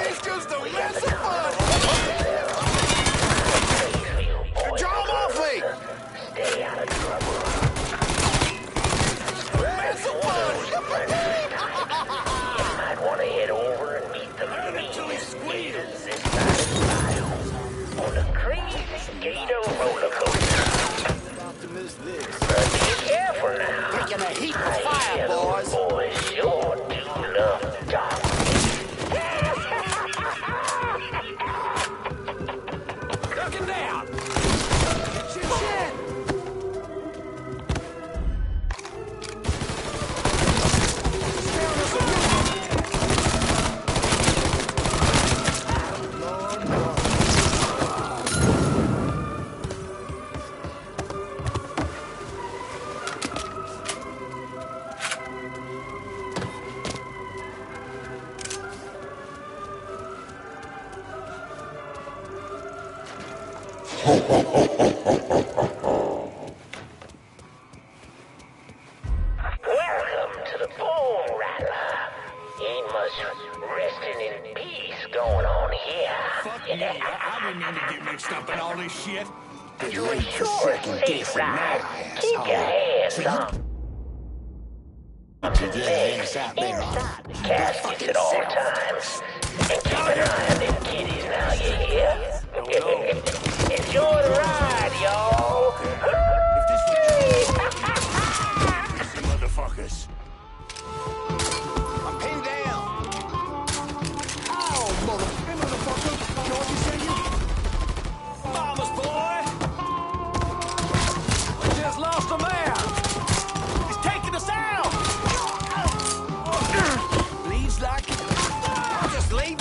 It's just a mess of fun. Draw him off me.
Stay out of trouble.
Mess of fun.
You might want to head over and meet the
Until he squeals.
this side of the mile on the crazy Gator roller coaster.
About to miss this.
But be careful now.
Taking a heap of fire, boys.
Boys sure do love dark.
Ducking down. Shit.
Welcome to the Bone Rattler. Ain't much resting in peace going on here.
Fuck me. I didn't mean to get mixed up in all this shit.
To ensure a safe ride, keep your hands on the legs inside the caskets at all times. And keep an eye on them kiddies now, you hear? Enjoy the ride, y'all.
Motherfuckers. I'm pinned down.
Oh, motherfucker. Georgie sent you?
Mama's boy. We just lost a man. He's taking us out. Bleeds like it. Just leave.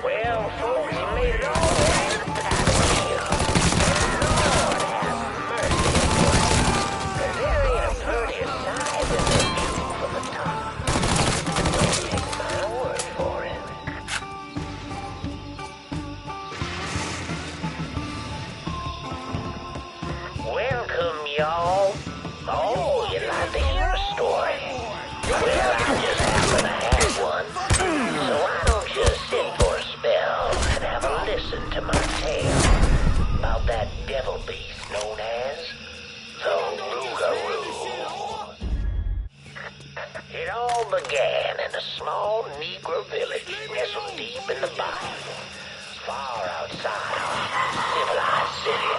Well, folks, you made it all the way to the patio. Lord have mercy. 'Cause there ain't a prettier sight than the view from the top. Don't take my word for it. Welcome, y'all. Oh, you'd like to hear a story? Well, I just happen to have one. So why don't you sit for a spell and have a listen to my tale about that devil beast known as the Rougarou. It all began in a small Negro village nestled deep in the bayou, far outside our civilized city.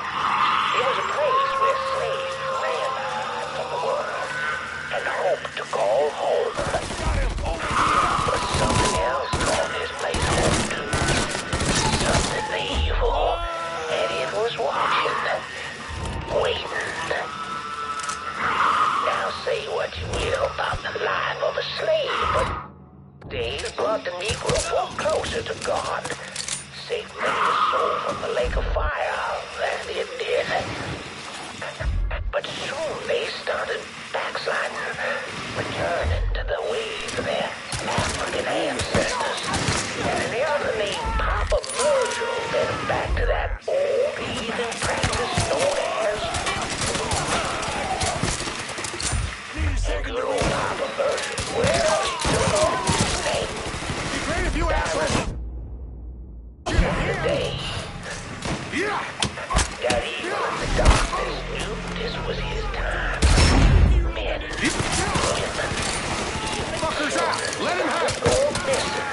It was a place where slaves ran from the world and hoped to call home. But something else called this place home too. Something evil. And it was watching. Waiting. Now say what you will about the life of a slave, but days brought the Negro folk closer to God. Saved many a soul from the lake of fire, that it did. But soon they started backsliding, returning to the ways of their African ancestors. And an elder named Papa Virgil led them back to that old heathen practice known as... And good old Papa Virgil, well, he took on his name. Be great if you asked today. That evil in the darkness knew this was his time. Men, women, fuckers out! Let him have go missing.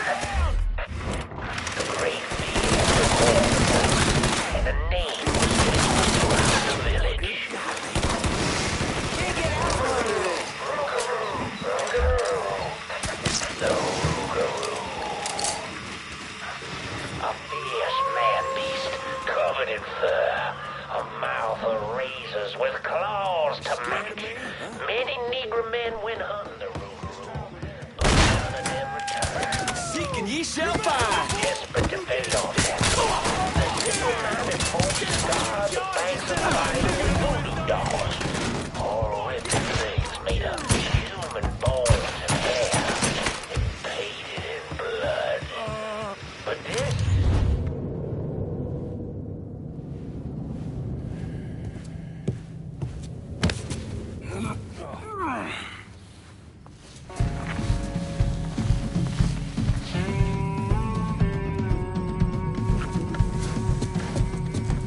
The great fear was born, and a name was given throughout the village. The Rougarou. A fierce man-beast covered in fur, a mouth of razors with claws to match. Many Negro men went hunting the Rougarou, but none of them returned. Seek and ye shall find. Desperate to fend off that beast, the simple-minded folks scoured the banks of the bayou with voodoo dolls, all with things made of human bones and hair, and painted in blood. But this...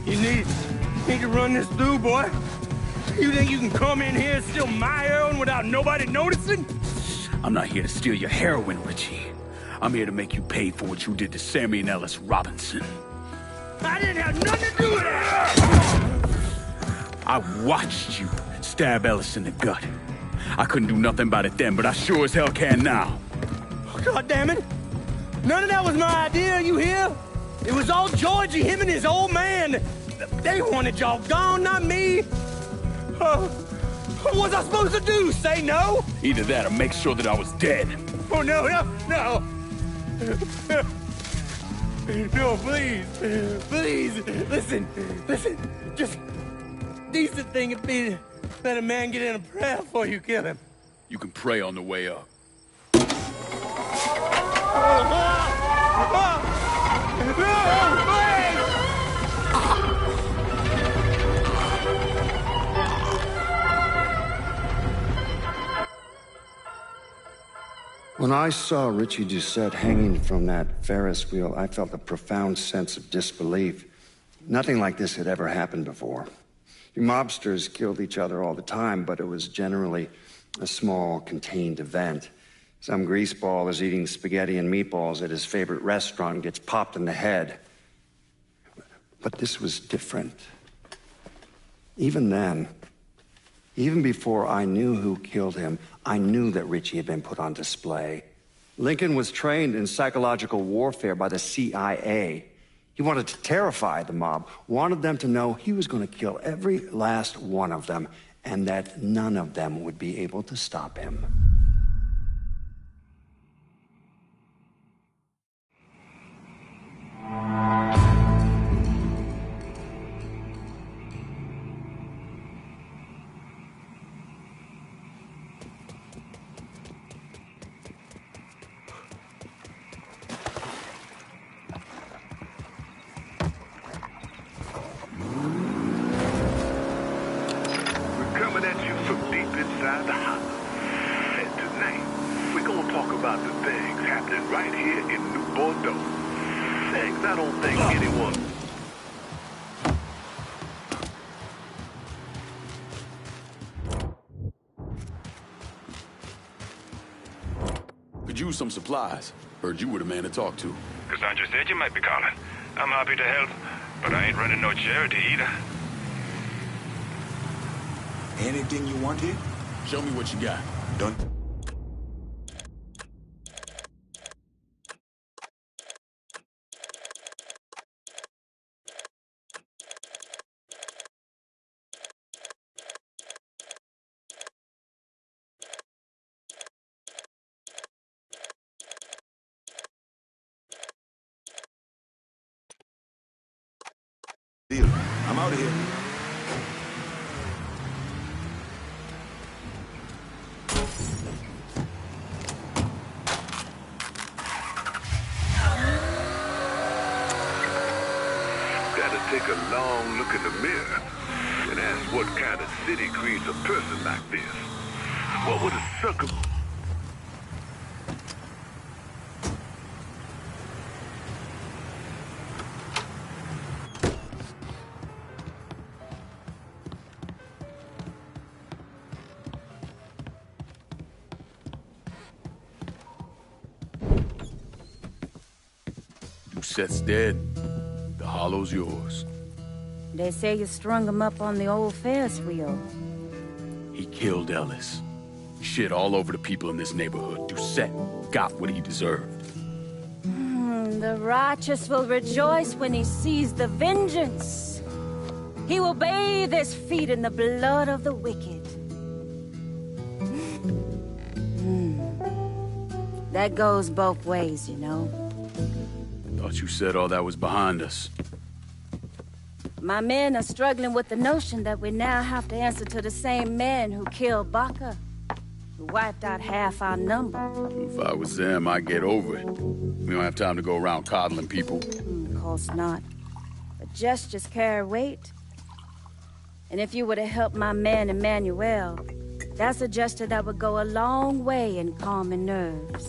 You need to run this through, boy. You think you can come in here and steal my heroin without nobody noticing?
I'm not here to steal your heroin, Richie. I'm here to make you pay for what you did to Sammy and Ellis Robinson.
I didn't have nothing to do with that!
I watched you stab Ellis in the gut. I couldn't do nothing about it then, but I sure as hell can now.
God damn it! None of that was my idea, you hear? It was all Georgie, him and his old man. They wanted y'all gone, not me. What was I supposed to do? Say no?
Either that or make sure that I was dead.
Oh, no. No, please. Listen. Just decent thing would be to let a man get in a prayer before you kill him.
You can pray on the way up.
When I saw Richie Doucette hanging from that Ferris wheel, I felt a profound sense of disbelief. Nothing like this had ever happened before. You mobsters killed each other all the time, but it was generally a small, contained event. Some greaseball is eating spaghetti and meatballs at his favorite restaurant and gets popped in the head. But this was different. Even then, even before I knew who killed him, I knew that Richie had been put on display. Lincoln was trained in psychological warfare by the CIA. He wanted to terrify the mob, wanted them to know he was going to kill every last one of them, and that none of them would be able to stop him.
Coming at you from deep inside the hollow. And tonight, we're gonna talk about the things happening right here in New Bordeaux. Things I don't think anyone...
Could use some supplies. Heard you were the man to talk to.
Cassandra said you might be calling. I'm happy to help, but I ain't running no charity either.
Anything you want here?
Show me what you got.
Done. Deal. I'm out of here.
Gotta take a long look in the mirror and ask what kind of city creates a person like this. What would a circum...
Dusette's dead. The hollow's yours.
They say you strung him up on the old Ferris wheel.
He killed Ellis. Shit all over the people in this neighborhood. Doucette got what he deserved.
The righteous will rejoice when he sees the vengeance. He will bathe his feet in the blood of the wicked. That goes both ways, you know.
Thought you said all that was behind us.
My men are struggling with the notion that we now have to answer to the same men who killed Baca, who wiped out half our number.
If I was them, I'd get over it. We don't have time to go around coddling people.
Of course not. But gestures carry weight. And if you were to help my man Emmanuel, that's a gesture that would go a long way in calming nerves.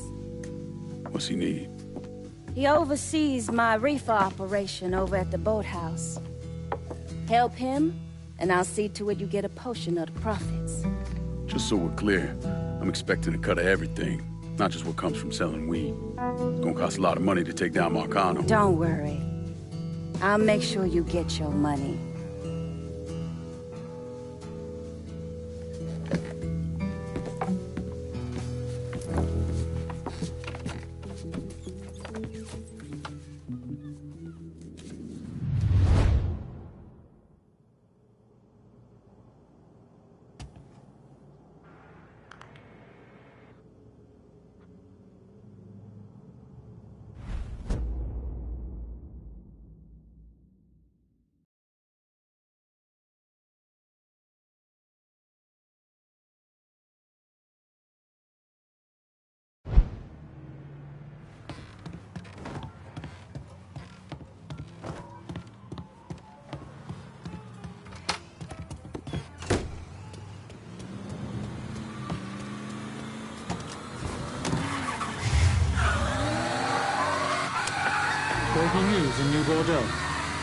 What's he need?
He oversees my reefer operation over at the boathouse. Help him, and I'll see to it you get a portion of the profits.
Just so we're clear, I'm expecting a cut of everything, not just what comes from selling weed. It's gonna cost a lot of money to take down Marcano.
Don't worry. I'll make sure you get your money.
Breaking news in New Bordeaux.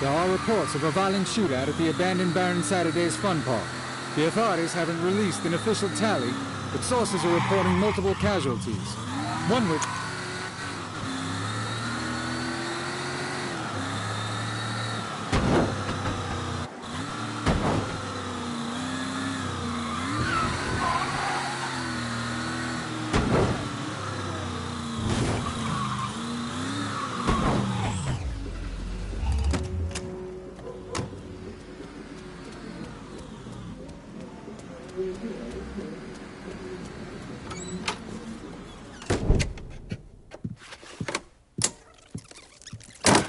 There are reports of a violent shootout at the abandoned Baron Saturday's Fun Park. The authorities haven't released an official tally, but sources are reporting multiple casualties. One which...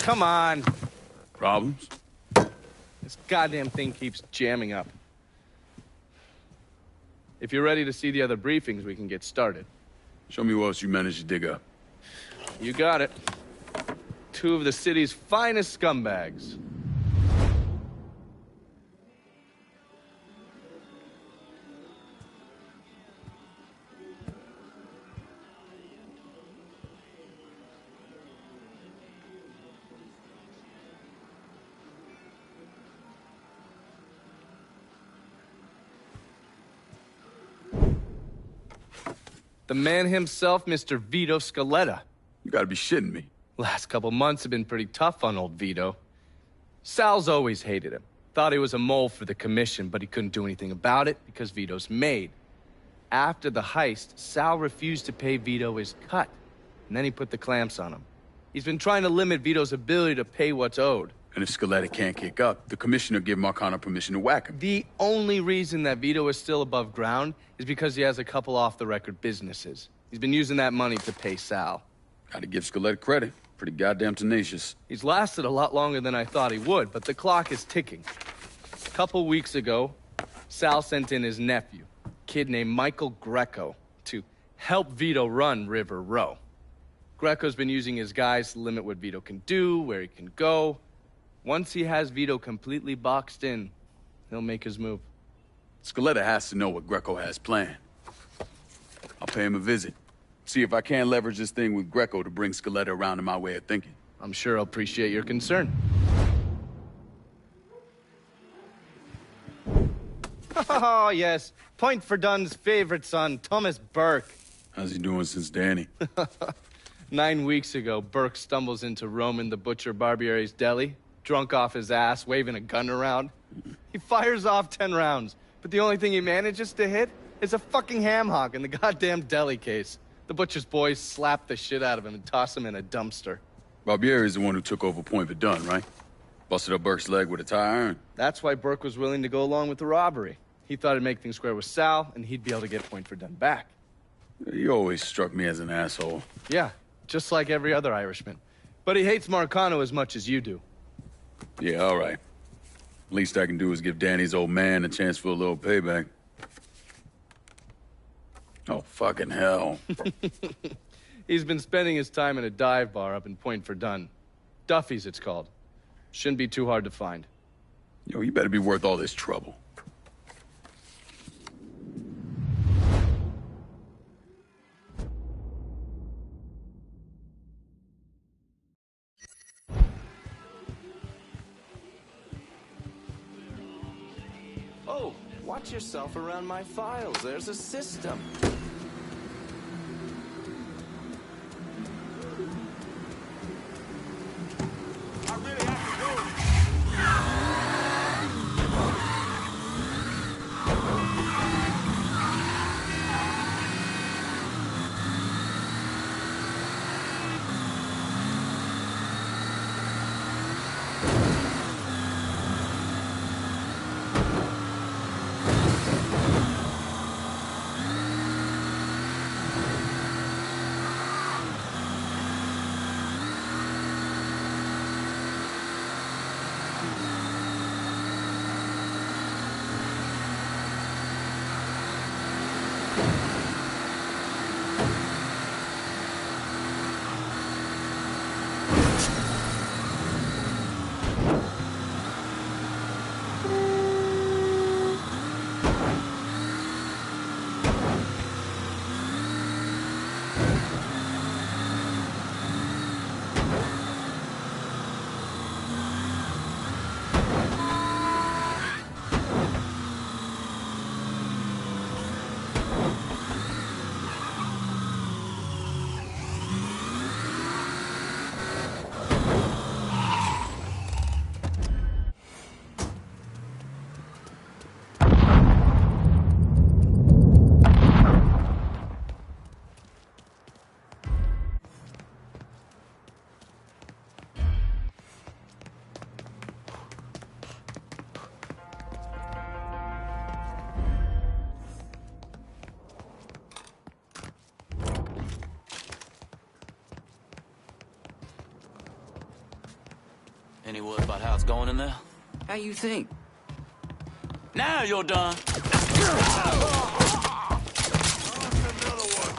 come on.
Problems?
This goddamn thing keeps jamming up. If you're ready to see the other briefings, we can get started.
Show me what else you managed to dig up.
You got it. 2 of the city's finest scumbags. The man himself, Mr. Vito Scaletta.
You gotta be shitting me.
Last couple months have been pretty tough on old Vito. Sal's always hated him. Thought he was a mole for the commission, but he couldn't do anything about it because Vito's made. After the heist, Sal refused to pay Vito his cut, and then he put the clamps on him. He's been trying to limit Vito's ability to pay what's owed.
And if Scaletta can't kick up, the commissioner give Marcano permission to whack him.
The only reason that Vito is still above ground is because he has a couple off-the-record businesses. He's been using that money to pay Sal.
Gotta give Scaletta credit. Pretty goddamn tenacious.
He's lasted a lot longer than I thought he would, but the clock is ticking. A couple weeks ago, Sal sent in his nephew, a kid named Michael Greco, to help Vito run River Row. Greco's been using his guys to limit what Vito can do, where he can go. Once he has Vito completely boxed in, he'll make his move.
Scaletta has to know what Greco has planned. I'll pay him a visit. See if I can't leverage this thing with Greco to bring Scaletta around to my way of thinking.
I'm sure he'll appreciate your concern. Oh, yes. Point for Dunn's favorite son, Thomas Burke.
How's he doing since Danny?
9 weeks ago, Burke stumbles into Roman the Butcher Barbiere's deli, drunk off his ass, waving a gun around. He fires off 10 rounds, but the only thing he manages to hit is a fucking ham hock in the goddamn deli case. The Butcher's boys slap the shit out of him and toss him in a dumpster.
Barbieri is the one who took over Point Verdun, right? Busted up Burke's leg with a tire iron.
That's why Burke was willing to go along with the robbery. He thought it'd make things square with Sal, and he'd be able to get Point Verdun back.
You always struck me as an asshole.
Yeah, just like every other Irishman. But he hates Marcano as much as you do.
Yeah, all right. Least I can do is give Danny's old man a chance for a little payback. Oh, fucking hell.
He's been spending his time in a dive bar up in Point Verdun. Duffy's, it's called. Shouldn't be too hard to find.
Yo, you better be worth all this trouble.
Oh, watch yourself around my files. There's a system.
any word about how it's going in there?
How you think?
Now you're done.
Another one.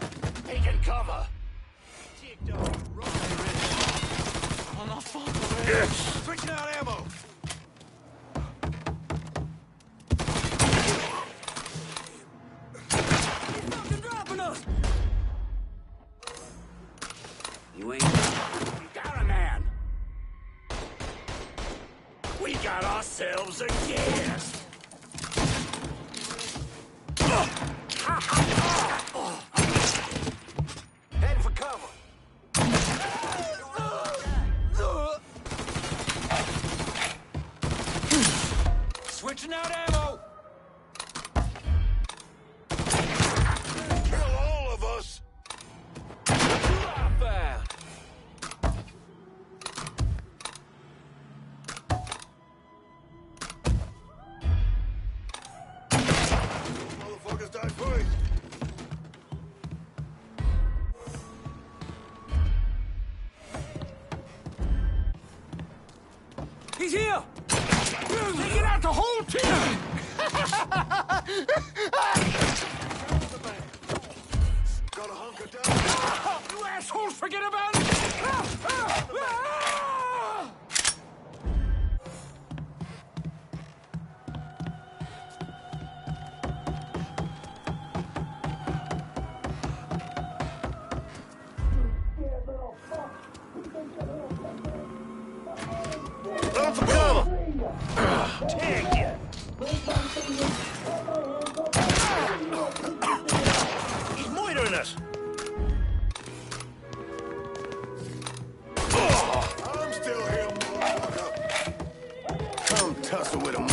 Taking cover.
Oh, no, fuck.
Switching out ammo.
You ain't...
We got a man. We got ourselves a gas. Heading for cover. Switching out ammo. Kill all of us. Fire. Motherfuckers die first.
He's here! Taking out the whole team!
Gotta hunker down.
You assholes, forget about it!
Run for cover. Take it. He's moitering us. I'm still here, motherfucker. Come tussle with him.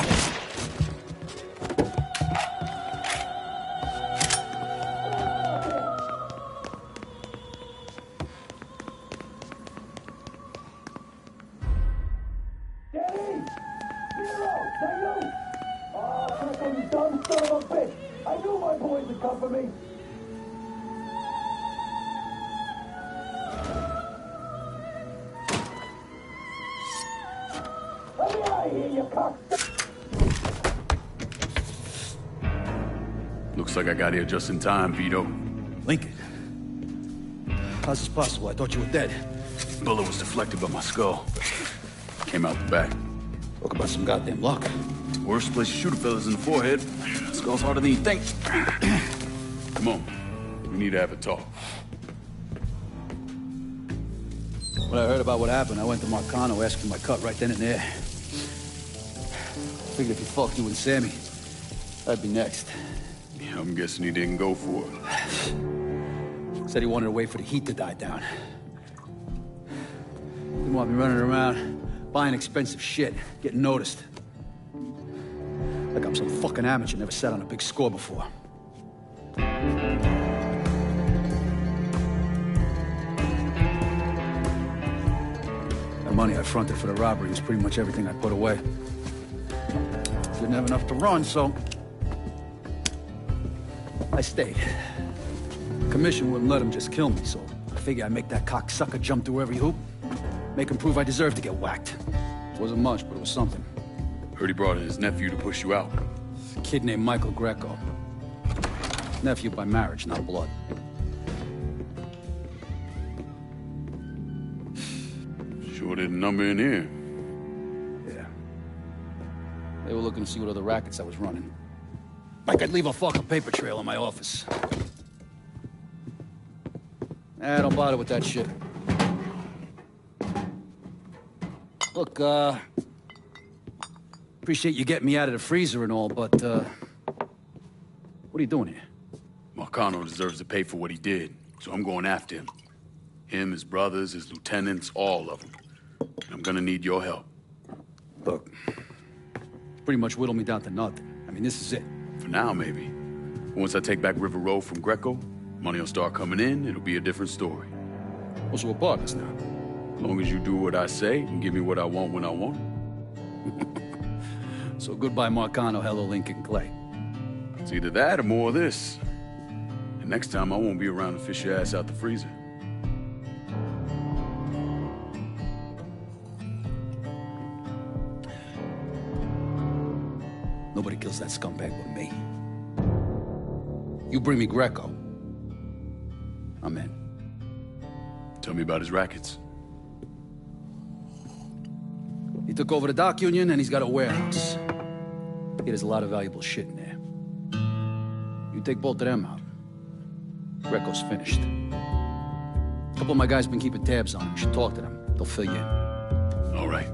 I knew my boys would come for me. Let me out of here, you cock.
Looks like I got here just in time, Vito.
Lincoln. How's this possible? I thought you were dead.
Bullet was deflected by my skull. Came out the back.
Talk about some goddamn luck.
Worst place to shoot a fella's in the forehead. Skull's harder than you think. Come on. We need to have a talk.
When I heard about what happened, I went to Marcano asking my cut right then and there. Figured if he fucked you and Sammy, I'd be next.
Yeah, I'm guessing he didn't go for it.
Said he wanted to wait for the heat to die down. Didn't want me running around, buying expensive shit, getting noticed. Like I'm some fucking amateur, never sat on a big score before. The money I fronted for the robbery was pretty much everything I put away. Didn't have enough to run, so I stayed. Commission wouldn't let him just kill me, so I figured I'd make that cocksucker jump through every hoop, make him prove I deserve to get whacked. Wasn't much, but it was something.
Heard he brought in his nephew to push you out.
A kid named Michael Greco. Nephew by marriage, not blood.
Sure did a number in here.
Yeah. They were looking to see what other rackets I was running. Like I'd leave a fucking paper trail in my office. Don't bother with that shit. Look, appreciate you getting me out of the freezer and all, but, what are you doing here?
Marcano deserves to pay for what he did, so I'm going after him. Him, his brothers, his lieutenants, all of them. I'm gonna need your help.
Look, pretty much whittled me down to nothing. I mean, this is it.
For now, maybe. Once I take back River Road from Greco, money will start coming in, it'll be a different story.
Well, so we're partners now.
As long as you do what I say and give me what I want when I want it.
So goodbye, Marcano, hello, Lincoln Clay.
It's either that or more of this. And next time, I won't be around to fish your ass out the freezer.
settles that scumbag with me. You bring me Greco, I'm in.
Tell me about his rackets.
He took over the dock union and he's got a warehouse. He has a lot of valuable shit in there. You take both of them out, Greco's finished. A couple of my guys been keeping tabs on him. You should talk to them. They'll fill you in.
All right.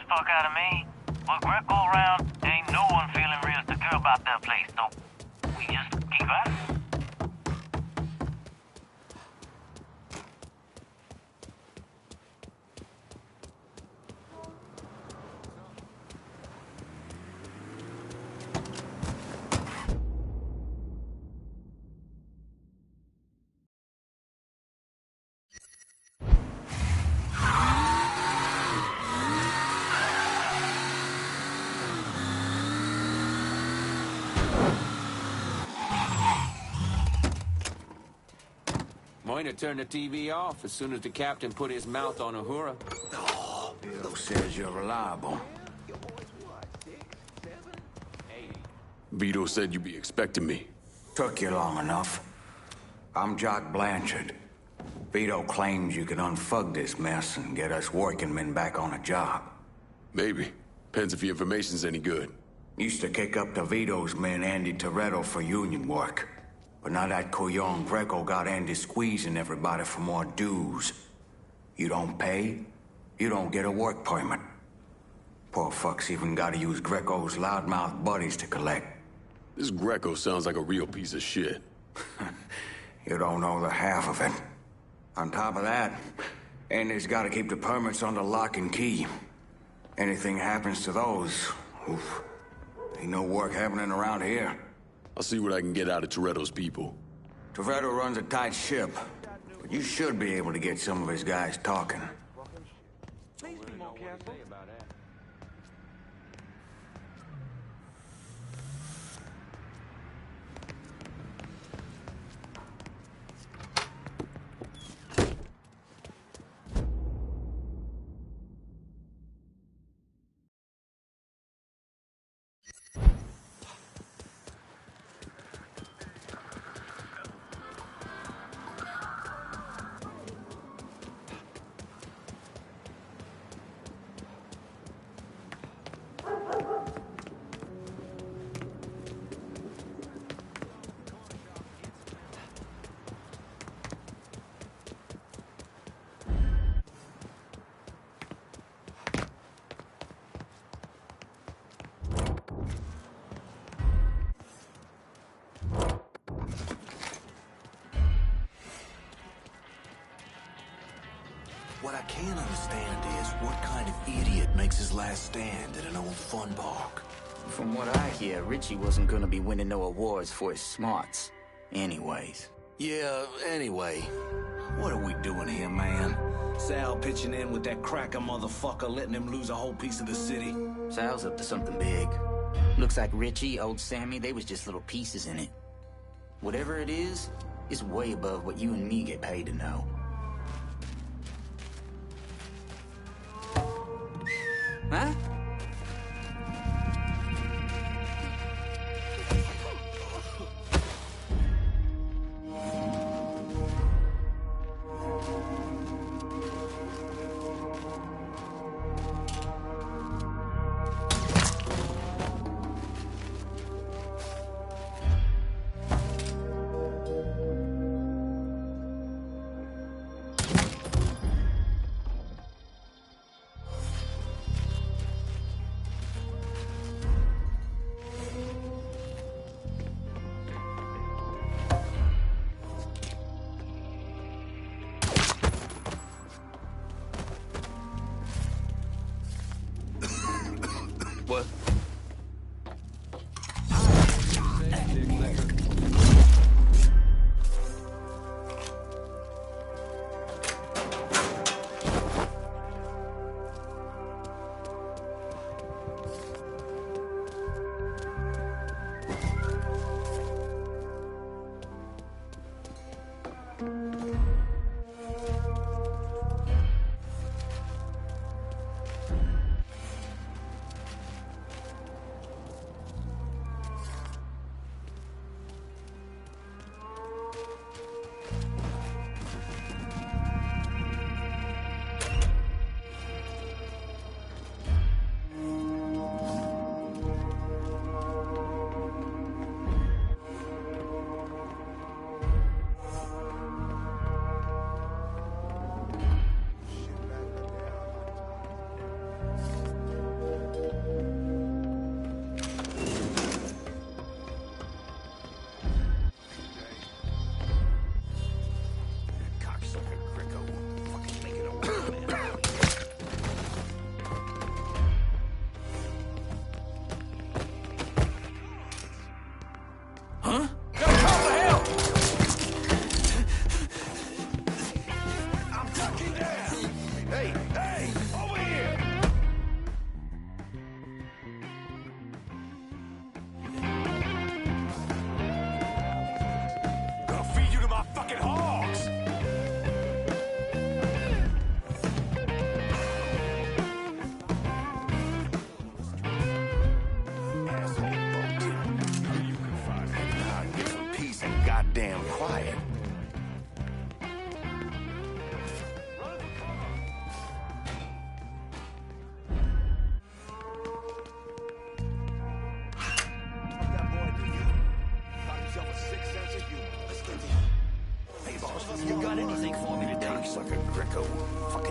Fuck out of me. With Greco around, ain't no one feeling real secure about that place, though. We just keep at it.
Moyna turned the TV off as soon as the captain put his mouth on Uhura.
Oh, Vito says you're reliable.
Vito said you'd be expecting me.
Took you long enough. I'm Jock Blanchard. Vito claims you can unfug this mess and get us working men back on a job.
Maybe. Depends if your information's any good.
Used to kick up to Vito's men Andy Toretto for union work. But now that Couillon Greco got Andy squeezing everybody for more dues. You don't pay, you don't get a work permit. Poor fuck's even gotta use Greco's loudmouth buddies to collect.
This Greco sounds like a real piece of shit.
You don't know the half of it. On top of that, Andy's gotta keep the permits under lock and key. Anything happens to those, oof, ain't no work happening around here.
I'll see what I can get out of Toretto's people.
Toretto runs a tight ship, but you should be able to get some of his guys talking.
Please be more careful.
What I can't understand is what kind of idiot makes his last stand at an old fun park.
From what I hear, Richie wasn't gonna be winning no awards for his smarts. Anyways.
Yeah, anyway. What are we doing here, man? Sal pitching in with that cracker motherfucker, letting him lose a whole piece of the city.
Sal's up to something big. Looks like Richie, old Sammy, they was just little pieces in it. Whatever it is, it's way above what you and me get paid to know. Huh?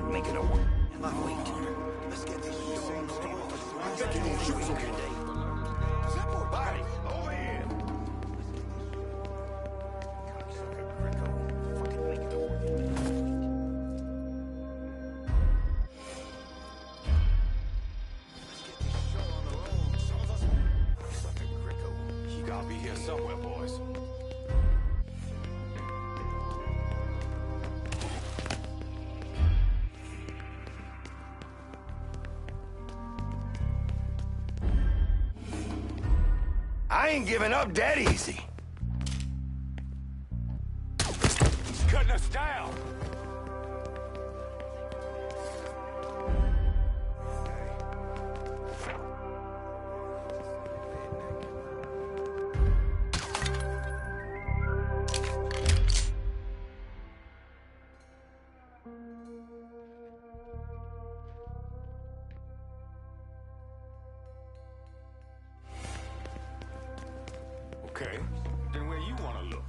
fucking making it work. Wait. Let's get this
Body, over here.
You gotta be here somewhere, boys.
I ain't giving up that easy. He's cutting us down.
Okay, then where you wanna look?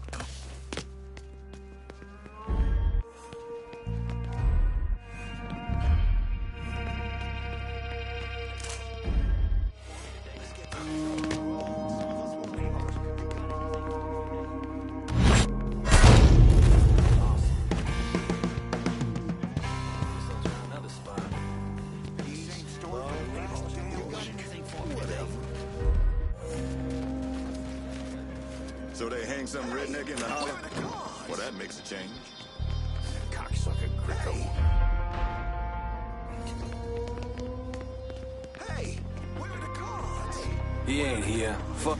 So they hang some redneck in the holler? Well, that makes a change.
Cocksucker Greco.
Hey, where are the cards?
He ain't here. Fuck.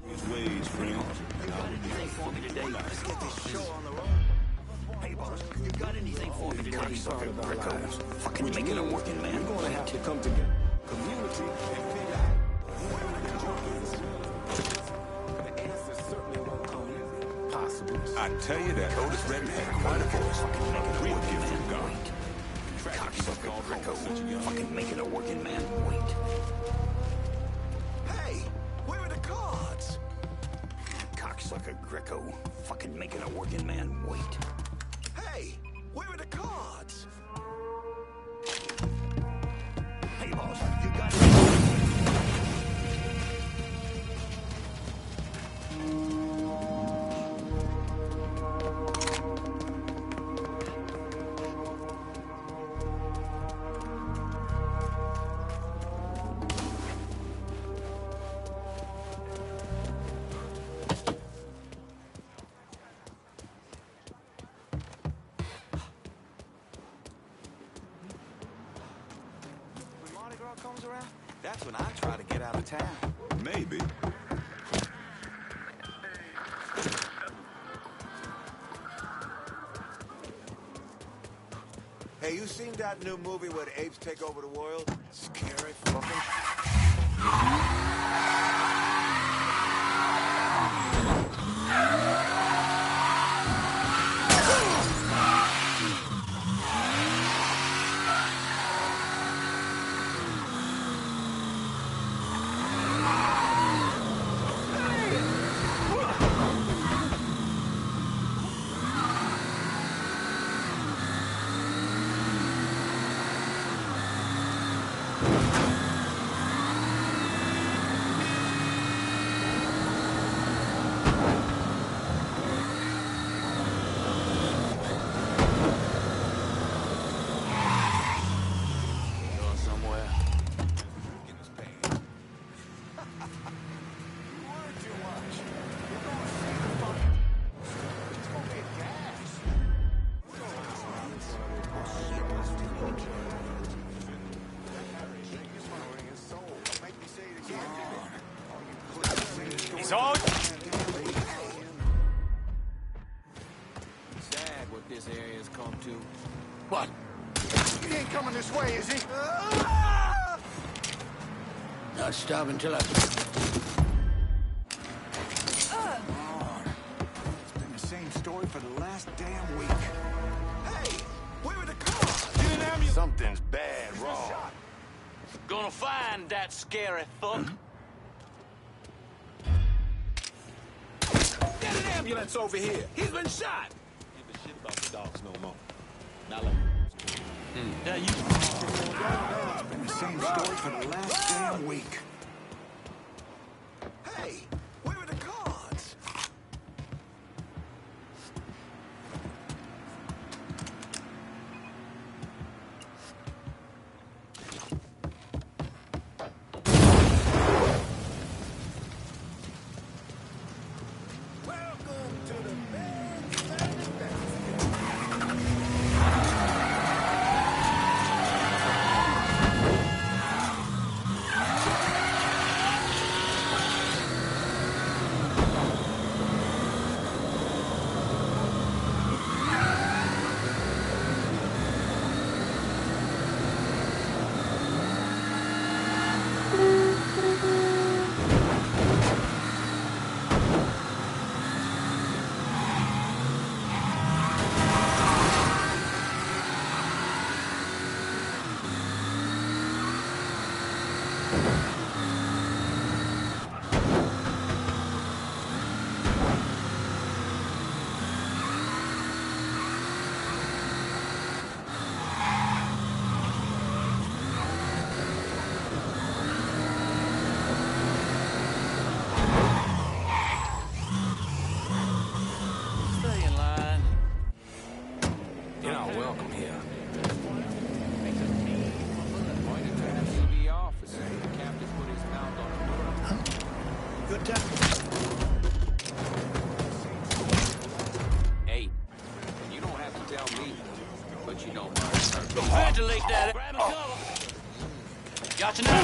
His ways, friend.
Anything for me today? Let's get this show on the road. Hey, boss, you got anything for me today?
Cocksucker Greco.
Fucking making a working man.
We're gonna have to come together. Community and figure out where the cards. The answer certainly won't come possible.
I tell you that Otis Redden had quite a voice. Real gift from God.
Cocksucker Greco. Fucking making a working man wait.
Hey, where are the cards?
Cocksucker Greco. Fucking making a working man wait.
Hey, where are the cards?
Hey, boss, you got
Comes around, that's when I try to get out of town. Maybe.
Hey, you seen that new movie where the apes take over the world? Scary fucking...
He's on.
Sad what this area's come to.
What? He ain't coming this way, is he?
Not stop until I...
It's been the same story for the last damn week.
Hey, where are the cards?
Get an ambulance. Something's bad wrong.
Gonna find that scary fuck.
Get
ambulance over here. He's been shot.
Give a shit about the dogs no more. Not like.
Yeah, you.
It's been the same story for the last damn week.
Hey, where are the cards?
Hey, you don't have to tell me, but you know my
Ventilate that. Grab cover. Gotcha now.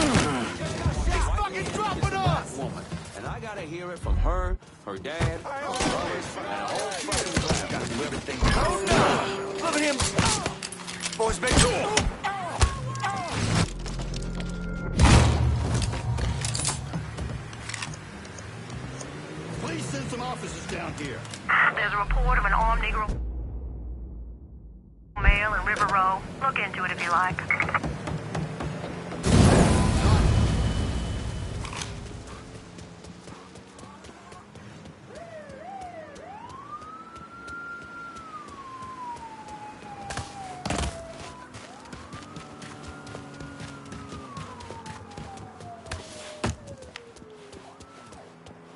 He's fucking dropping us!
woman. And I gotta hear it from her, her dad, her brothers, and the whole fucking class. Gotta do everything.
Oh no! Look at him! Boys, make sure!
Please send some officers down here.
There's a report of an armed Negro male in River Row. Look into it if you like.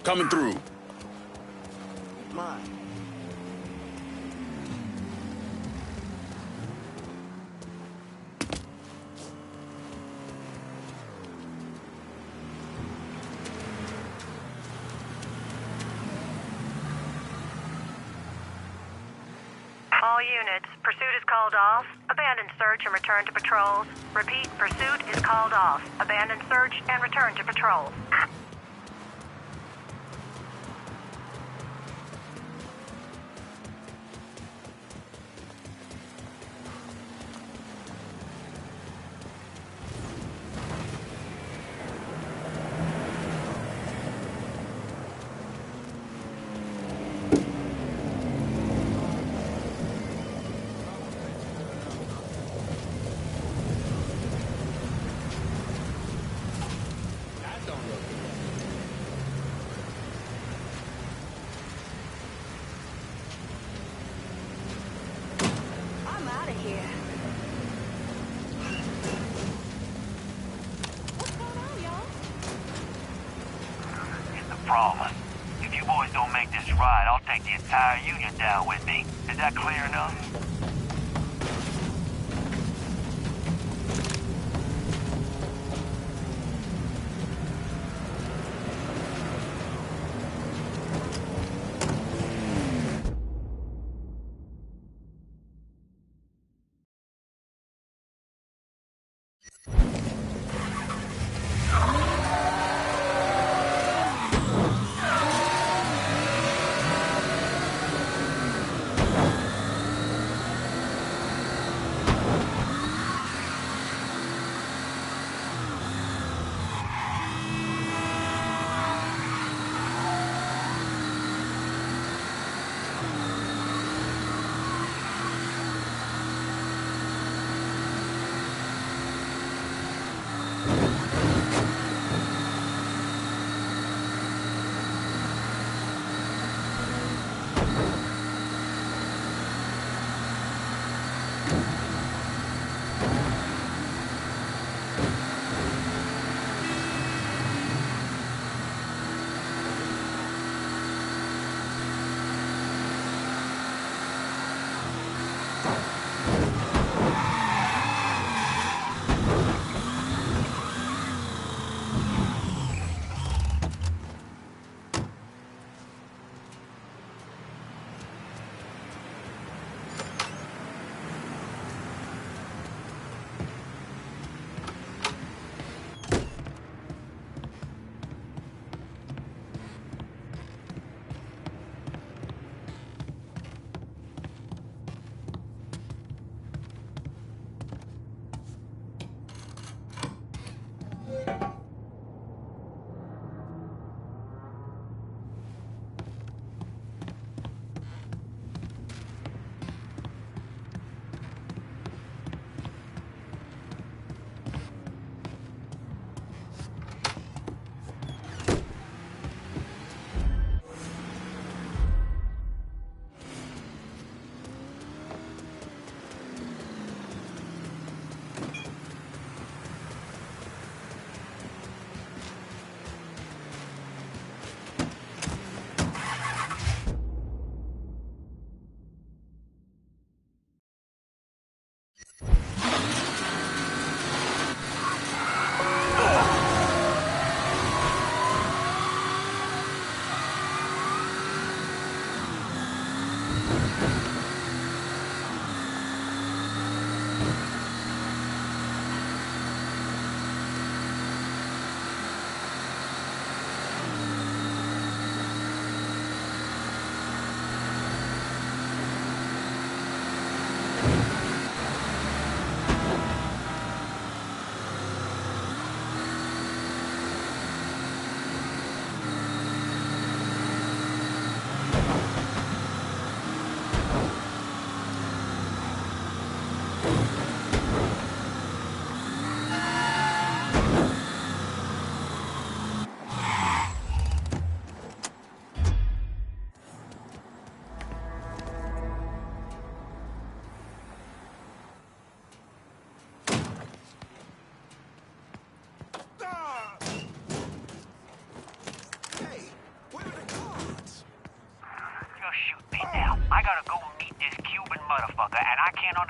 Coming through.
Mine.
All units, pursuit is called off. Abandon search and return to patrols. Repeat, pursuit is called off. Abandon search and return to patrols.
I'm out of here. What's going on, y'all?
Here's the problem. If you boys don't make this right, I'll take the entire Union down with me. Is that clear enough?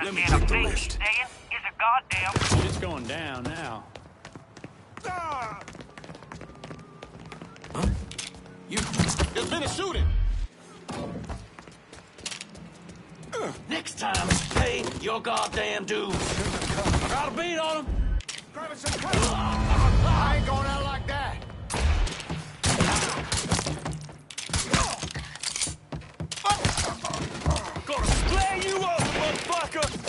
Let me check the list.
Is a goddamn...
It's going down now.
There's been a shooting.
Next time, pay your goddamn dues. Got a beat on him.
I ain't going out like that.
Gonna flay you up, motherfucker!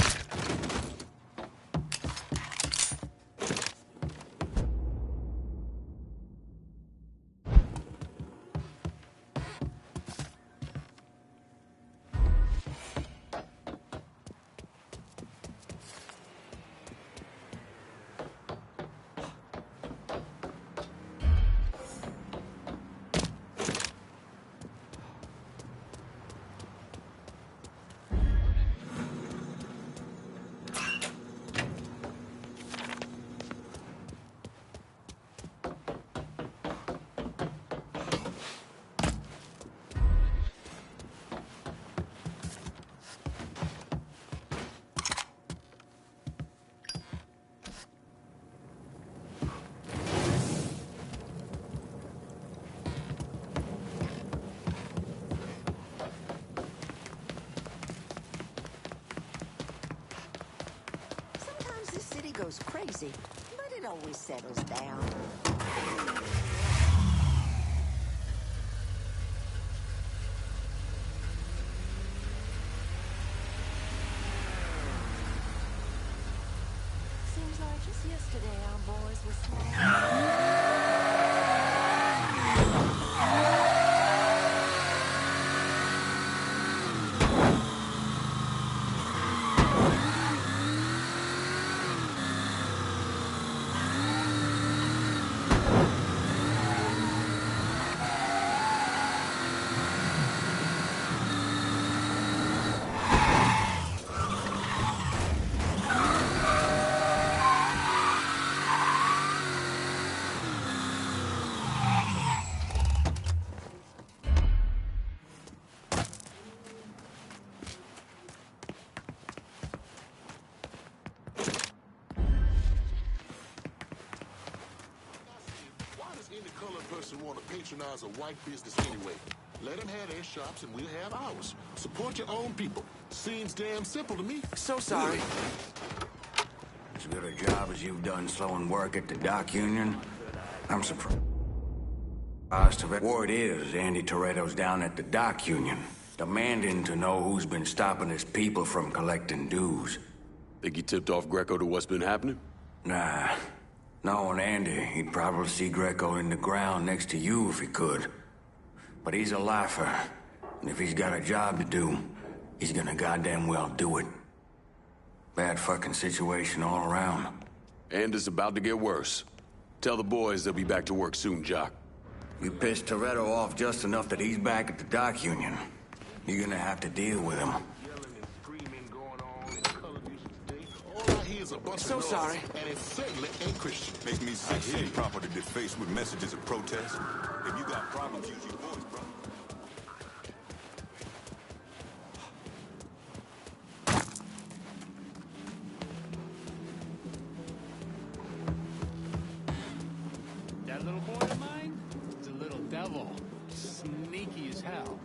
Goes crazy, but it always settles down. Seems like just yesterday our boys were small.
Want to patronize a white business anyway. Let them have their shops and we'll have ours. Support your own people. Seems damn simple to me.
So sorry.
As good a job as you've done slowing work at the dock union, I'm surprised of it. Word is, Andy Toretto's down at the dock union, demanding to know who's been stopping his people from collecting dues.
Think he tipped off Greco to what's been happening?
Nah. Knowing Andy, he'd probably see Greco in the ground next to you if he could. But he's a lifer, and if he's got a job to do, he's gonna goddamn well do it. Bad fucking situation all around.
And it's about to get worse. Tell the boys they'll be back to work soon, Jock.
You pissed Toretto off just enough that he's back at the dock union. You're gonna have to deal with him.
So sorry. And it certainly ain't Christian.
Make me sick seeing property defaced with messages of protest. If you got problems, use your voice, bro.
That little boy of mine is a little devil. Sneaky as hell.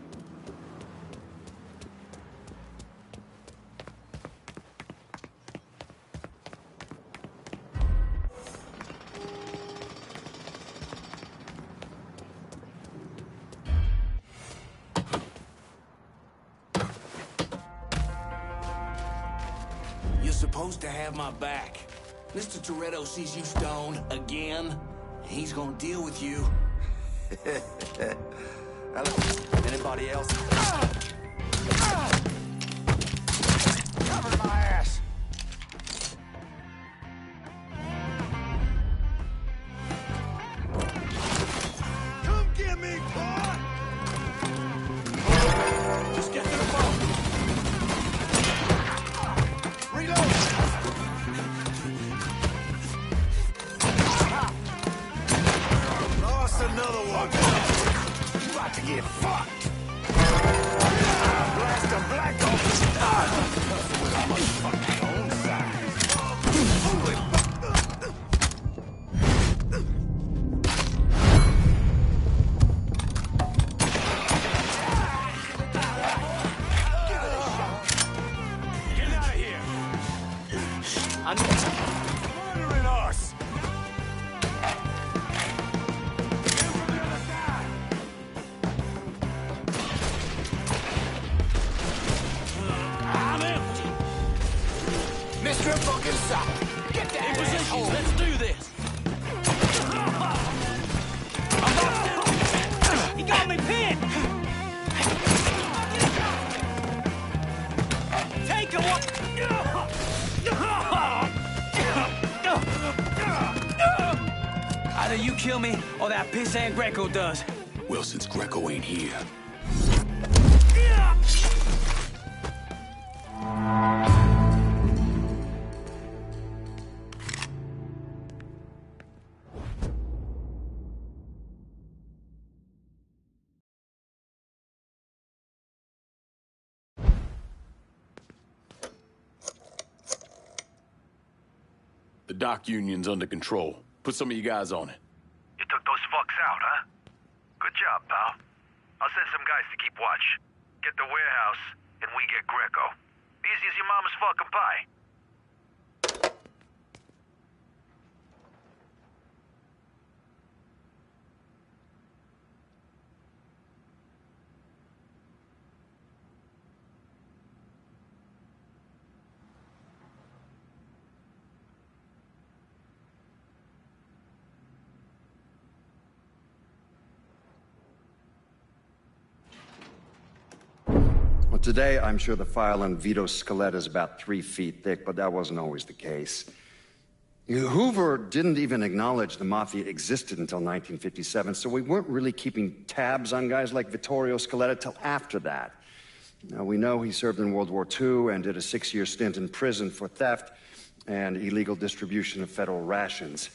You're supposed to have my back. Mr. Toretto sees you stoned again. He's gonna deal with you.
Anybody else?
Cover my ass. Come get me, boy! Just get to the boat. Reload! Lost another one. You about to get fucked. Blast a black off. Murdering us!
I'm empty.
Mr. Fucking South! Get that
In position.
asshole!
Let's do this. He got me pinned. Take him up. Either you kill me or that pissant Greco does.
Well, since Greco ain't here. The dock union's under control. Put some of you guys on it.
You took those fucks out, huh? Good job, pal. I'll send some guys to keep watch. Get the warehouse, and we get Greco. Easy as your mama's fucking pie.
Well, today, I'm sure the file on Vito's skeleton is about 3 feet thick, but that wasn't always the case. Hoover didn't even acknowledge the Mafia existed until 1957, so we weren't really keeping tabs on guys like Vittorio Scaletta till after that. Now, we know he served in World War II and did a 6-year stint in prison for theft and illegal distribution of federal rations.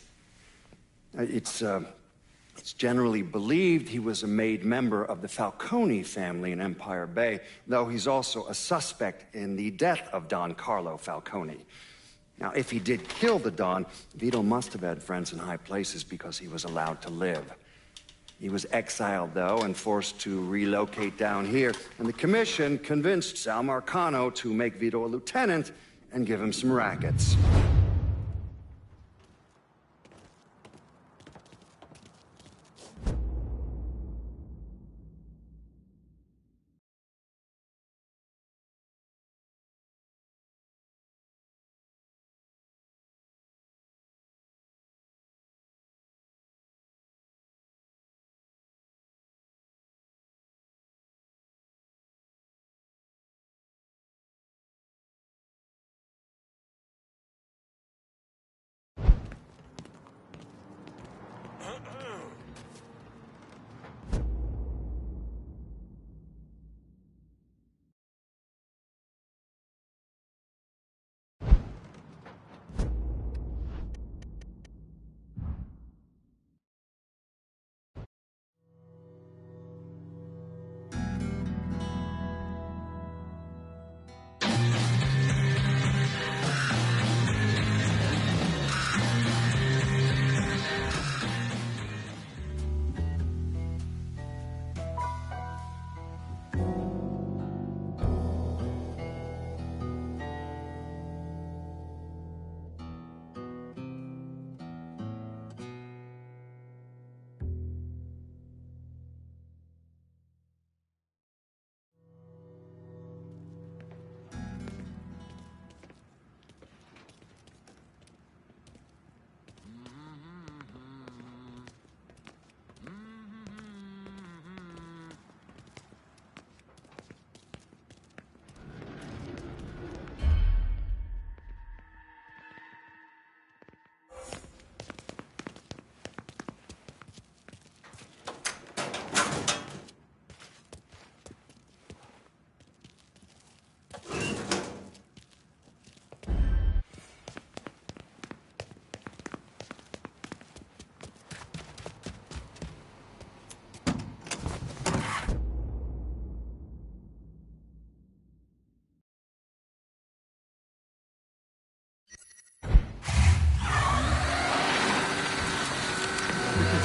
It's generally believed he was a made member of the Falcone family in Empire Bay, though he's also a suspect in the death of Don Carlo Falcone. Now, if he did kill the Don, Vito must have had friends in high places because he was allowed to live. He was exiled, though, and forced to relocate down here, and the commission convinced Sal Marcano to make Vito a lieutenant and give him some rackets.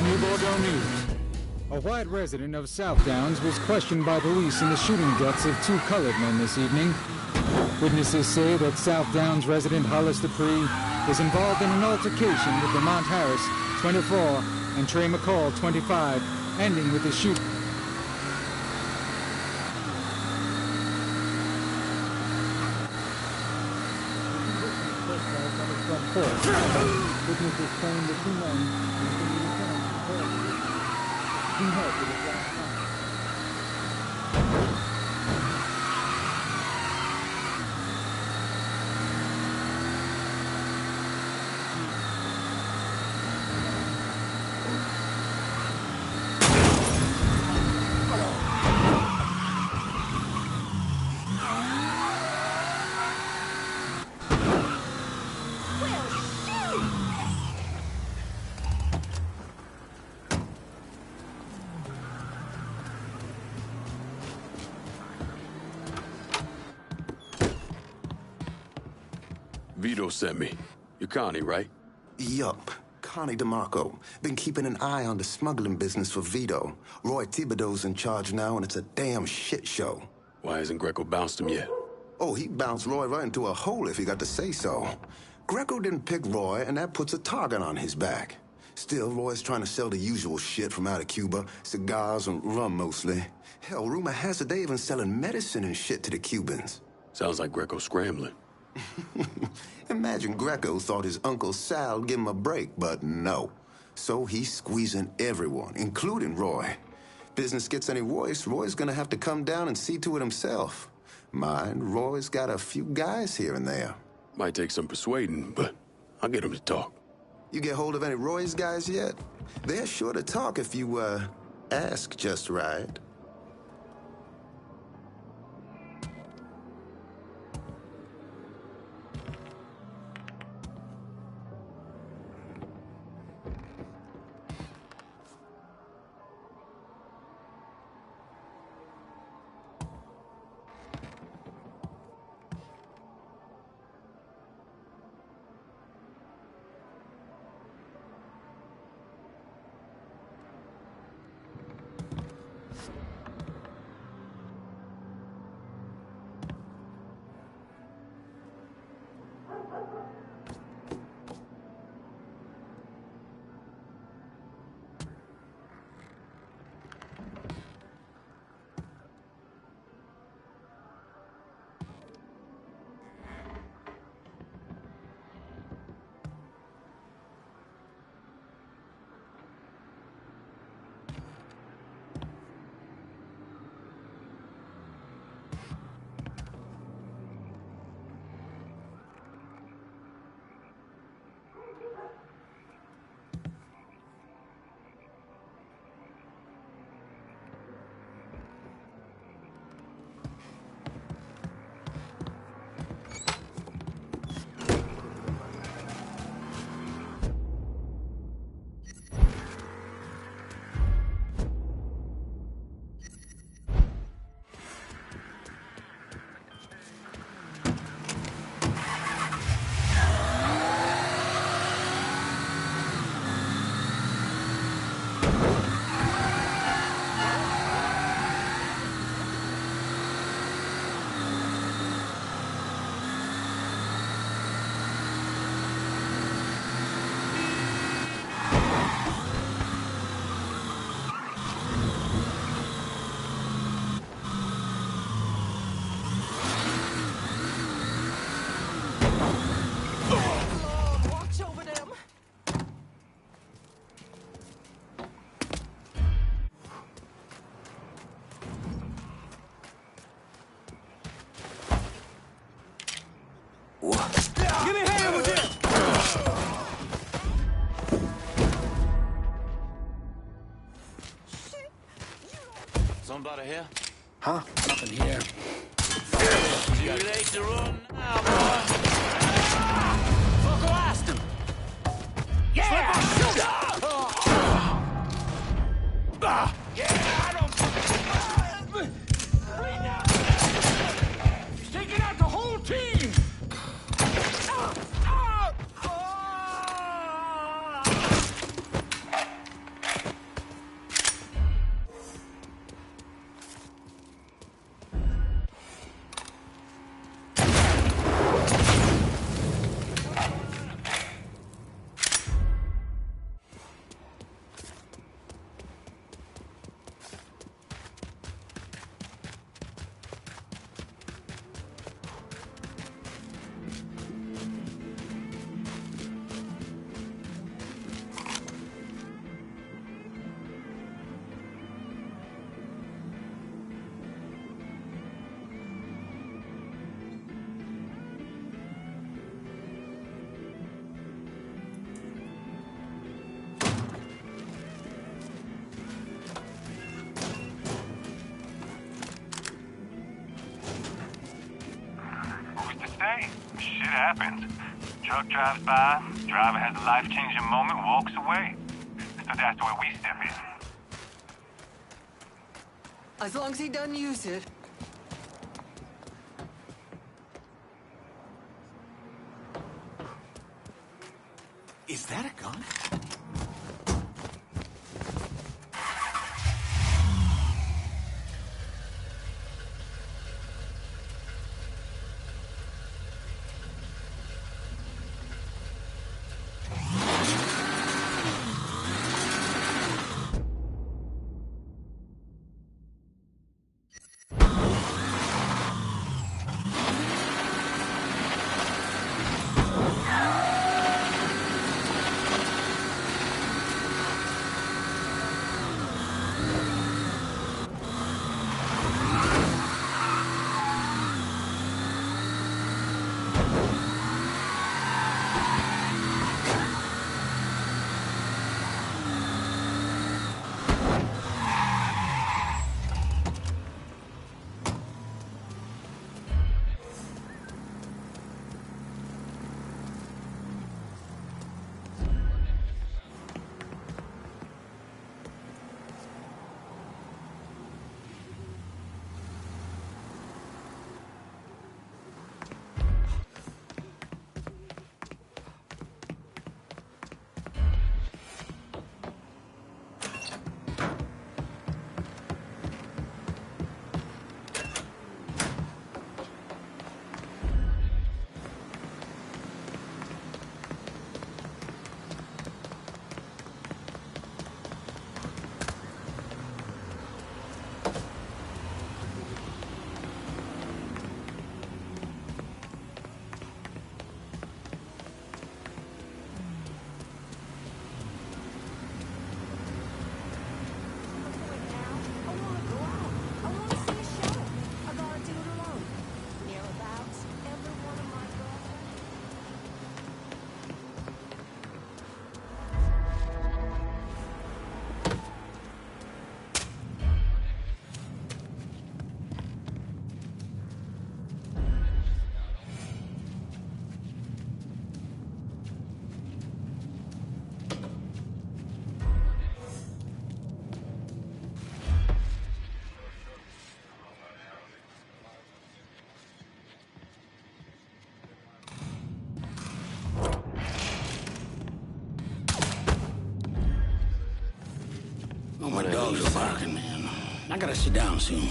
New Bordeaux News.
A white resident of South Downs was questioned by police in the shooting deaths of 2 colored men this evening. Witnesses say that South Downs resident Hollis Dupree was involved in an altercation with Lamont Harris, 24, and Trey McCall, 25, ending with the shooting. Witnesses claim the 2 men being held for this last time.
Vito sent me. You're Connie, right?
Yup. Connie DeMarco. Been keeping an eye on the smuggling business for Vito. Roy Thibodeau's in charge now, and it's a damn shit show.
Why hasn't Greco bounced him yet?
Oh, he bounced Roy right into a hole if he got to say so. Greco didn't pick Roy, and that puts a target on his back. Still, Roy's trying to sell the usual shit from out of Cuba. Cigars and rum, mostly. Hell, rumor has it they even selling medicine and shit to the Cubans.
Sounds like Greco's scrambling.
Imagine Greco thought his Uncle Sal'd give him a break, but no. So he's squeezing everyone, including Roy. Business gets any worse, Roy's gonna have to come down and see to it himself. Mind, Roy's got a few guys here and there.
Might take some persuading, but I'll get him to talk.
You get hold of any Roy's guys yet? They're sure to talk if you, ask just right.
Give me a hand with this!
Somebody here?
Huh? Nothing here.
Too late to run now, boy. Fuck, blast him! Yeah! Shoot! Yeah, I don't...
He's taking out the whole team!
happens. Truck drives by, driver has a life-changing moment, walks away. So that's where we step in.
As long as he doesn't use it.
Is that a gun?
Oh, my dogs are barking, man. I gotta sit down soon.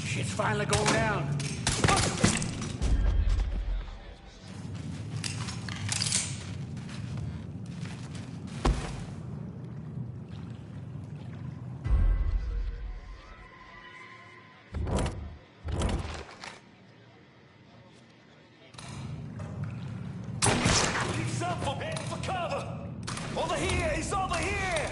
Shit's finally going down.
For cover! Over here! He's over here!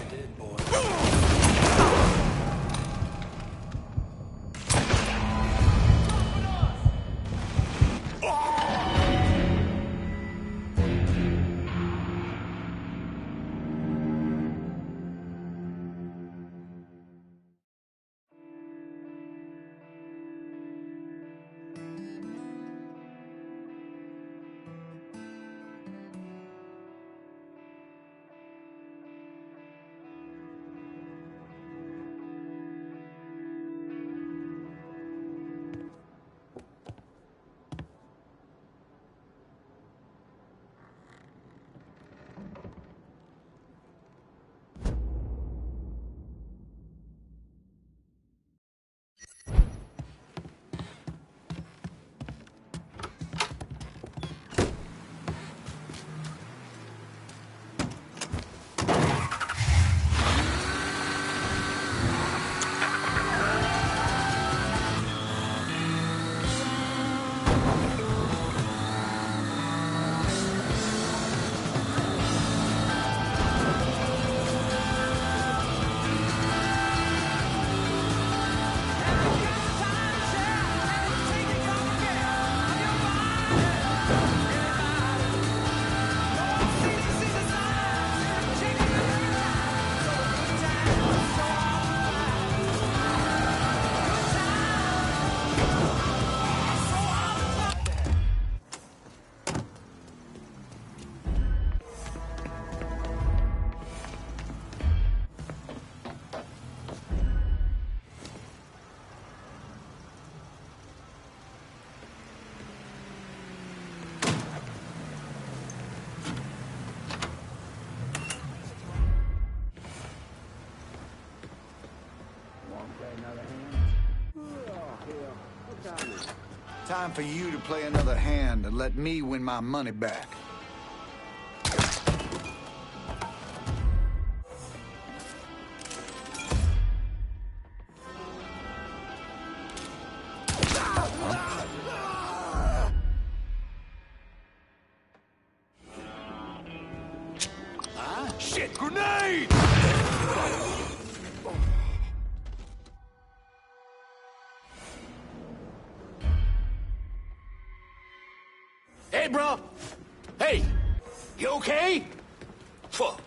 time for you to play another hand and let me win my money back.
Shit, grenade! Hey, bro. Hey, you okay? Fuck.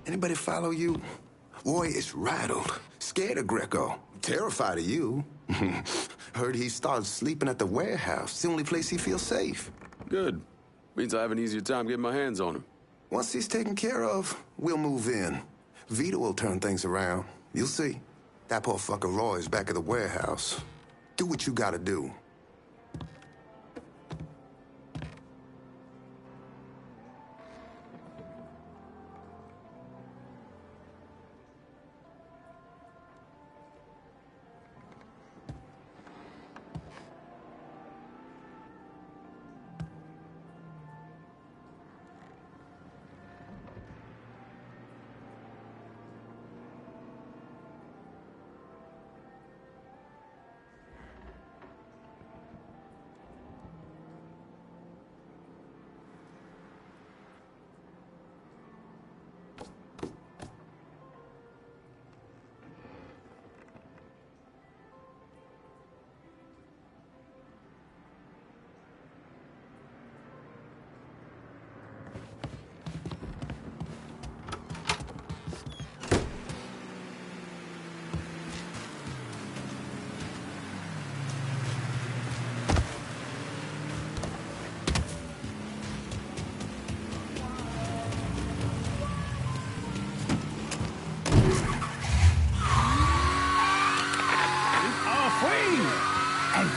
Anybody follow you? Roy is rattled, scared of Greco, terrified of you. Heard he started sleeping at the warehouse. It's the only place he feels safe.
Good. Means I have an easier time getting my hands on him.
Once he's taken care of, we'll move in. Vito will turn things around. You'll see. That poor fucker Roy is back at the warehouse. Do what you gotta do.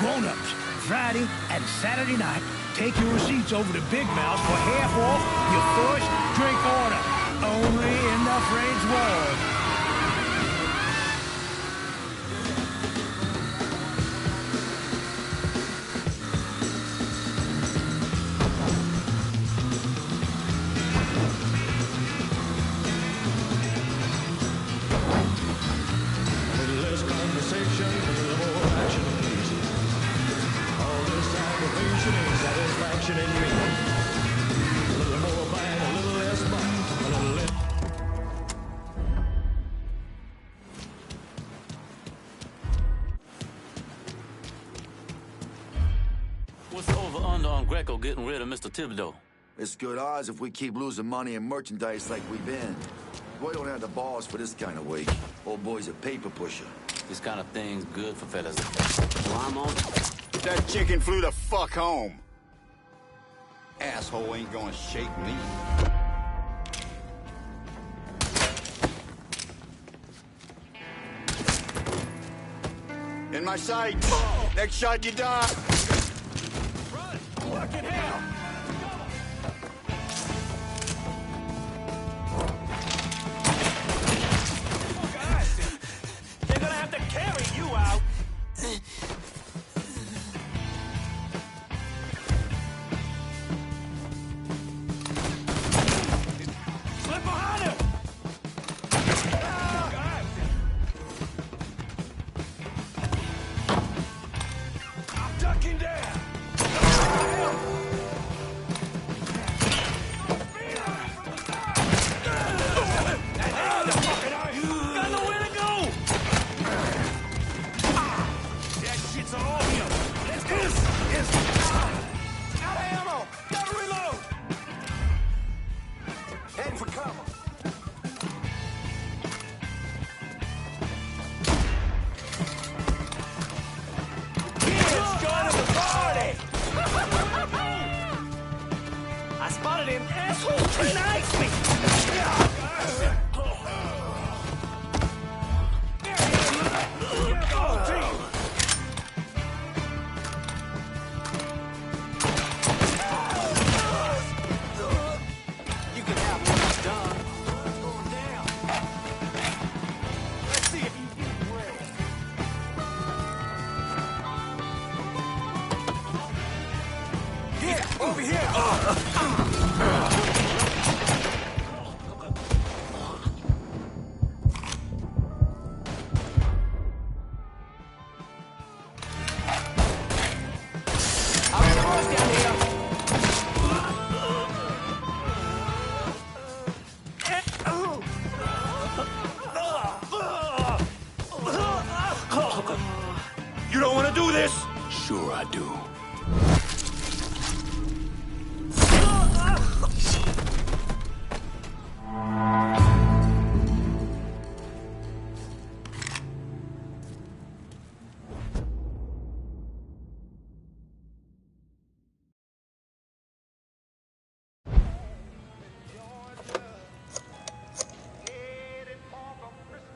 Grown-ups, Friday and Saturday night, take your receipts over to Big Mouth for half off your first drink order. Only in the French Ward.
What's the over-under on Greco getting rid of Mr. Thibodeau?
It's good odds if we keep losing money and merchandise like we've been. Boy don't have the balls for this kind of week. Old boy's a paper pusher.
This kind of thing's good for fellas.
So I'm on. That chicken flew the fuck home. Asshole ain't gonna shake me. In my sight. Next shot, you die.
Run! Fucking hell! They're gonna have to carry you out. Slip behind him! I'm ducking down. Got nowhere to go. That shit's all here. Let's go. Out of ammo. Gotta reload. Heading for cover. Kids joining the party. I spotted him. Asshole trying to ice me. You can have what's done. It's going down. Let's see if you get ready. Here, over here. I'll get boys down here. You don't want to do this?
Sure I do.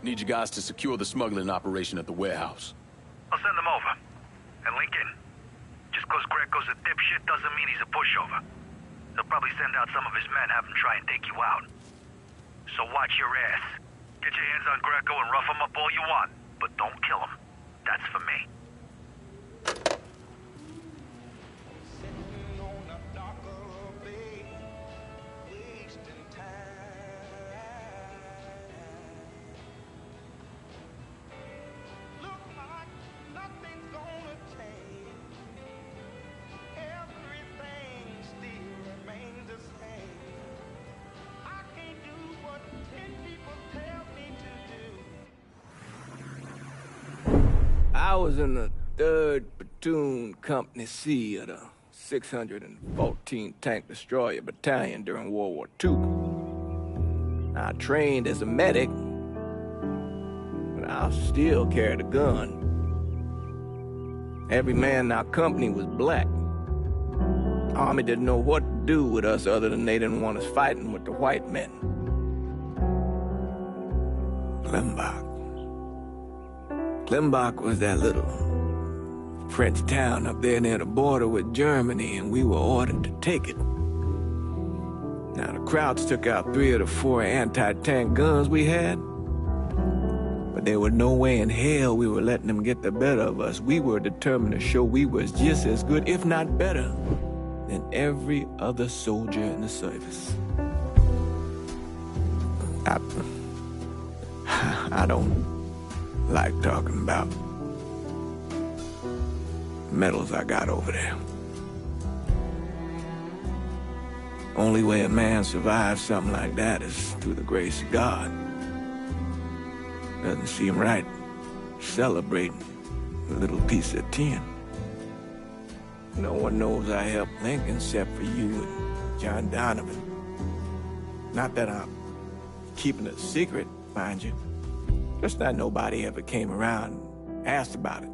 Need you guys to secure the smuggling operation at the warehouse.
I'll send them over. And Lincoln, just cause Greco's a dipshit doesn't mean he's a pushover. They'll probably send out some of his men, have him try and take you out. So watch your ass. Get your hands on Greco and rough him up all you want, but don't kill him. That's for me.
I was in the 3rd Platoon Company C of the 614 Tank Destroyer Battalion during World War II. I trained as a medic, but I still carried a gun. Every man in our company was black. Army didn't know what to do with us other than they didn't want us fighting with the white men. Limbach was that little French town up there near the border with Germany, and we were ordered to take it. Now, the Krauts took out 3 of the 4 anti-tank guns we had, but there was no way in hell we were letting them get the better of us. We were determined to show we was just as good, if not better, than every other soldier in the service. I don't like talking about medals I got over there. Only way a man survives something like that is through the grace of God. Doesn't seem right celebrating a little piece of tin. No one knows I helped Lincoln except for you and John Donovan. Not that I'm keeping it a secret, mind you. Just that nobody ever came around and asked about it.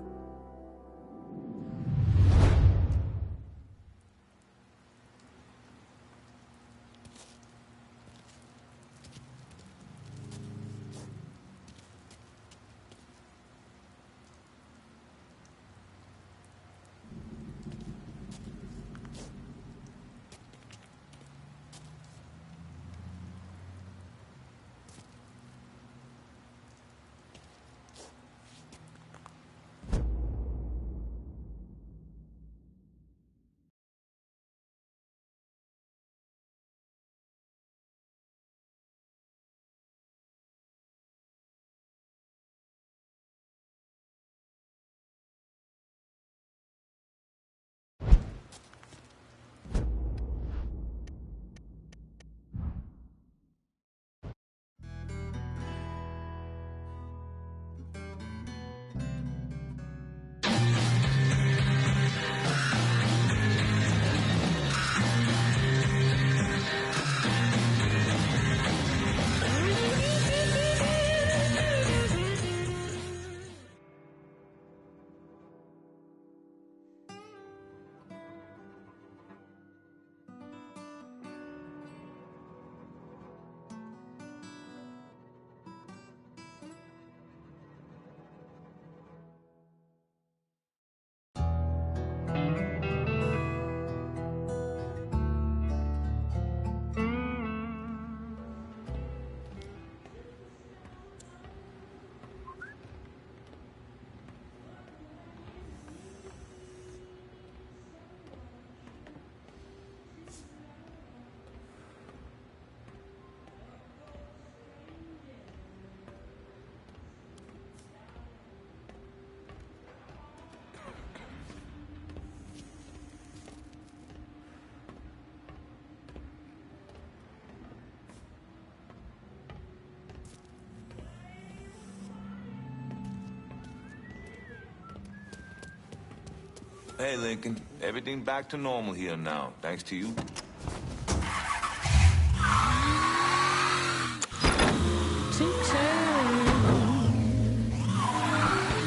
Hey, Lincoln. Everything back to normal here now, thanks to you.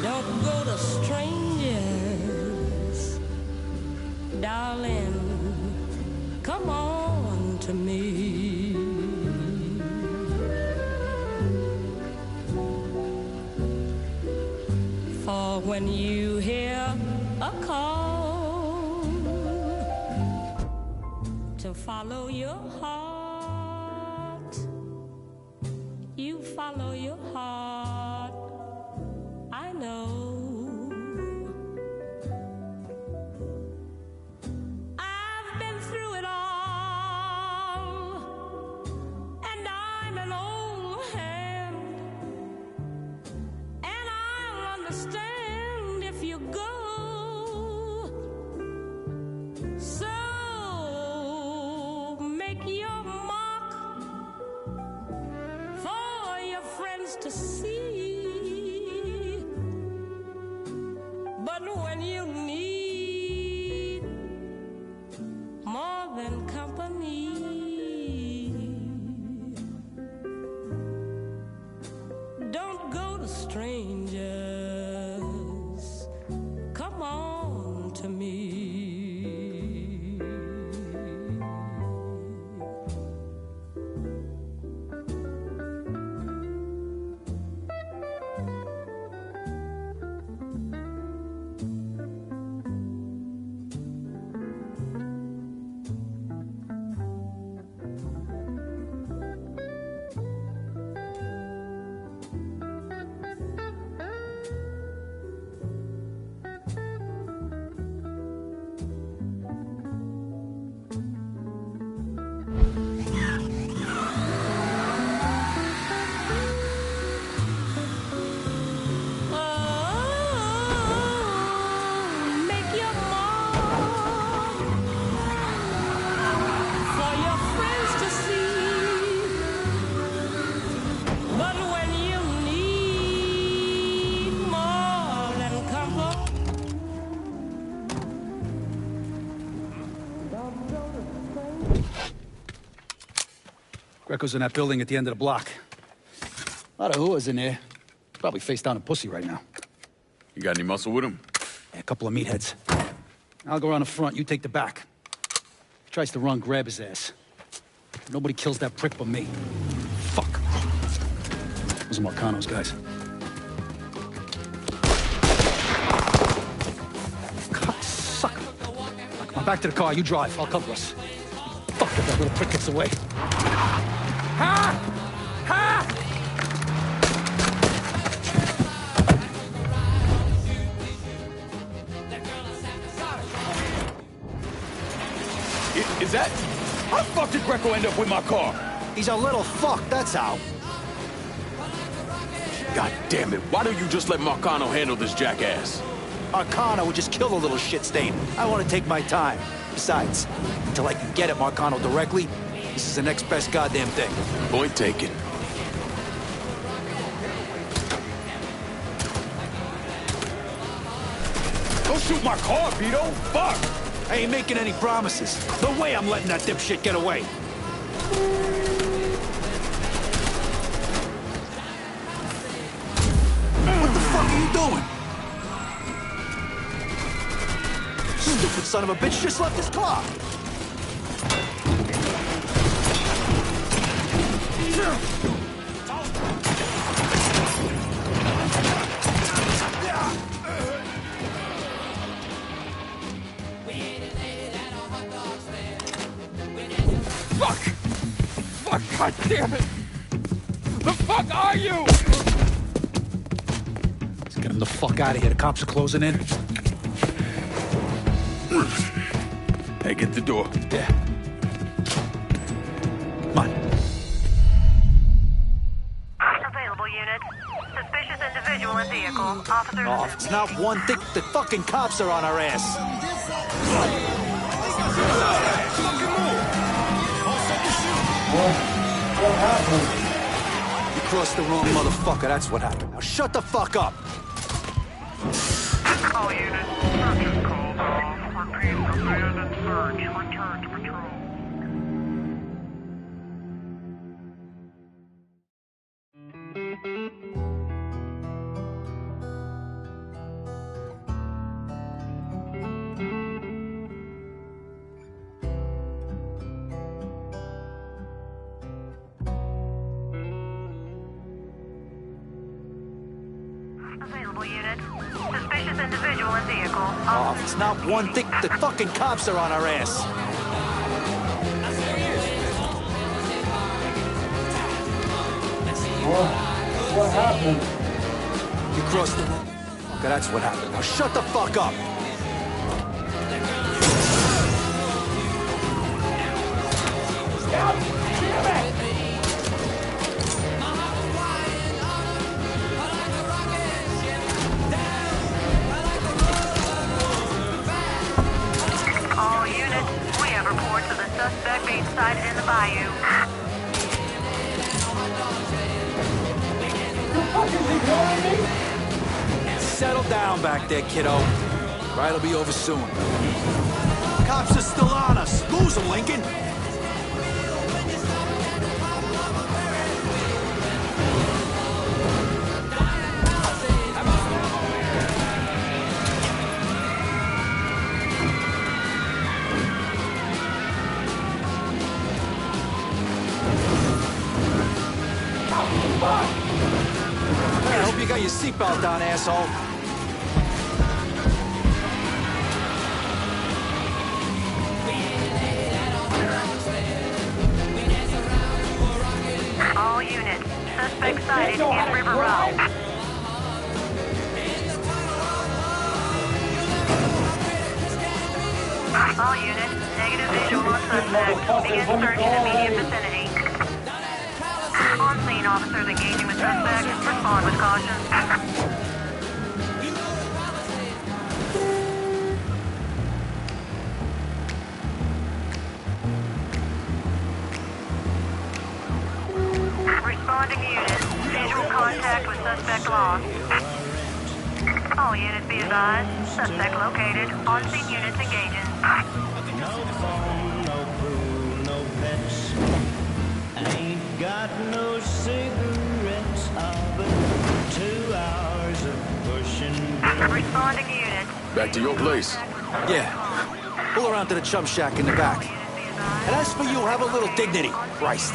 Don't go to strangers, darling. Come on to me. For when you hear a call to follow your heart, you follow your heart. I know. I've been through it all, and I'm an old hand, and I'll understand if you go. So make your mark for your friends to see. But when you need more than company, don't go to strangers. Come on to me.
Greco's in that building at the end of the block. A lot of whores in there. Probably face down a pussy right now.
You got any muscle with him?
Yeah, a couple of meatheads. I'll go around the front, you take the back. If he tries to run, grab his ass. Nobody kills that prick but me. Fuck. Those are Marcano's guys. Cocksucker. Now, come on, back to the car. You drive. I'll cover us. Fuck if that little prick gets away. Ha! Ha!
Is that... How the fuck did Greco end up with my car?
He's a little fuck, that's how.
God damn it, why don't you just let Marcano handle this jackass?
Marcano would just kill the little shit stain. I want to take my time. Besides, until I can get at Marcano directly, this is the next best goddamn thing.
Point taken. Don't shoot my car, Vito! Fuck!
I ain't making any promises. No way I'm letting that dipshit get away. What the fuck are you doing? Stupid son of a bitch just left his car.
Fuck, god damn it! The fuck are you?
Let's get him the fuck out of here. The cops are closing in.
Hey, get the door.
Yeah. Come on.
Available unit. Suspicious individual in vehicle. Officers.
Oh, if it's not one thing, the fucking cops are on our ass.
What happened?
You crossed the wrong motherfucker, that's what happened. Now shut the fuck up!
All units, search is called off. Repeat, abandoned search. Return to patrol. Available unit. Suspicious individual in vehicle.
Oh, if it's not one thing, the fucking cops are on our ass.
What happened?
You crossed the... Okay, that's what happened. Now shut the fuck up!
All units, we have reports of the suspect being sighted in the bayou.
Settle down back there, kiddo. Ride'll be over soon. Cops are still on us. Lose them, Lincoln. I hope you got your seatbelt on, asshole.
All units, suspect sighted in River Road. All units, negative visual on suspect. Begin search in immediate vicinity. On scene, officers engaging with suspect. Respond with caution. Responding units. Visual contact with suspect lost. All units be advised. Suspect located. On scene units engaging.
No phone, no crew, no pets. I ain't Got no cigarettes, but 2 hours of pushing.
Responding unit.
Back to your place.
Yeah. Pull around to the chum shack in the back. And as for you, have a little dignity. Christ.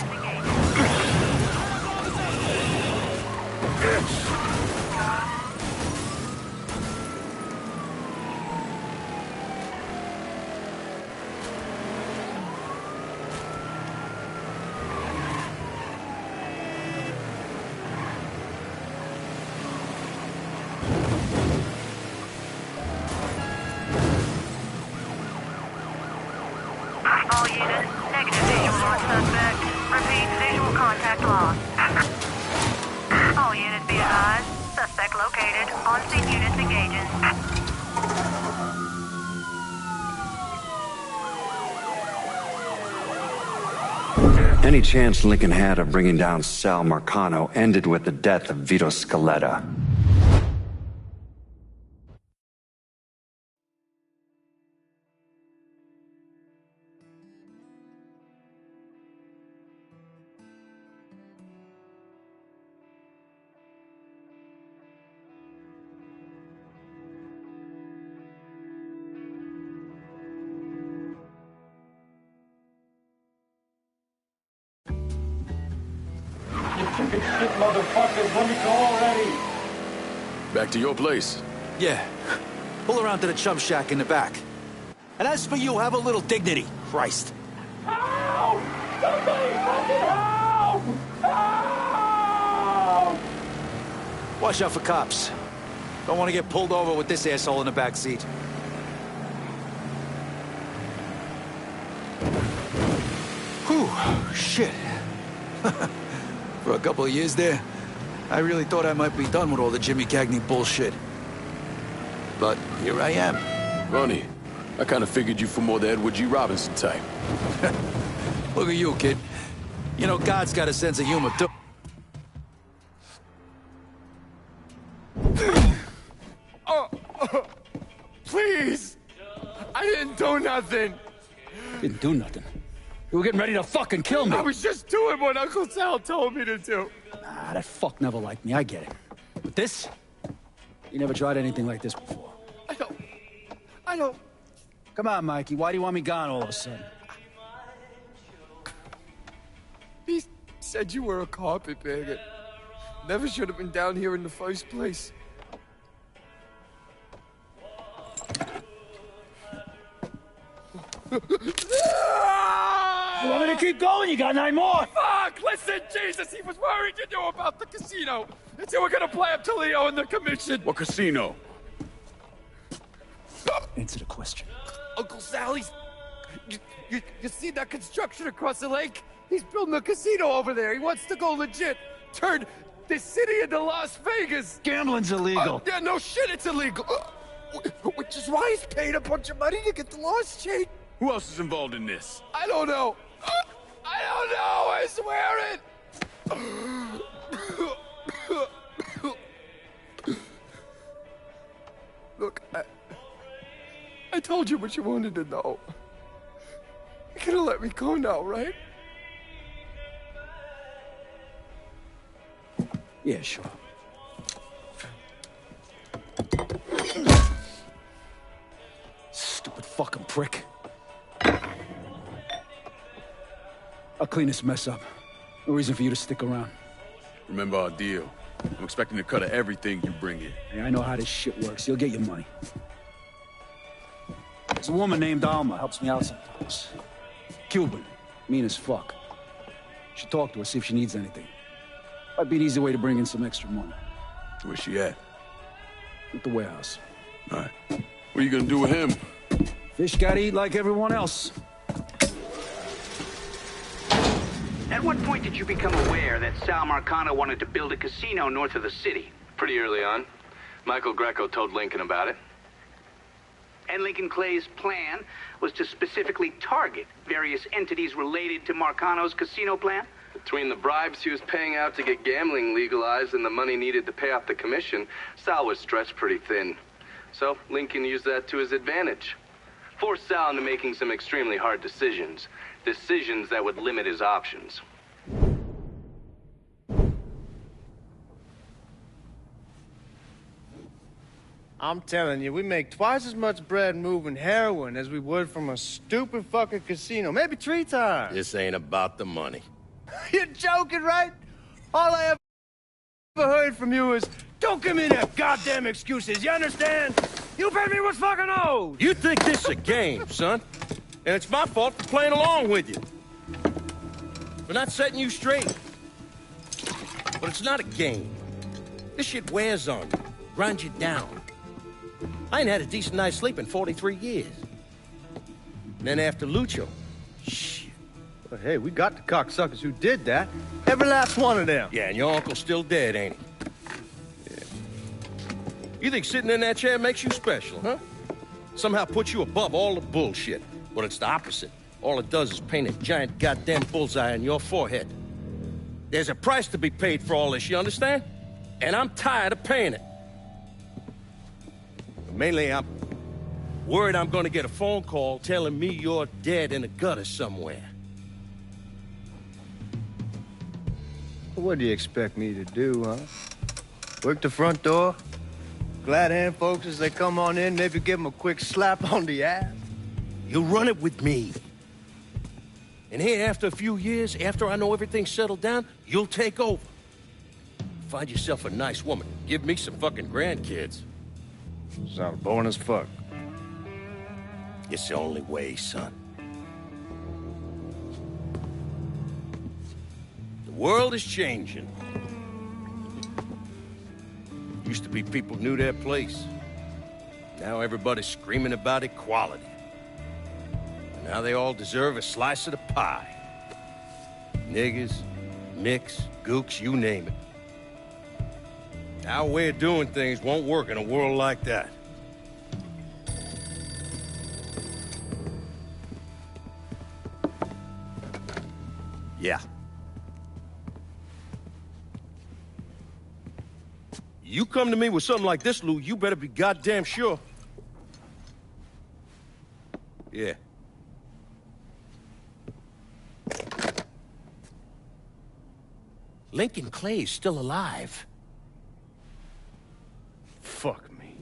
All units, negative visual on suspect. Repeat, visual contact lost. All units be advised. Suspect located. On-scene units engaging.
Any chance Lincoln had of bringing down Sal Marcano ended with the death of Vito Scaletta.
Shit, motherfuckers, let me go already.
Back to your place.
Yeah. Pull around to the chum shack in the back. And as for you, have a little dignity. Christ.
Help! Somebody fucking help! Help!
Watch out for cops. Don't want to get pulled over with this asshole in the back seat. Whew, shit. For a couple of years there, I really thought I might be done with all the Jimmy Cagney bullshit. But here I am.
Ronnie, I kind of figured you for more the Edward G. Robinson type.
Look at you, kid. You know, God's got a sense of humor, too.
Please! I didn't do nothing!
Didn't do nothing. You were getting ready to fucking kill me.
I was just doing what Uncle Sal told me to do.
Nah, that fuck never liked me, I get it. But this? You never tried anything like this before.
I don't...
Come on, Mikey, why do you want me gone all of a sudden?
He said you were a carpetbagger. Never should have been down here in the first place.
You want me to keep going? You got 9 more.
Fuck! Listen, Jesus, he was worried you knew about the casino. And so we're gonna play up to Leo and the commission.
What casino?
Answer the question.
Uncle Sally's... You see that construction across the lake? He's building a casino over there. He wants to go legit. Turn this city into Las Vegas.
Gambling's illegal.
Yeah, no shit, it's illegal. Which is why he's paid a bunch of money to get the lost chain.
Who else is involved in this?
I don't know. I don't know, I swear it. Look, I told you what you wanted to know. You're gonna let me go now, right?
Yeah, sure. Stupid fucking prick. I'll clean this mess up. No reason for you to stick around.
Remember our deal. I'm expecting a cut of everything you bring in.
Hey, I know how this shit works. You'll get your money. There's a woman named Alma, helps me out sometimes. Cuban, mean as fuck. Should talk to her, see if she needs anything. Might be an easy way to bring in some extra money.
Where's she at?
At the warehouse.
All right. What are you gonna do with him?
Fish gotta eat like everyone else.
At what point did you become aware that Sal Marcano wanted to build a casino north of the city?
Pretty early on. Michael Greco told Lincoln about it.
And Lincoln Clay's plan was to specifically target various entities related to Marcano's casino plan?
Between the bribes he was paying out to get gambling legalized and the money needed to pay off the commission, Sal was stretched pretty thin. So Lincoln used that to his advantage. Forced Sal into making some extremely hard decisions. Decisions that would limit his options.
I'm telling you, we make twice as much bread moving heroin as we would from a stupid fucking casino. Maybe 3 times.
This ain't about the money.
You're joking, right? All I ever heard from you is, don't give me that goddamn excuses, you understand? You pay me what's fucking owed!
You think this is a game, son? And it's my fault for playing along with you. For not setting you straight. But it's not a game. This shit wears on you, grinds you down. I ain't had a decent night's sleep in 43 years. And then after Lucho, shit.
Well, hey, we got the cocksuckers who did that. Every last one of them.
Yeah, and your uncle's still dead, ain't he? Yeah. You think sitting in that chair makes you special, huh? Somehow puts you above all the bullshit. But it's the opposite. All it does is paint a giant goddamn bullseye on your forehead. There's a price to be paid for all this, you understand? And I'm tired of paying it. Mainly, I'm worried I'm gonna get a phone call telling me you're dead in a gutter somewhere.
What do you expect me to do, huh? Work the front door? Glad hand folks as they come on in, maybe give them a quick slap on the ass?
You'll run it with me. And here, after a few years, after I know everything's settled down, you'll take over. Find yourself a nice woman. Give me some fucking grandkids.
Sounds boring as fuck.
It's the only way, son. The world is changing. Used to be people knew their place. Now everybody's screaming about equality. Now they all deserve a slice of the pie. Niggas, micks, gooks, you name it. Our way of doing things won't work in a world like that. Yeah. You come to me with something like this, Lou, you better be goddamn sure. Yeah. Lincoln Clay's still alive.
Fuck me.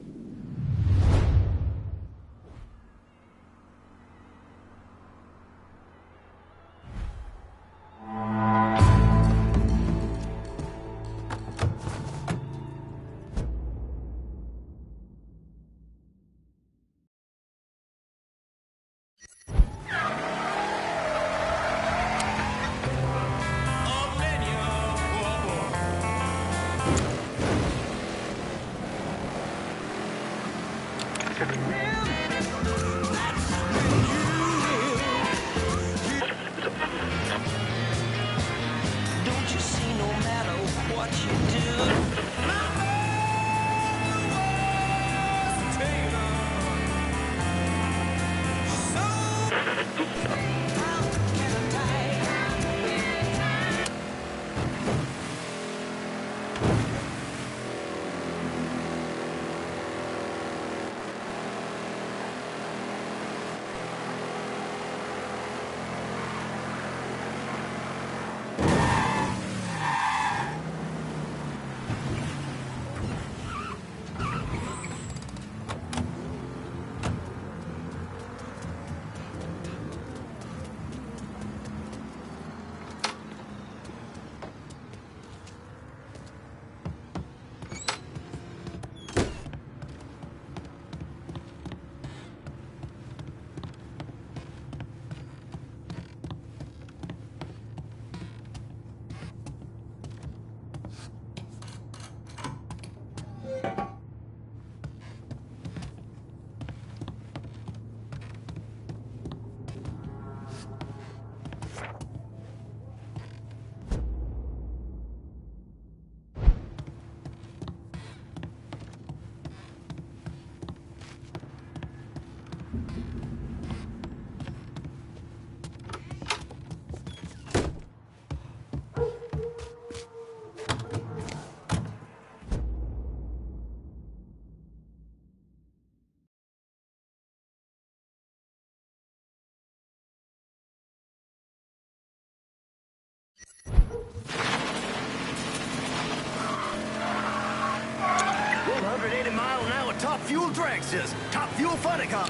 180 mile an hour top fuel drag, sis. Top fuel funny car.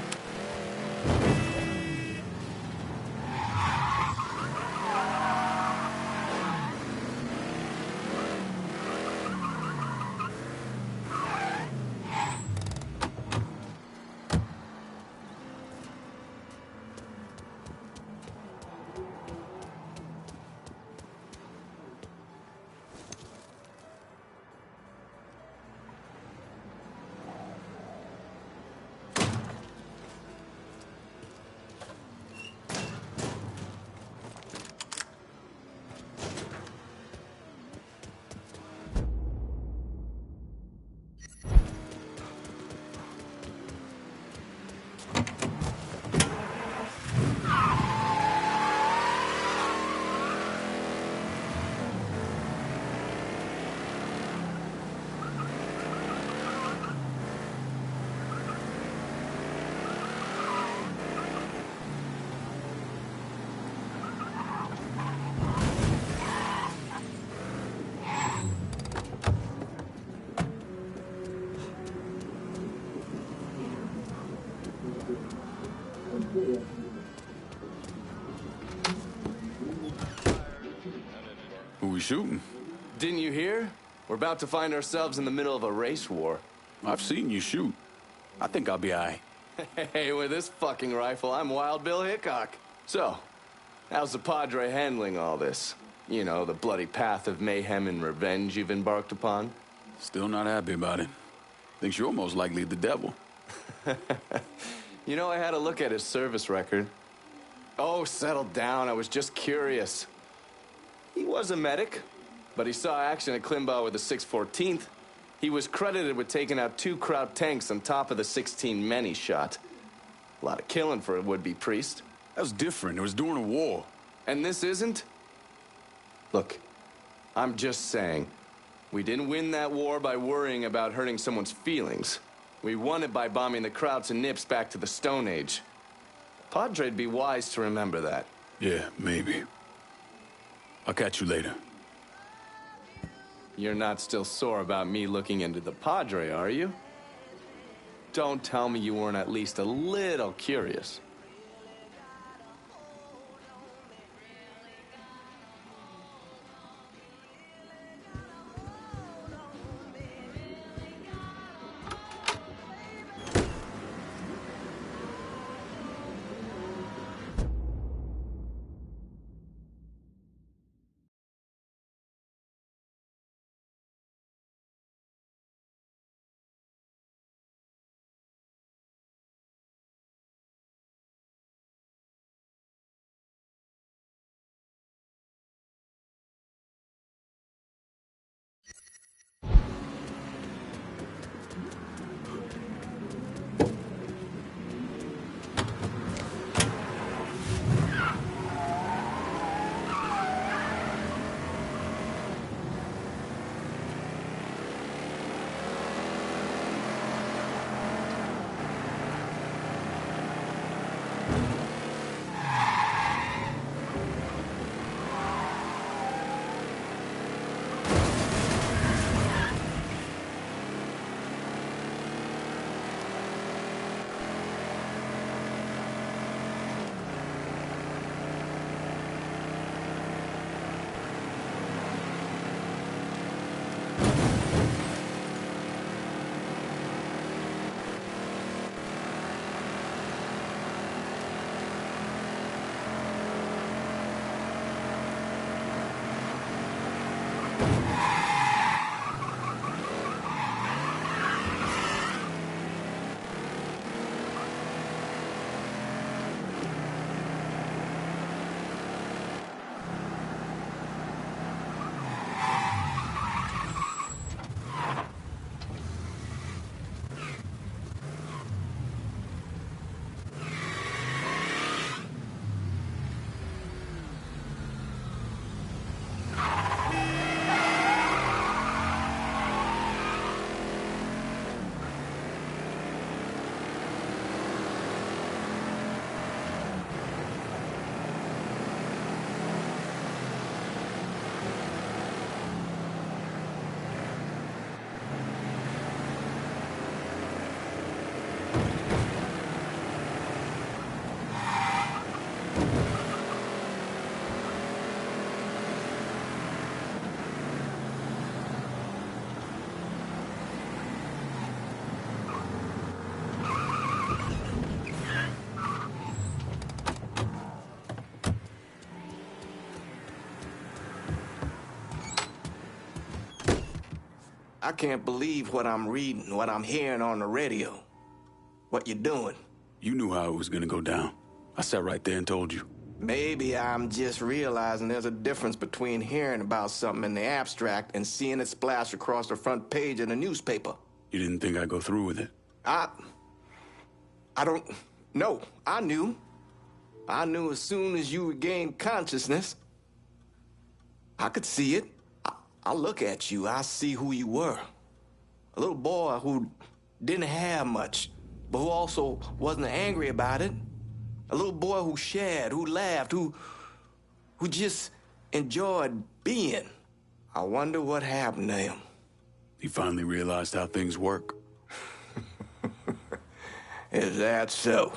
Who we shooting?
Didn't you hear? We're about to find ourselves in the middle of a race war.
I've seen you shoot. I think I'll be all right.
Hey, with this fucking rifle, I'm Wild Bill Hickok. So, how's the Padre handling all this? You know, the bloody path of mayhem and revenge you've embarked upon?
Still not happy about it. Thinks you're almost likely the devil.
You know, I had a look at his service record. Oh, settle down. I was just curious. He was a medic, but he saw action at Klimbaugh with the 614th. He was credited with taking out 2 Kraut tanks on top of the 16 men he shot. A lot of killing for a would-be priest.
That was different. It was during a war.
And this isn't? Look, I'm just saying, we didn't win that war by worrying about hurting someone's feelings. We won it by bombing the Krauts and Nips back to the Stone Age. Padre'd be wise to remember that.
Yeah, maybe. I'll catch you later.
You're not still sore about me looking into the Padre, are you? Don't tell me you weren't at least a little curious.
I can't believe what I'm reading, what I'm hearing on the radio. What you doing?
You knew how it was gonna go down. I sat right there and told you.
Maybe I'm just realizing there's a difference between hearing about something in the abstract and seeing it splash across the front page of the newspaper.
You didn't think I'd go through with it?
I don't know. I knew. I knew as soon as you regained consciousness. I could see it. I look at you, I see who you were. A little boy who didn't have much, but who also wasn't angry about it. A little boy who shared, who laughed, who just enjoyed being. I wonder what happened to him.
He finally realized how things work.
Is that so?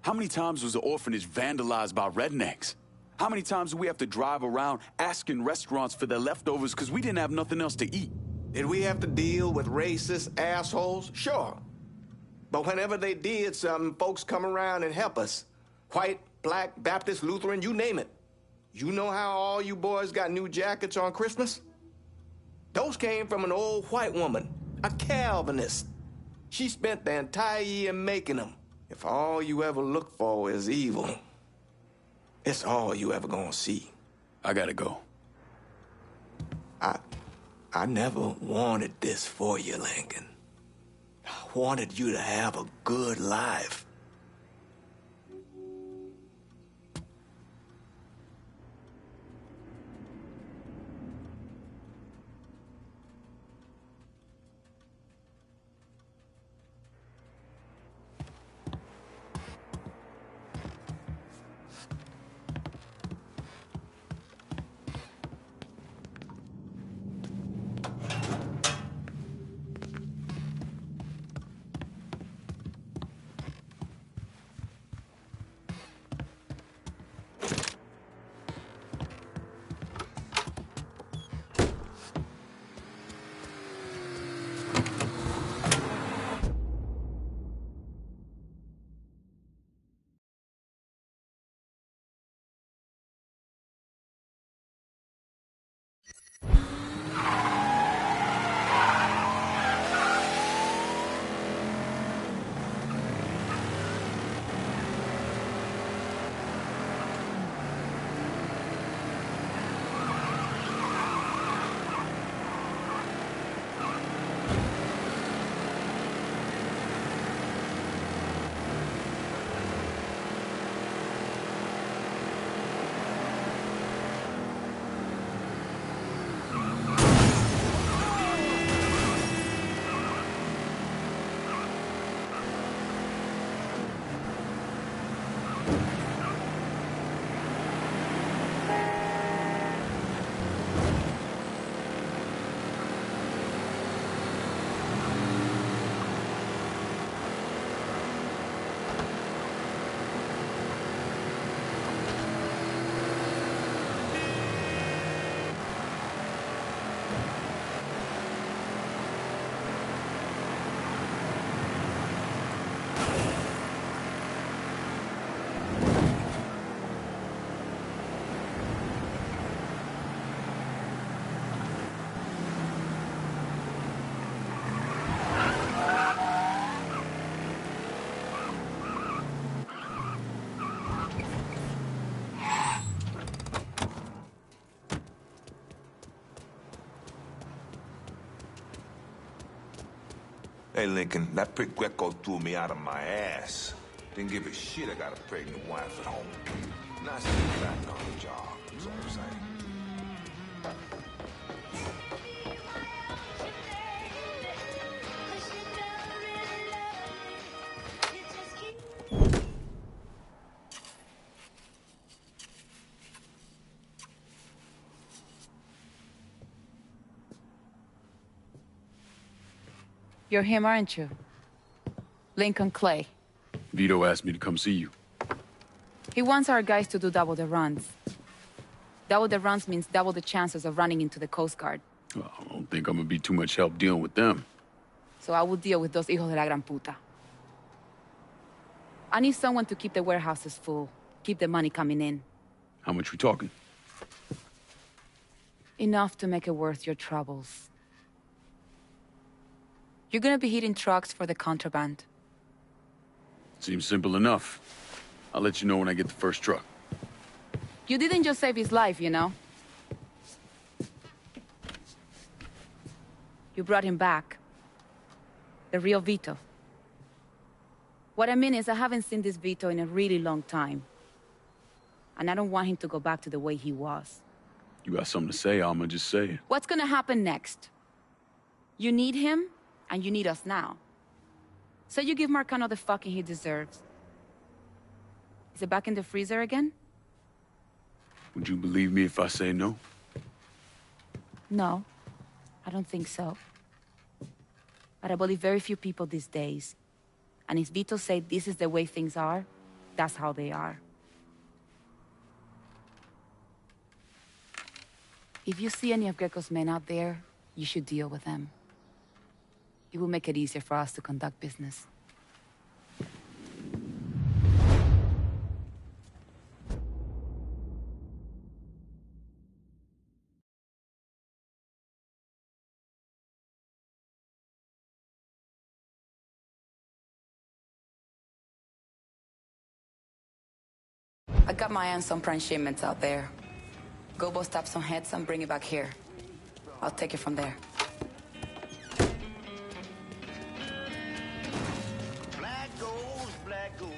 How many times was the orphanage vandalized by rednecks? How many times do we have to drive around asking restaurants for their leftovers because we didn't have nothing else to eat?
Did we have to deal with racist assholes? Sure. But whenever they did something, folks come around and help us. White, black, Baptist, Lutheran, you name it. You know how all you boys got new jackets on Christmas? Those came from an old white woman, a Calvinist. She spent the entire year making them. If all you ever look for is evil, it's all you ever gonna see.
I gotta go.
I never wanted this for you, Lincoln. I wanted you to have a good life.
Hey, Lincoln, that prick Greco threw me out of my ass. Didn't give a shit I got a pregnant wife at home. Nice to be back on the job, that's all I'm saying.
You're him, aren't you? Lincoln Clay.
Vito asked me to come see you.
He wants our guys to do double the runs. Double the runs means double the chances of running into the Coast Guard.
Well, I don't think I'm gonna be too much help dealing with them.
So I will deal with those hijos de la gran puta. I need someone to keep the warehouses full, keep the money coming in.
How much we talking?
Enough to make it worth your troubles. You're gonna be hitting trucks for the contraband.
Seems simple enough. I'll let you know when I get the first truck.
You didn't just save his life, you know? You brought him back. The real Vito. What I mean is, I haven't seen this Vito in a really long time. And I don't want him to go back to the way he was.
You got something to say, I'ma just say it.
What's gonna happen next? You need him, and you need us now. So you give Marcano the fucking he deserves. Is it back in the freezer again?
Would you believe me if I say no?
No, I don't think so. But I believe very few people these days. And if Vito said this is the way things are, that's how they are. If you see any of Greco's men out there, you should deal with them. It will make it easier for us to conduct business. I got my hands on prime shipments out there. Go bust up some heads and bring it back here. I'll take it from there.
Black gold, black gold.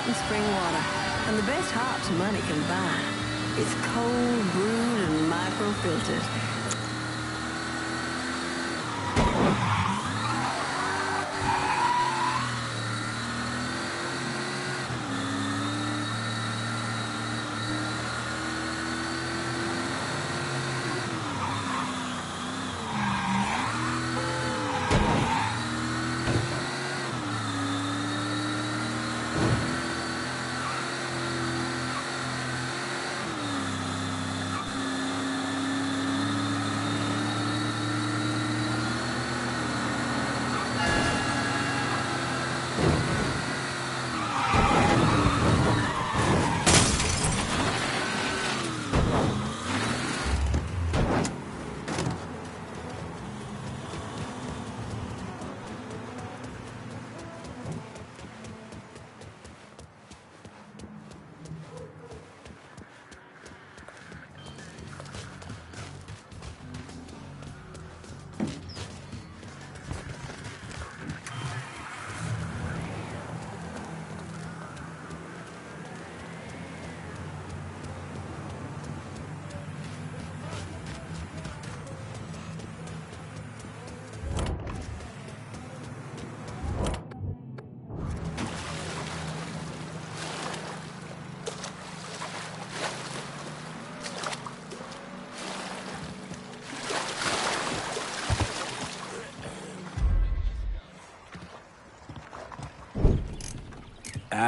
mountain spring water, and the best hops money can buy. It's cold brewed and micro-filtered.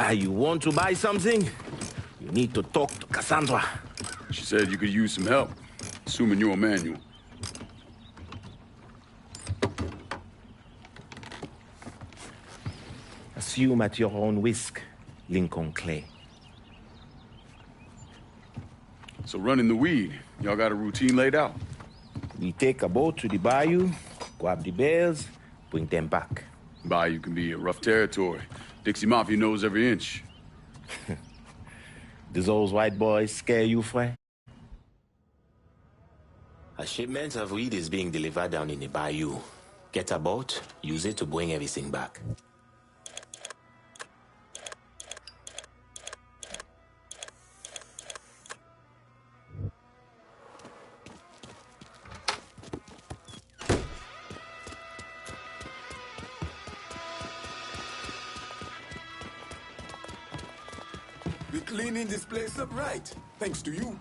You want to buy something? You need to talk to Cassandra.
She said you could use some help, assuming you're a manual.
Assume at your own risk, Lincoln Clay.
So running the weed, y'all got a routine laid out?
We take a boat to the bayou, grab the bears, bring them back.
Bayou can be a rough territory. Dixie Mafia knows every inch.
Does those white boys scare you, Fred?
A shipment of weed is being delivered down in the bayou. Get a boat, use it to bring everything back.
We're cleaning this place up right, thanks to you.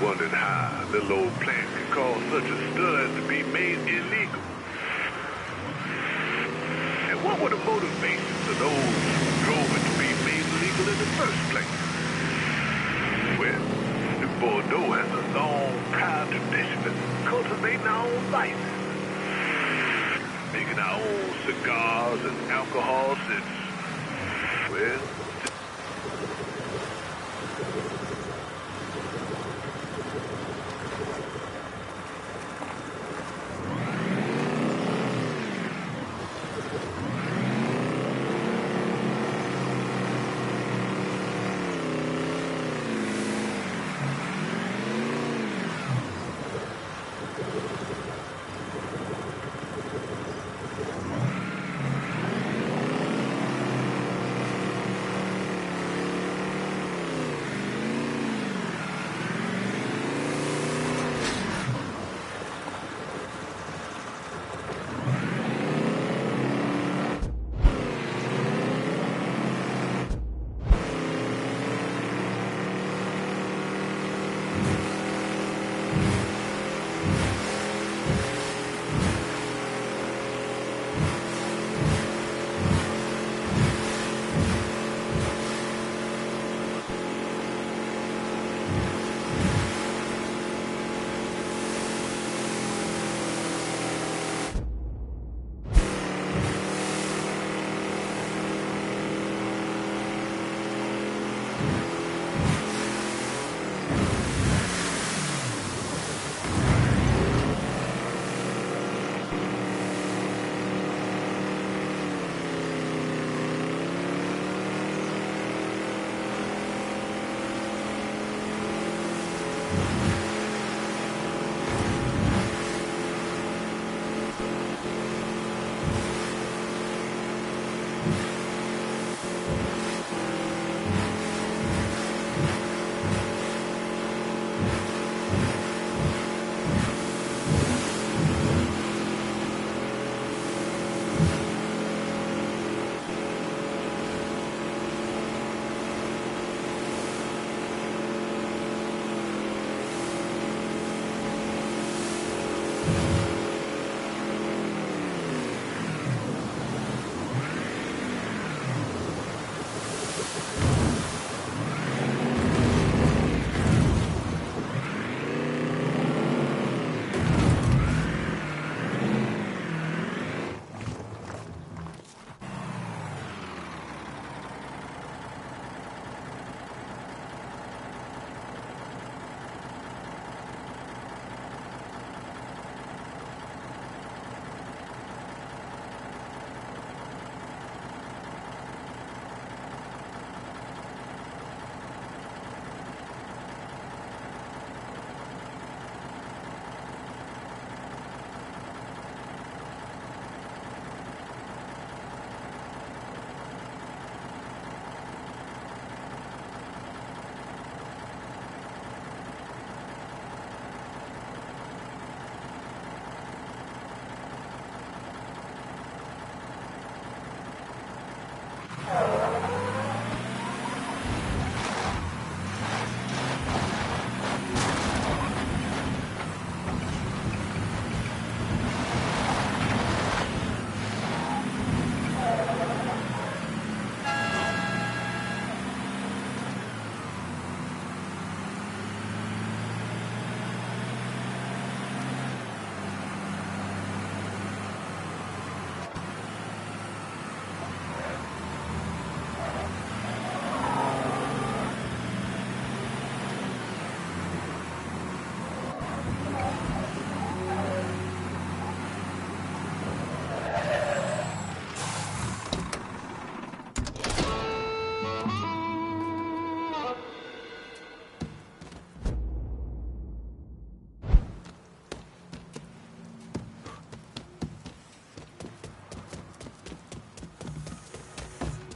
wondered how little old plant could cause such a stud to be made illegal. And what were the motivations of those who drove it to be made illegal in the first place? Well, New Bordeaux has a long, proud tradition of cultivating our own vices. Making our own cigars and alcohol since, well,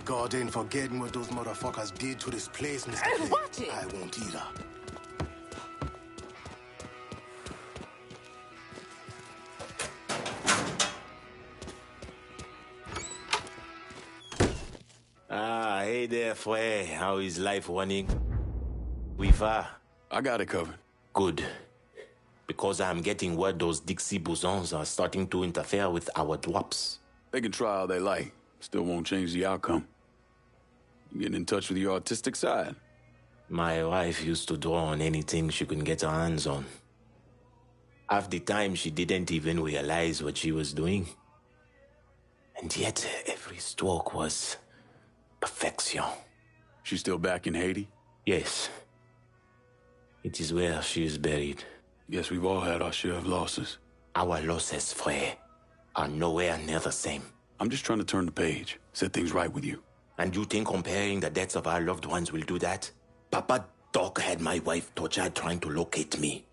God ain't forgetting what those motherfuckers did to this place, Mr. Clay.
Watch it.
I won't either.
Ah, hey there, Fue. How is life running? We far?
I got it covered.
Good. Because I'm getting word those Dixie bosons are starting to interfere with our dwaps.
They can try all they like. Still won't change the outcome. You getting in touch with your artistic side?
My wife used to draw on anything she could get her hands on. Half the time, she didn't even realize what she was doing. And yet, every stroke was perfection.
She's still back in Haiti?
Yes. It is where she is buried.
Yes, we've all had our share of losses.
Our losses, frère, are nowhere near the same.
I'm just trying to turn the page, set things right with you.
And you think comparing the deaths of our loved ones will do that? Papa Doc had my wife tortured trying to locate me.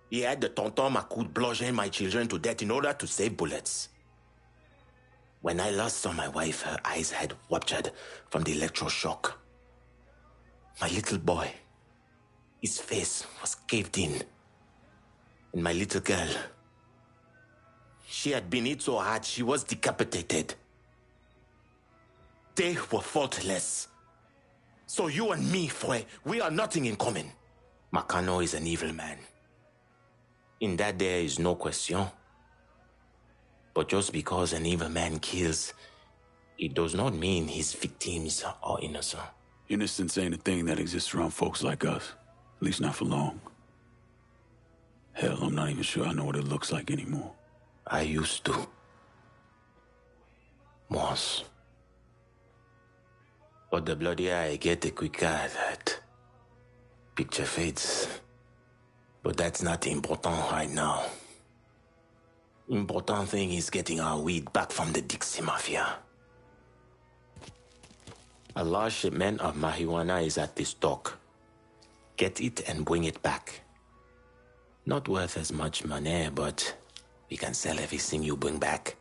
He had the Tonton Macoute bludgeon my children to death in order to save bullets. When I last saw my wife, her eyes had ruptured from the electroshock. My little boy, his face was caved in. And my little girl, she had been hit so hard she was decapitated. They were faultless. So you and me, Fue, we are nothing in common. Marcano is an evil man. In that there is no question. But just because an evil man kills, it does not mean his victims are innocent.
Innocence ain't a thing that exists around folks like us. At least not for long. Hell, I'm not even sure I know what it looks like anymore.
I used to. Once. But the bloodier I get, the quicker that picture fades. But that's not important right now. Important thing is getting our weed back from the Dixie Mafia. A large shipment of marijuana is at this dock. Get it and bring it back. Not worth as much money, but we can sell everything you bring back.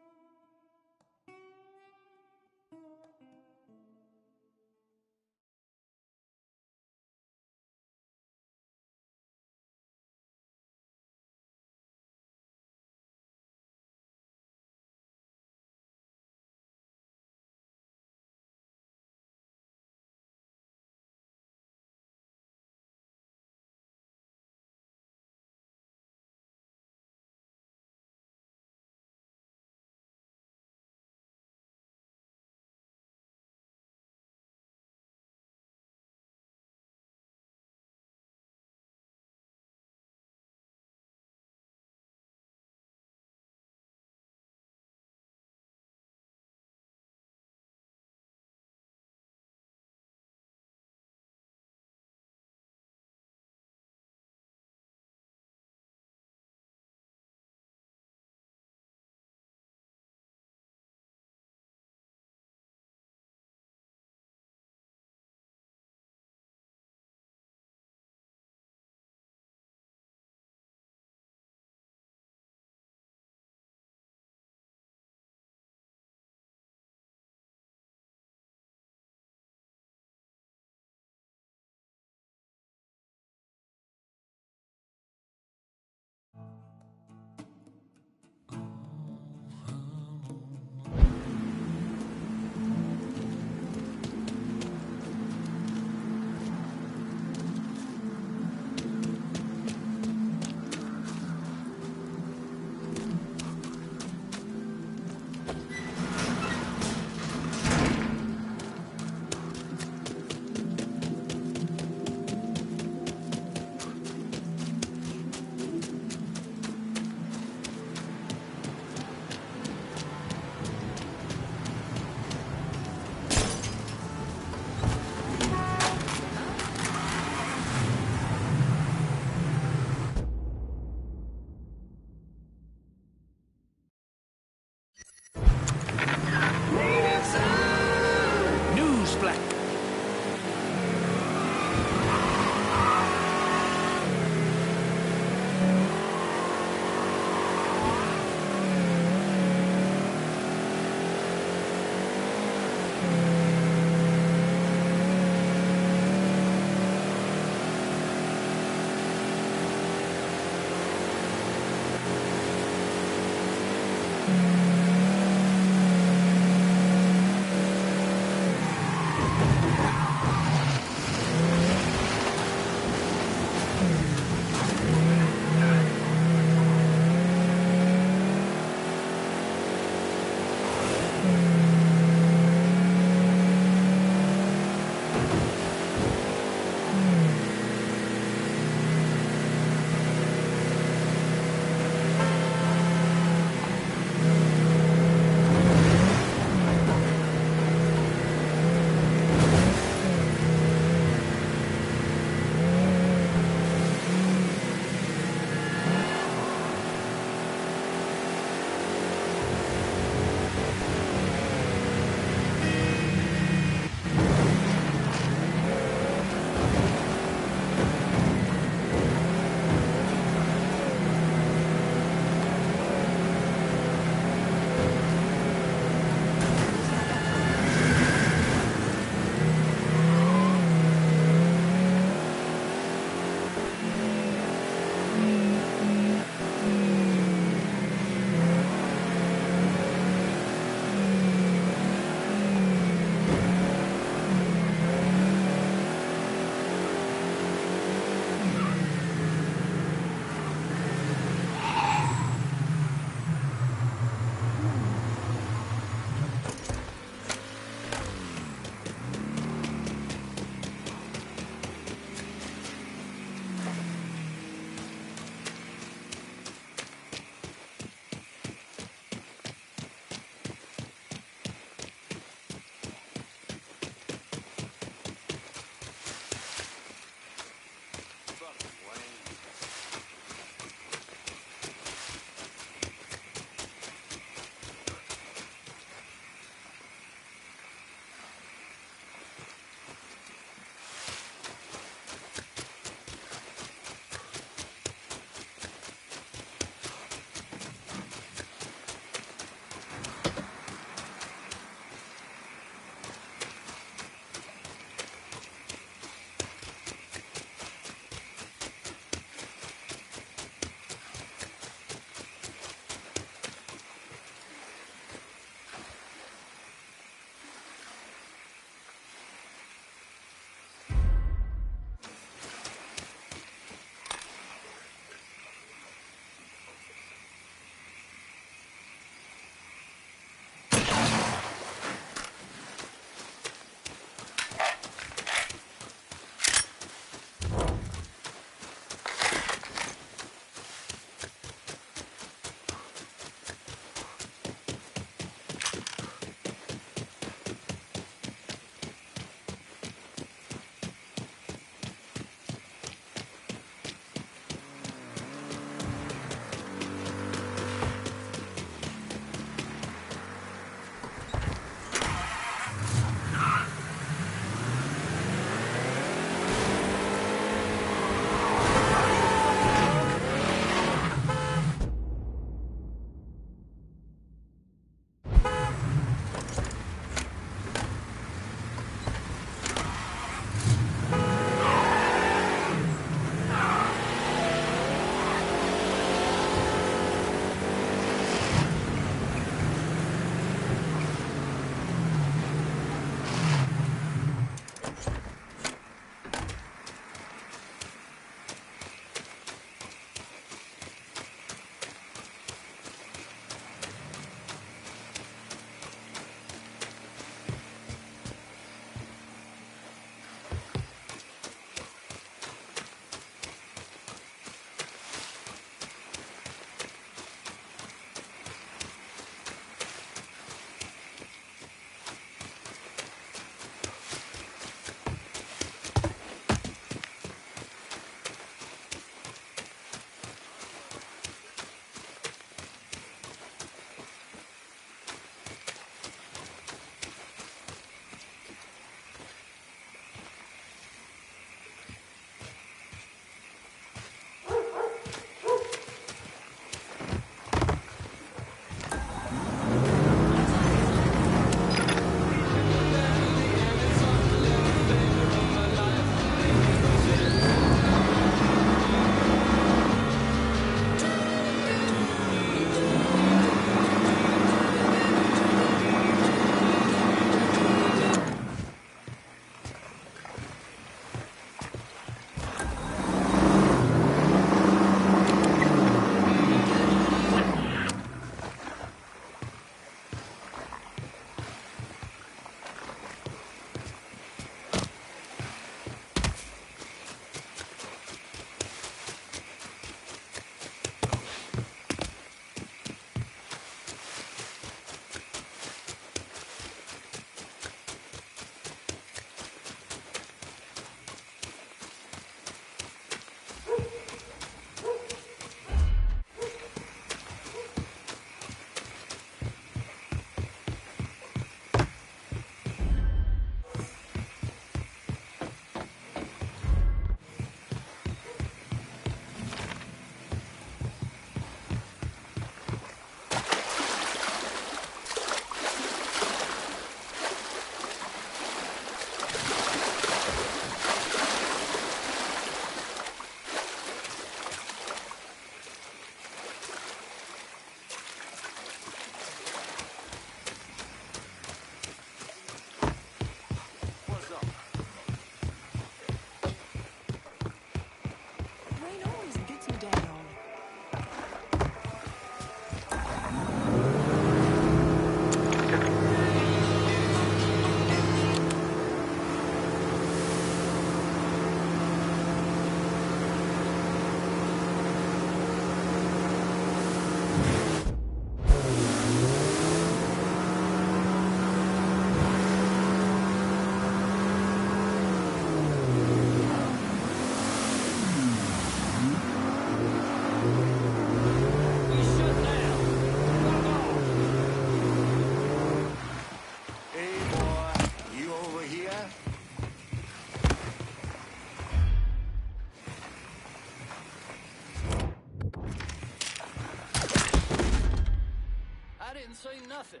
Didn't say nothing.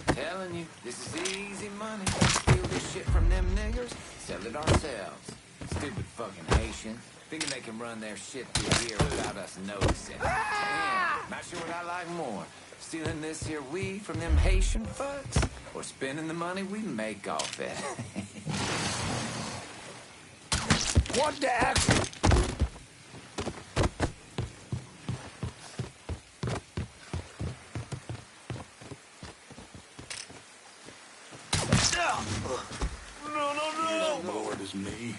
Telling you, this is easy money. Steal this shit from them niggers, sell it ourselves. Stupid fucking Haitians. Thinking they can run their shit through here without us noticing. Damn, not sure what I like more. Stealing this here weed from them Haitian fucks, or spending the money we make off it.
What the heck?
No. Lord is me.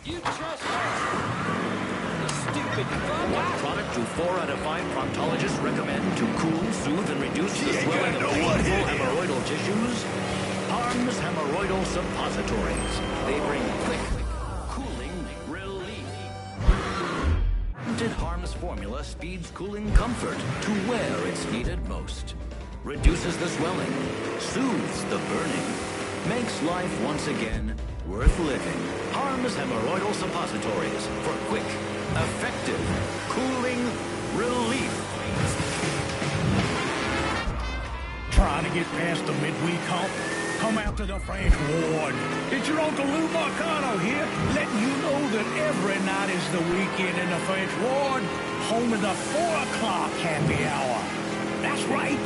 You trespass! You stupid fuck!
What product do 4 out of 5 proctologists recommend to cool, soothe, and reduce the swelling of painful hemorrhoidal tissues? Harm's Hemorrhoidal Suppositories. They bring quick, cooling relief. Harm's formula speeds cooling comfort to where it's needed most. Reduces the swelling, soothes the burning, makes life once again worth living. Harm's Hemorrhoidal Suppositories for quick, effective, cooling relief.
Trying to get past the midweek hump? Come out to the French Ward. It's your Uncle Lou Marcano here, letting you know that every night is the weekend in the French Ward, home of the 4 o'clock happy hour. That's right.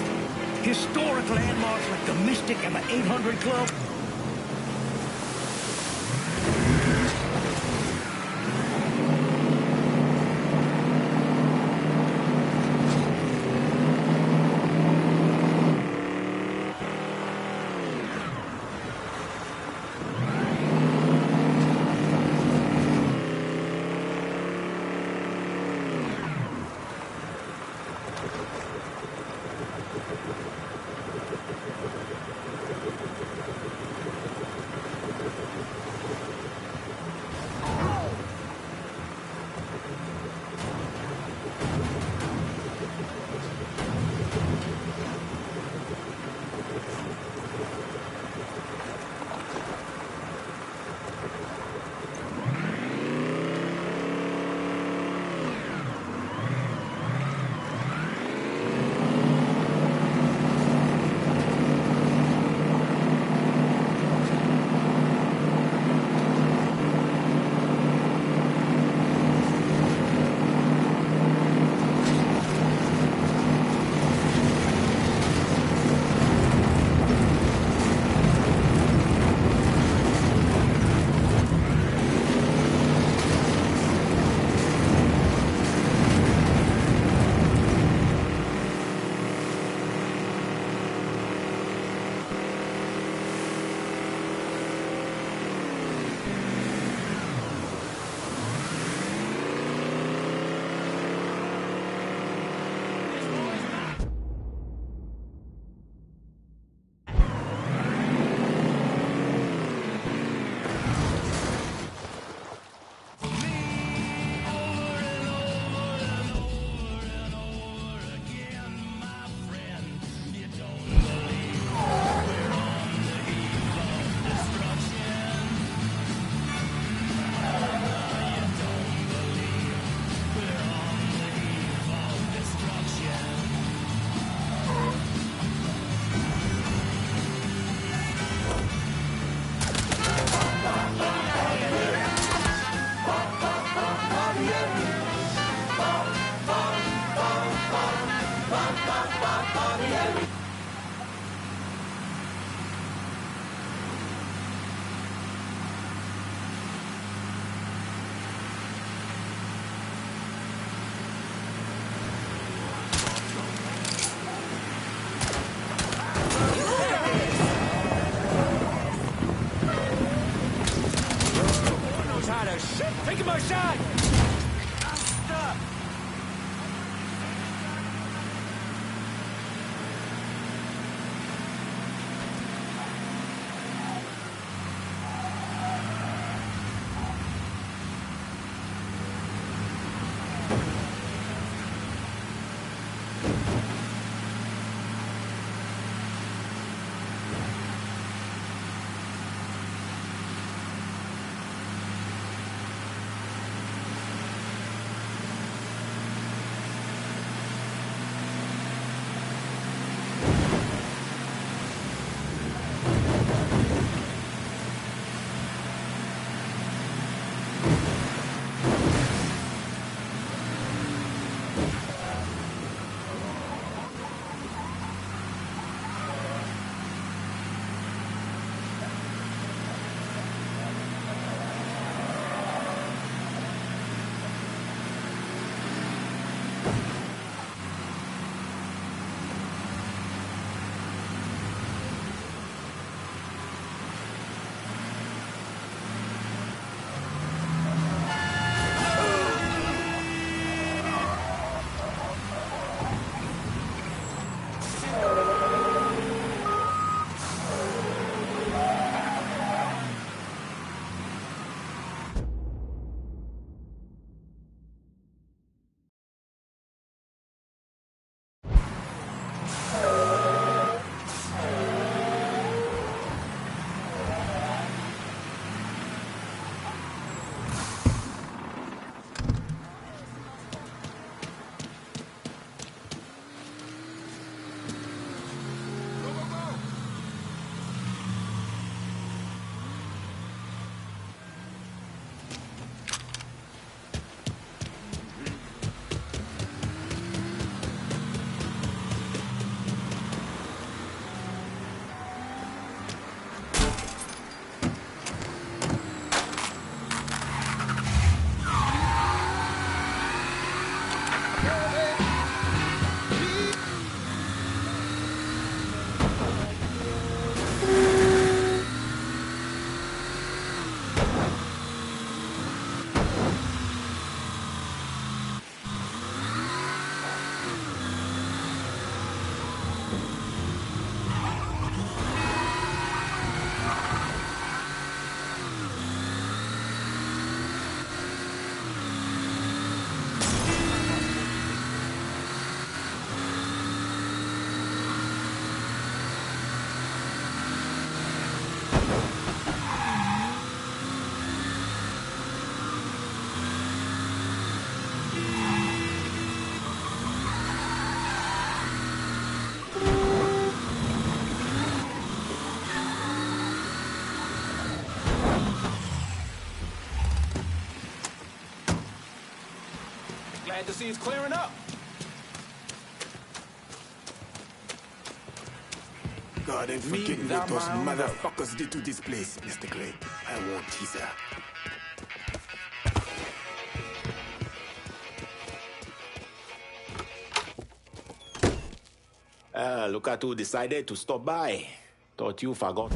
Historic landmarks like the Mystic and the 800 Club.
Glad to see it's clearing up.
God ain't forgetting what those motherfuckers did to this place, Mr. Clay. I won't teaser.
Look at who decided to stop by. Thought you forgot.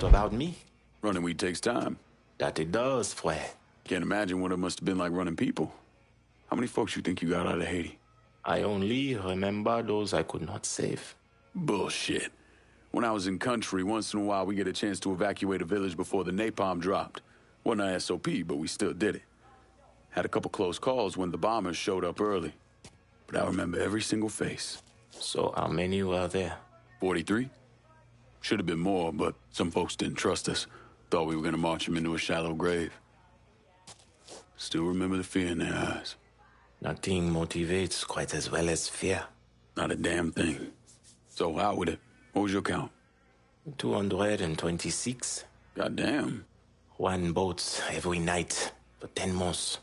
About me?
Running weed takes time.
That it does, Fred.
Can't imagine what it must have been like running people. How many folks you think you got out of Haiti?
I only remember those I could not save.
Bullshit. When I was in country, once in a while we get a chance to evacuate a village before the napalm dropped. Wasn't a SOP, but we still did it. Had a couple close calls when the bombers showed up early. But I remember every single face.
So how many were there?
43? Should have been more, but some folks didn't trust us. Thought we were gonna march them into a shallow grave. Still remember the fear in their eyes.
Nothing motivates quite as well as fear.
Not a damn thing. So out with it. What was your count?
226.
Goddamn.
One boat every night for 10 months.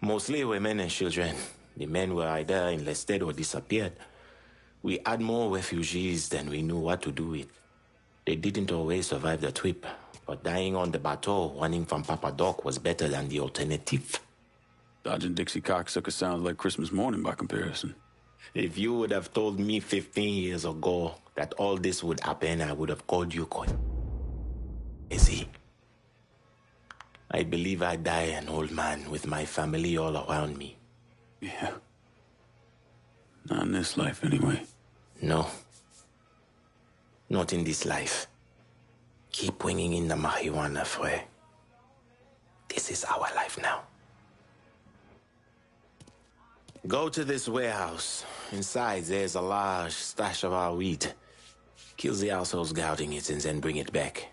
Mostly women and children. The men were either enlisted or disappeared. We had more refugees than we knew what to do with. They didn't always survive the trip, but dying on the bateau running from Papa Doc was better than the alternative.
Dodging Dixie cocksucker sounds like Christmas morning by comparison.
If you would have told me 15 years ago that all this would happen, I would have called you crazy. I believe I die an old man with my family all around me.
Yeah. Not in this life, anyway.
No. Not in this life. Keep bringing in the marijuana, Frey. This is our life now. Go to this warehouse. Inside, there's a large stash of our weed. Kill the assholes guarding it and then bring it back.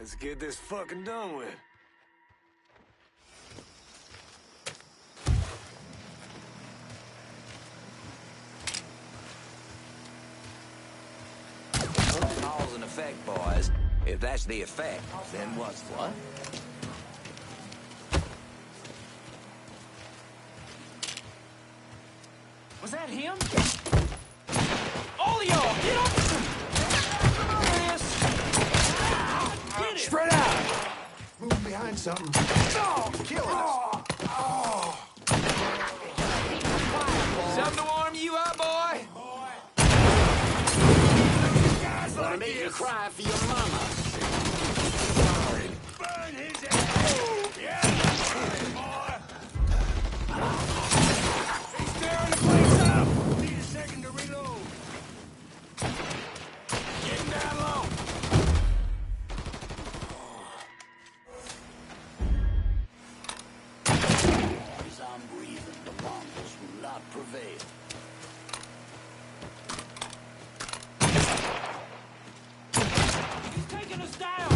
Let's get this fucking done with.
Cause and effect, boys. If that's the effect, then what's what?
Was that him? All of y'all, get up! Get it!
Spread out! Move behind something. Oh, killing us! Oh.
Something to warm you up, boy?
Guys
Wanna
like
make you
this.
cry for your mama.
Burn his ass! Yeah! Boy! He's tearing the place up! Need a second to reload. Getting down low.
As I'm breathing, the Mongols will not prevail. He's taking us down!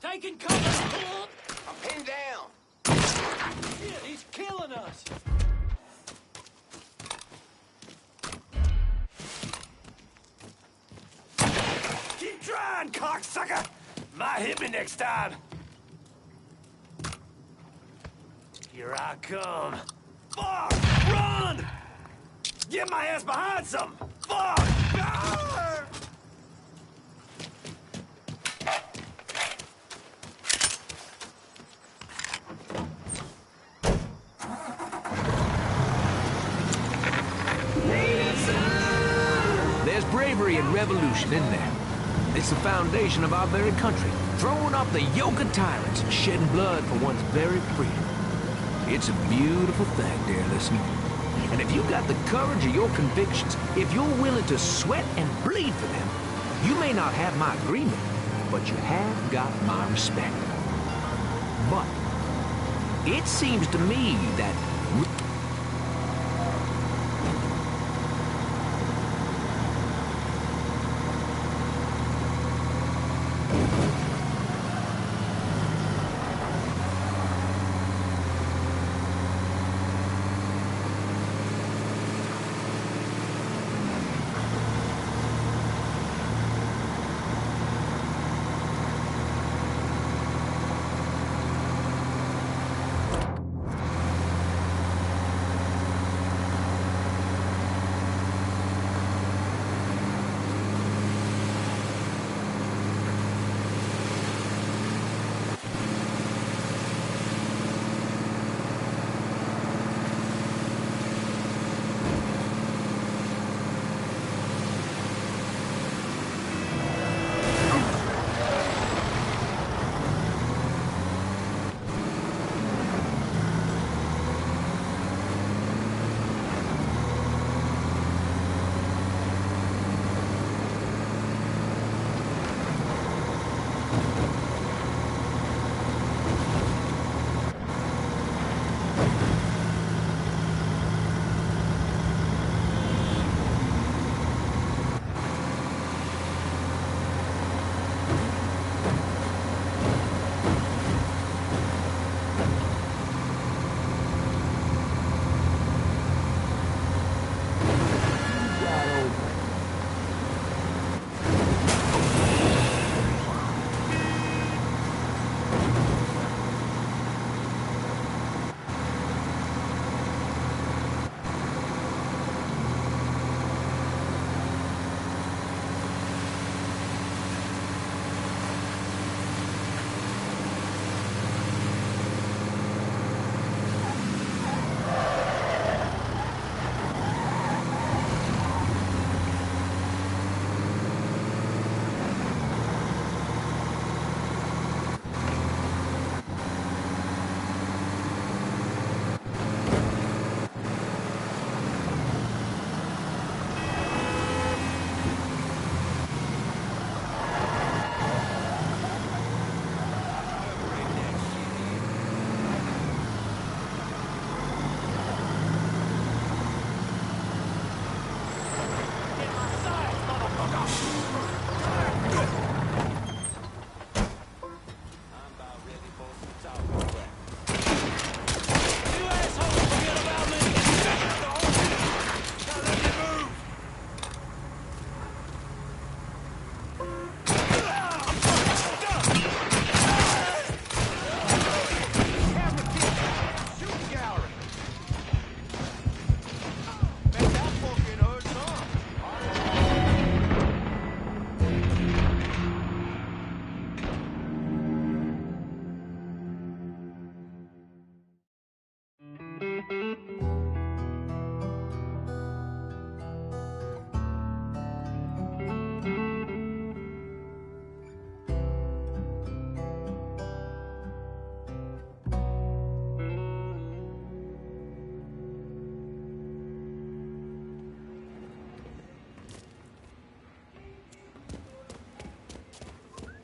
Taking cover!
I'm pinned down.
Shit, he's killing us!
Keep trying, cocksucker! Might hit me next time. Here I come. Fuck! Run! Get my ass behind something! Fuck! Ah!
There's bravery and revolution in there. It's the foundation of our very country, throwing off the yoke of tyrants and shedding blood for one's very freedom. It's a beautiful thing, dear listener. And if you've got the courage of your convictions, if you're willing to sweat and bleed for them, you may not have my agreement, but you have got my respect. But it seems to me that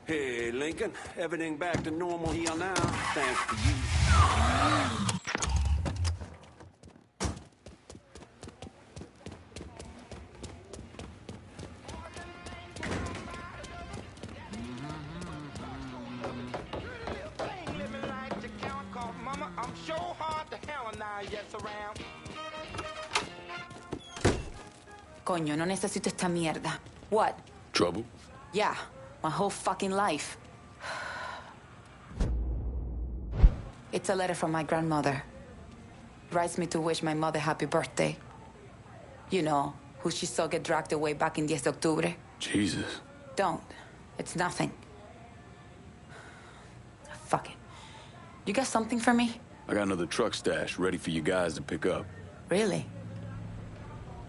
Hey, Lincoln. Everything back to normal here now, thanks to you.
Coño, no necesito esta mierda. What?
Trouble?
Yeah, my whole fucking life. It's a letter from my grandmother. Writes me to wish my mother happy birthday. You know, who she saw get dragged away back in 10 de octubre.
Jesus.
Don't. It's nothing. Fuck it. You got something for me?
I got another truck stash ready for you guys to pick up.
Really?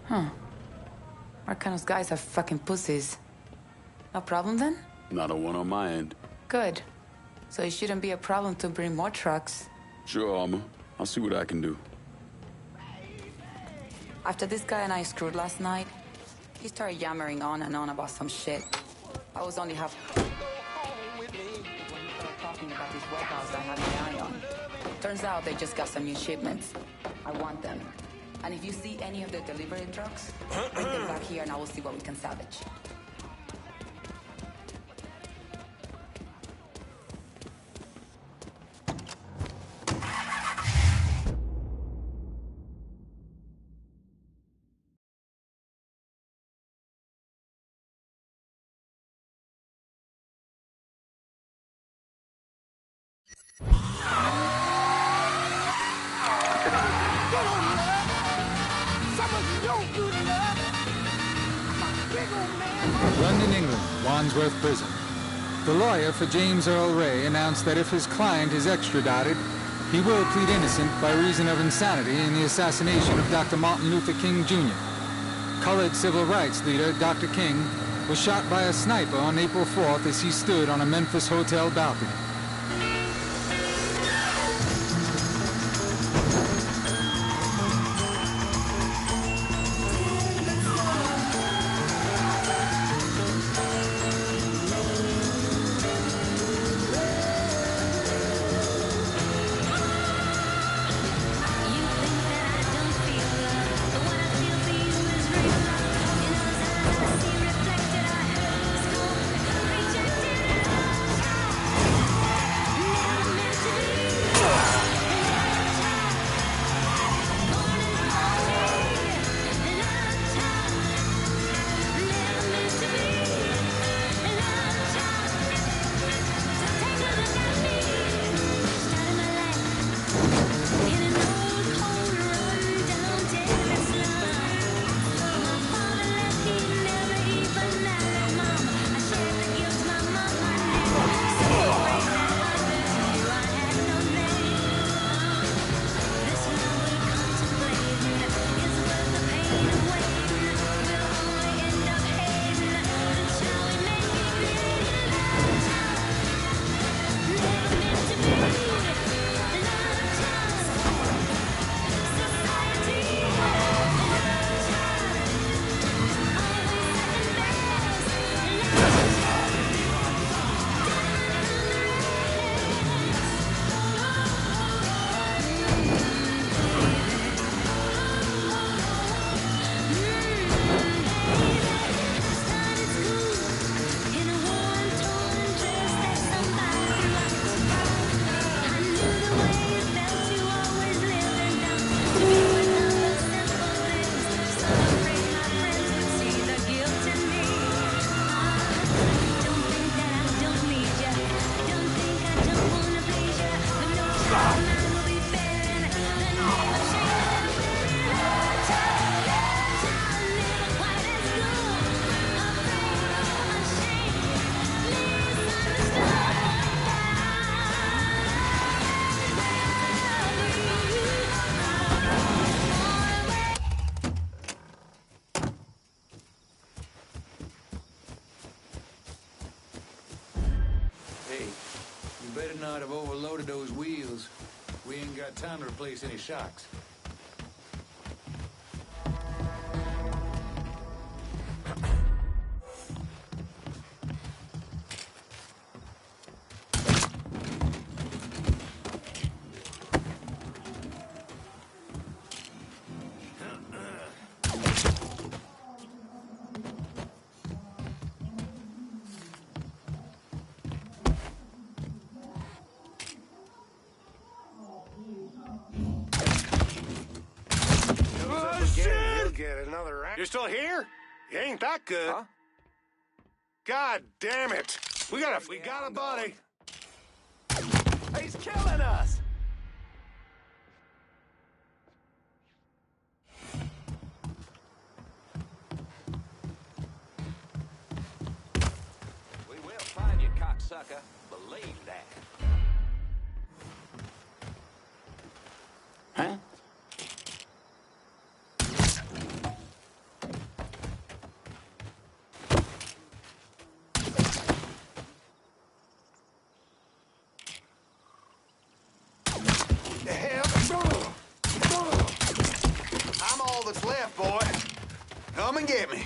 Huh. Marcano's guys are fucking pussies. No problem then?
Not a one on my end.
Good. So it shouldn't be a problem to bring more trucks.
Sure, Alma. I'll see what I can do.
After this guy and I screwed last night, he started yammering on and on about some shit. I was only half... when he started talking about this warehouse I had my eye on. Turns out they just got some new shipments. I want them. And if you see any of the delivery trucks, bring them back here and I will see what we can salvage.
London, England, Wandsworth Prison. The lawyer for James Earl Ray announced that if his client is extradited, he will plead innocent by reason of insanity in the assassination of Dr. Martin Luther King, Jr. Colored civil rights leader Dr. King was shot by a sniper on April 4th as he stood on a Memphis hotel balcony.
Better not have overloaded those wheels. We ain't got time to replace any shocks.
You're still here? You ain't that good. Huh? God damn it! We got a buddy.
He's killing us!
We will find you, cocksucker. Believe that.
Huh?
Come and get me.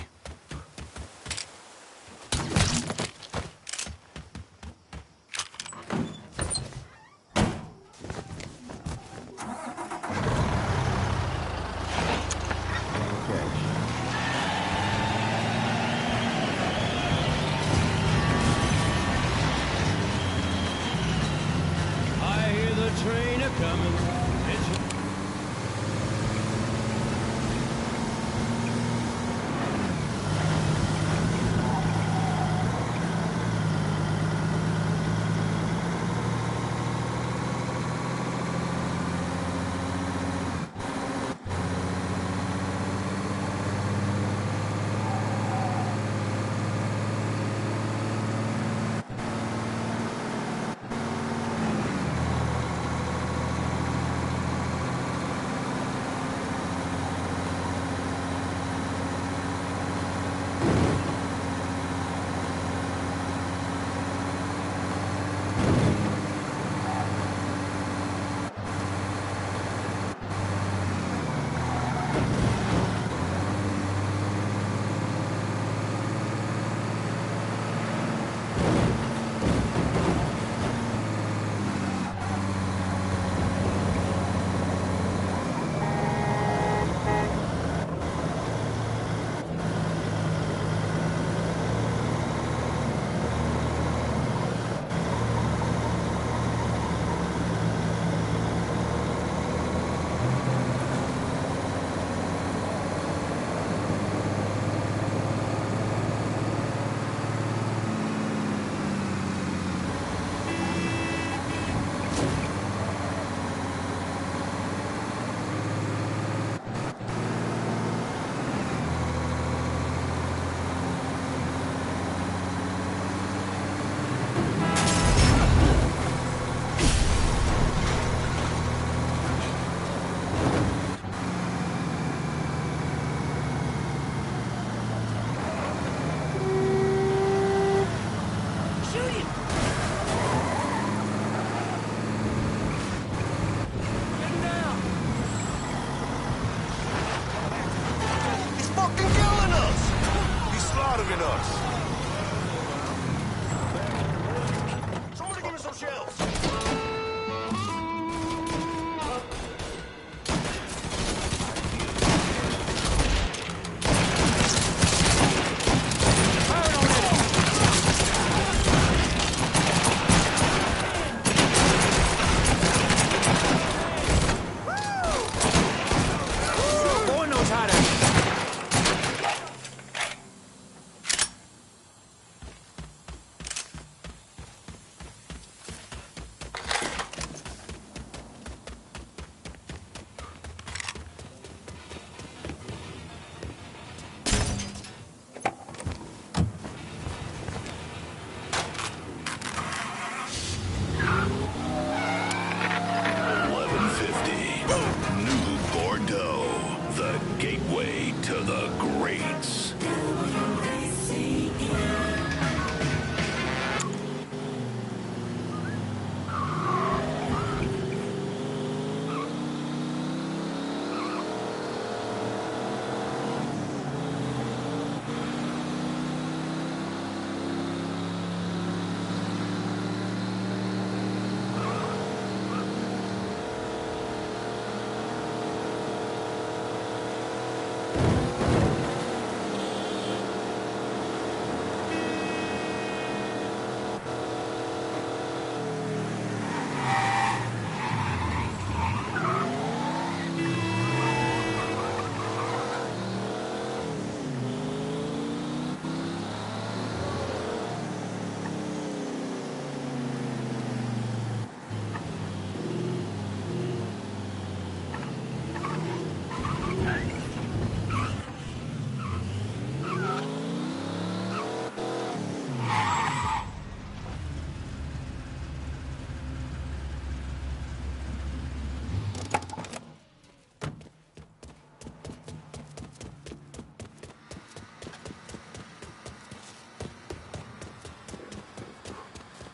I hear the train a-coming.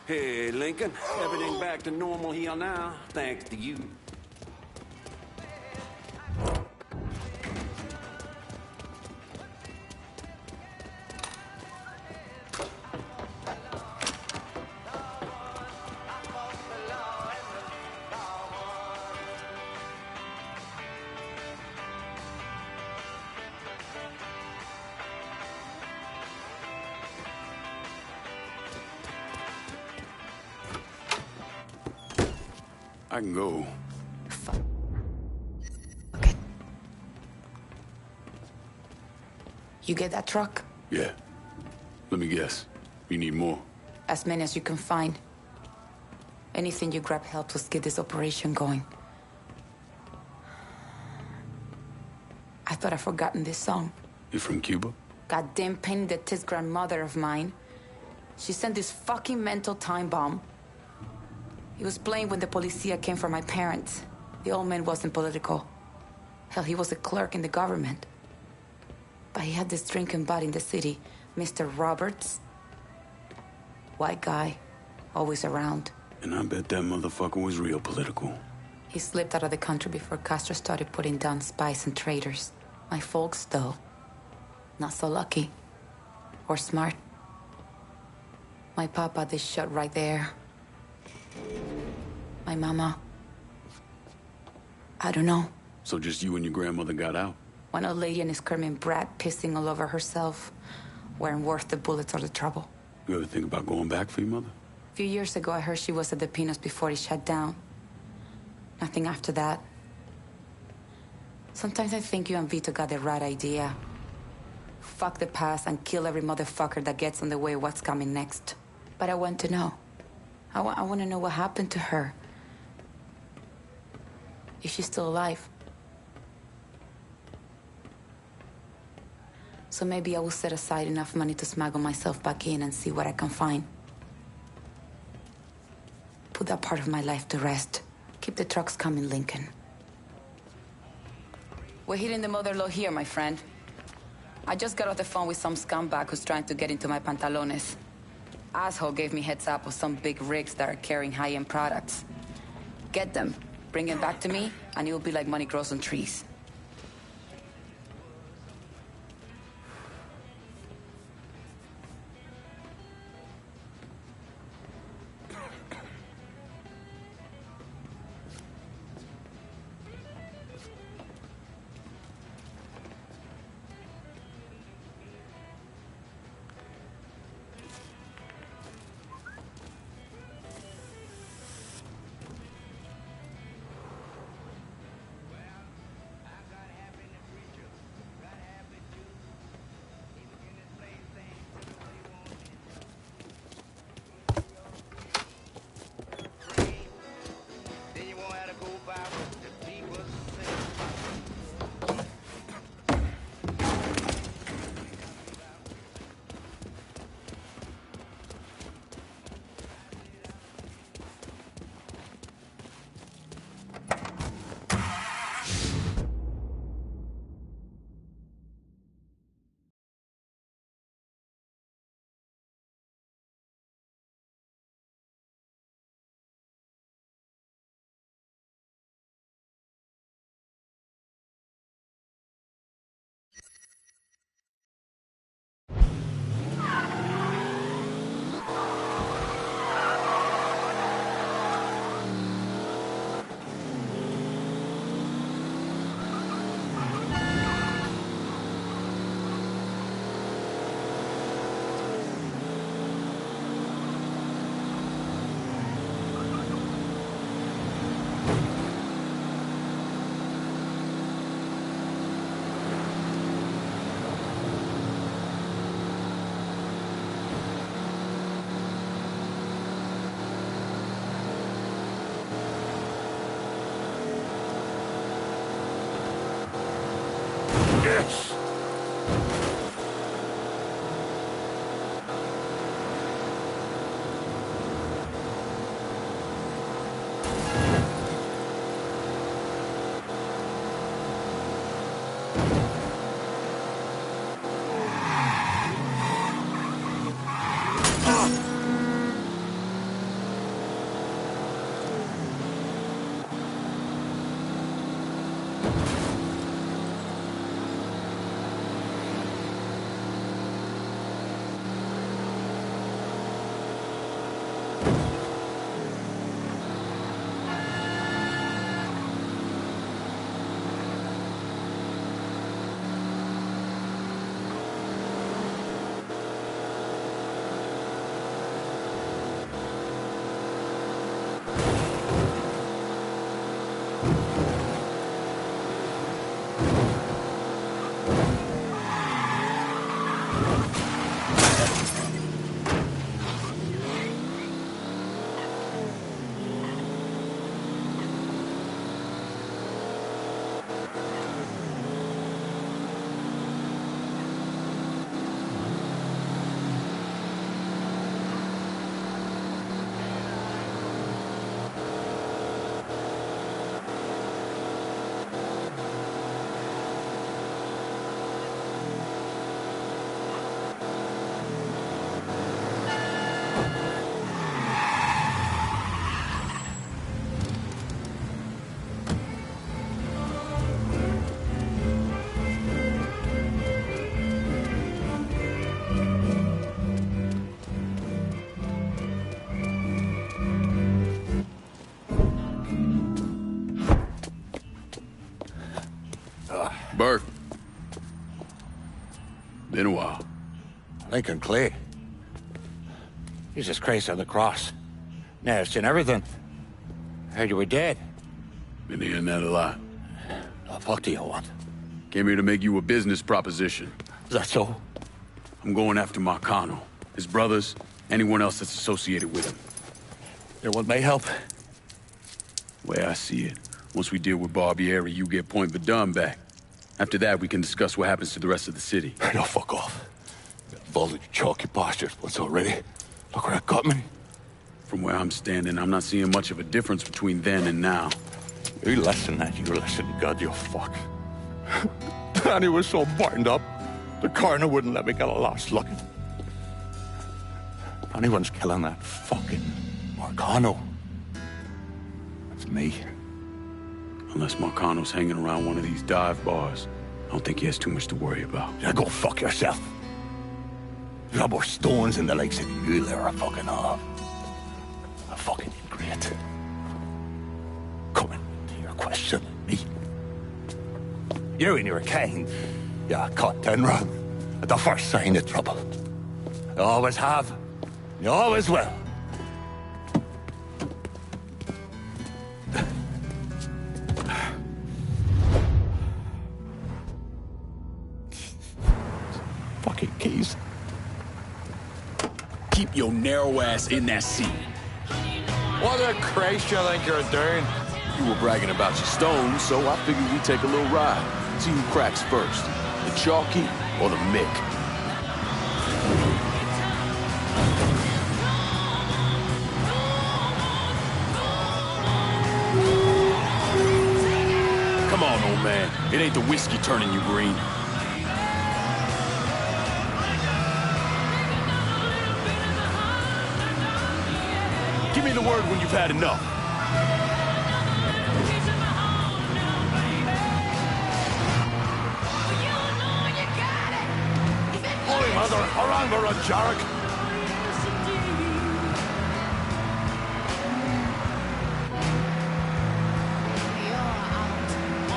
Hey, Lincoln. Everything back to normal here now, thanks to you.
I can go.
You get that truck?
Yeah. Let me guess. You need more?
As many as you can find. Anything you grab helps us get this operation going. I thought I'd forgotten this song.
You from Cuba?
Goddamn pain in the tits grandmother of mine. She sent this fucking mental time bomb. He was playing when the policia came for my parents. The old man wasn't political. Hell, he was a clerk in the government. But he had this drinking buddy in the city, Mr. Roberts. White guy, always around.
And I bet that motherfucker was real political.
He slipped out of the country before Castro started putting down spies and traitors. My folks, though, not so lucky. Or smart. My papa, they shot right there. My mama, I don't know.
So just you and your grandmother got out?
One old lady and a screaming brat pissing all over herself weren't worth the bullets or the trouble.
You ever think about going back for your mother?
A few years ago, I heard she was at the Pinos before it shut down. Nothing after that. Sometimes I think you and Vito got the right idea. Fuck the past and kill every motherfucker that gets in the way of what's coming next. But I want to know. I want to know what happened to her. If she's still alive. So maybe I will set aside enough money to smuggle myself back in and see what I can find. Put that part of my life to rest. Keep the trucks coming, Lincoln. We're hitting the mother-in-law here, my friend. I just got off the phone with some scumbag who's trying to get into my pantalones. Asshole gave me heads up of some big rigs that are carrying high-end products. Get them, bring them back to me, and it will be like money grows on trees.
Yes!
Lincoln Clay. Jesus Christ on the cross. Now, it's in everything. I heard you were dead.
Been hearing that a lot.
The fuck do you want?
Came here to make you a business proposition.
Is that so?
I'm going after Marcano, his brothers, anyone else that's associated with him.
You want my help?
The way I see it, once we deal with Barbieri, you get Point Verdun back. After that, we can discuss what happens to the rest of the city.
No, fuck off. Volley chalky bastards once already. Look where it got me.
From where I'm standing, I'm not seeing much of a difference between then and now.
You listen, that you listen, God, you fuck. Danny was so burned up, the coroner wouldn't let me get a last look. If anyone's killing that fucking Marcano, it's me.
Unless Marcano's hanging around one of these dive bars, I don't think he has too much to worry about.
Yeah, go fuck yourself. You got more stones in the likes of you there are fucking off. A fucking ingrate. Coming to your question, me. You and your kind, you caught done wrong at the first sign of trouble. You always have, you always will. Fucking keys.
Keep your narrow ass in that seat.
What the Christ you think you're doing?
You were bragging about your stones, so I figured we'd take a little ride. See who cracks first, the Chalky or the Mick. Come on, old man. It ain't the whiskey turning you green. Give me the word when you've had enough.
Holy Mother, Orangara Jarek!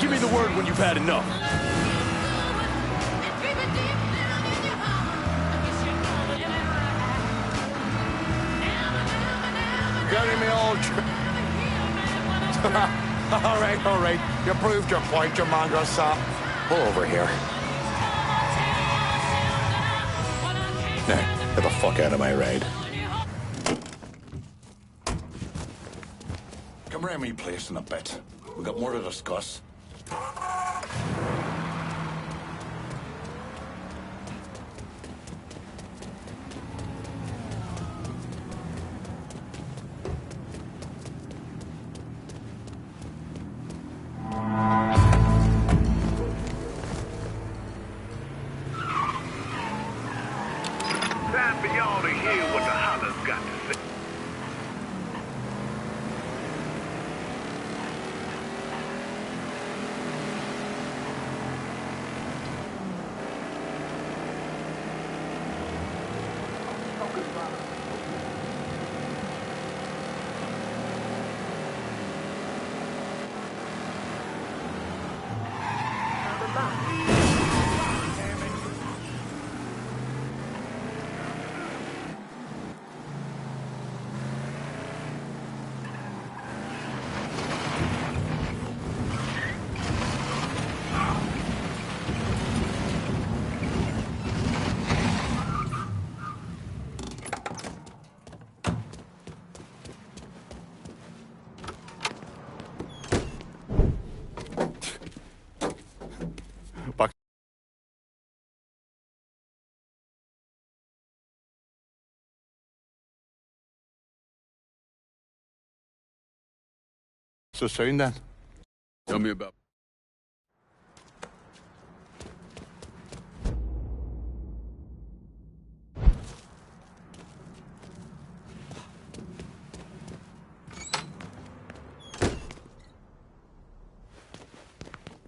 Give me the word when you've had enough.
Getting me all all right. You proved your point, you mongrel sap. Pull over here. Now, get the fuck out of my ride. Come around me place in a bit. We got more to discuss.
Time for y'all to hear what the holler's got to say.
So soon then.
Tell me about...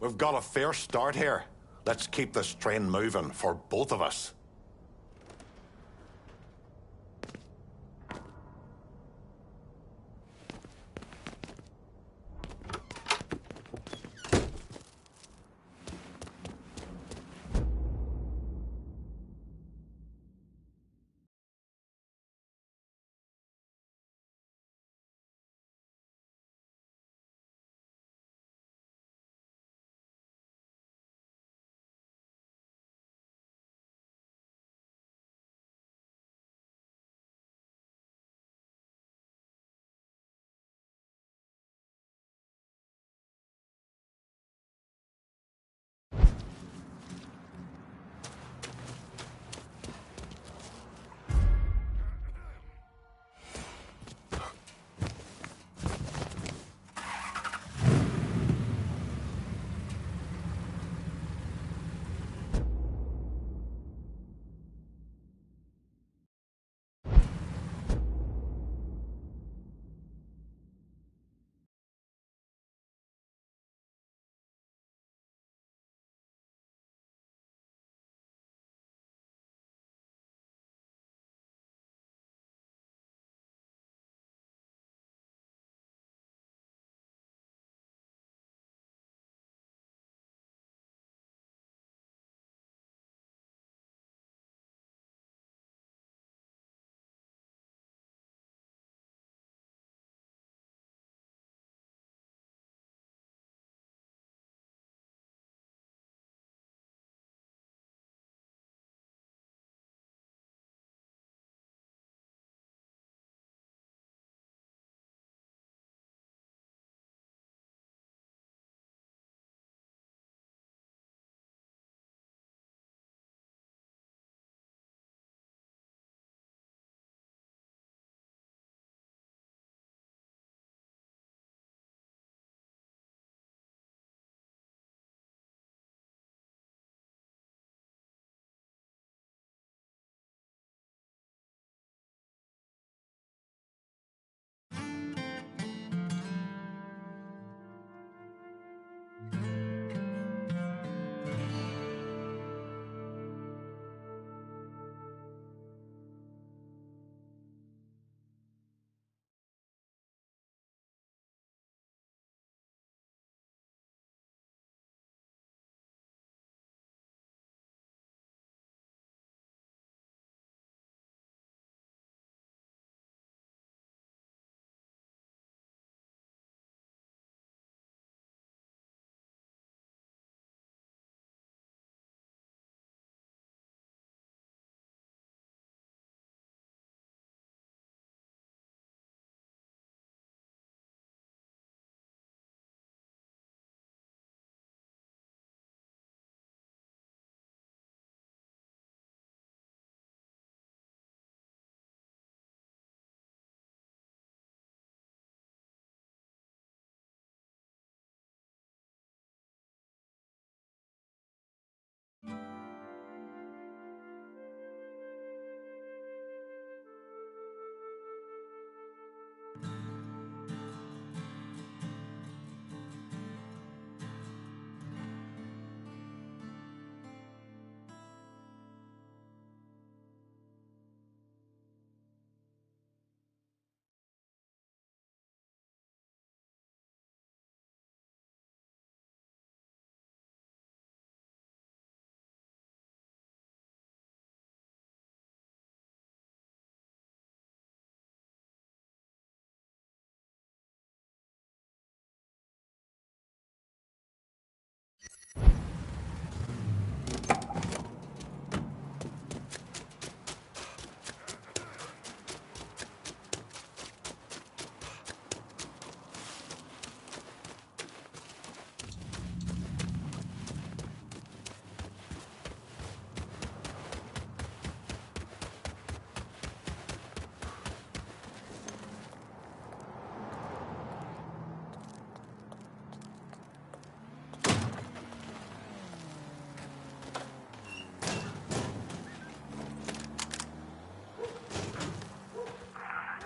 We've got a fair start here. Let's keep this train moving for both of us.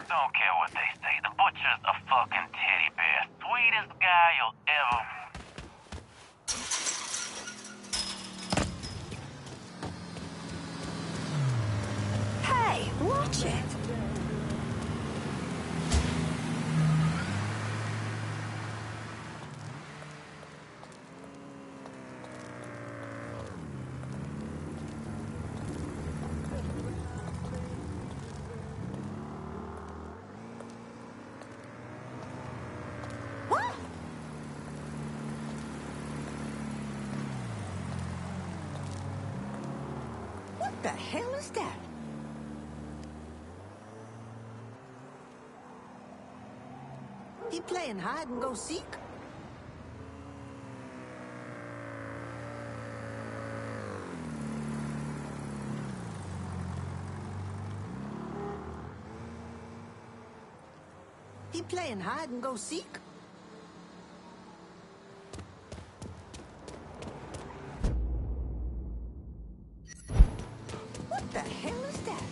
Don't care what they say. The butcher's a fucking teddy bear. Sweetest guy you'll ever...
Hey, watch it. What the hell is that? He playing hide and go seek? He playing hide and go seek? What the hell is that?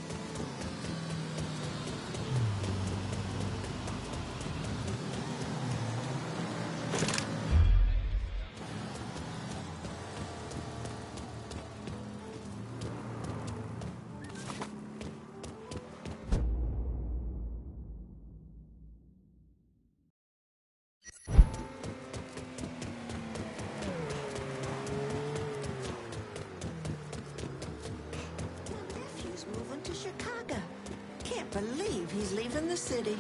My nephew's moving to Chicago. Can't believe he's leaving the city.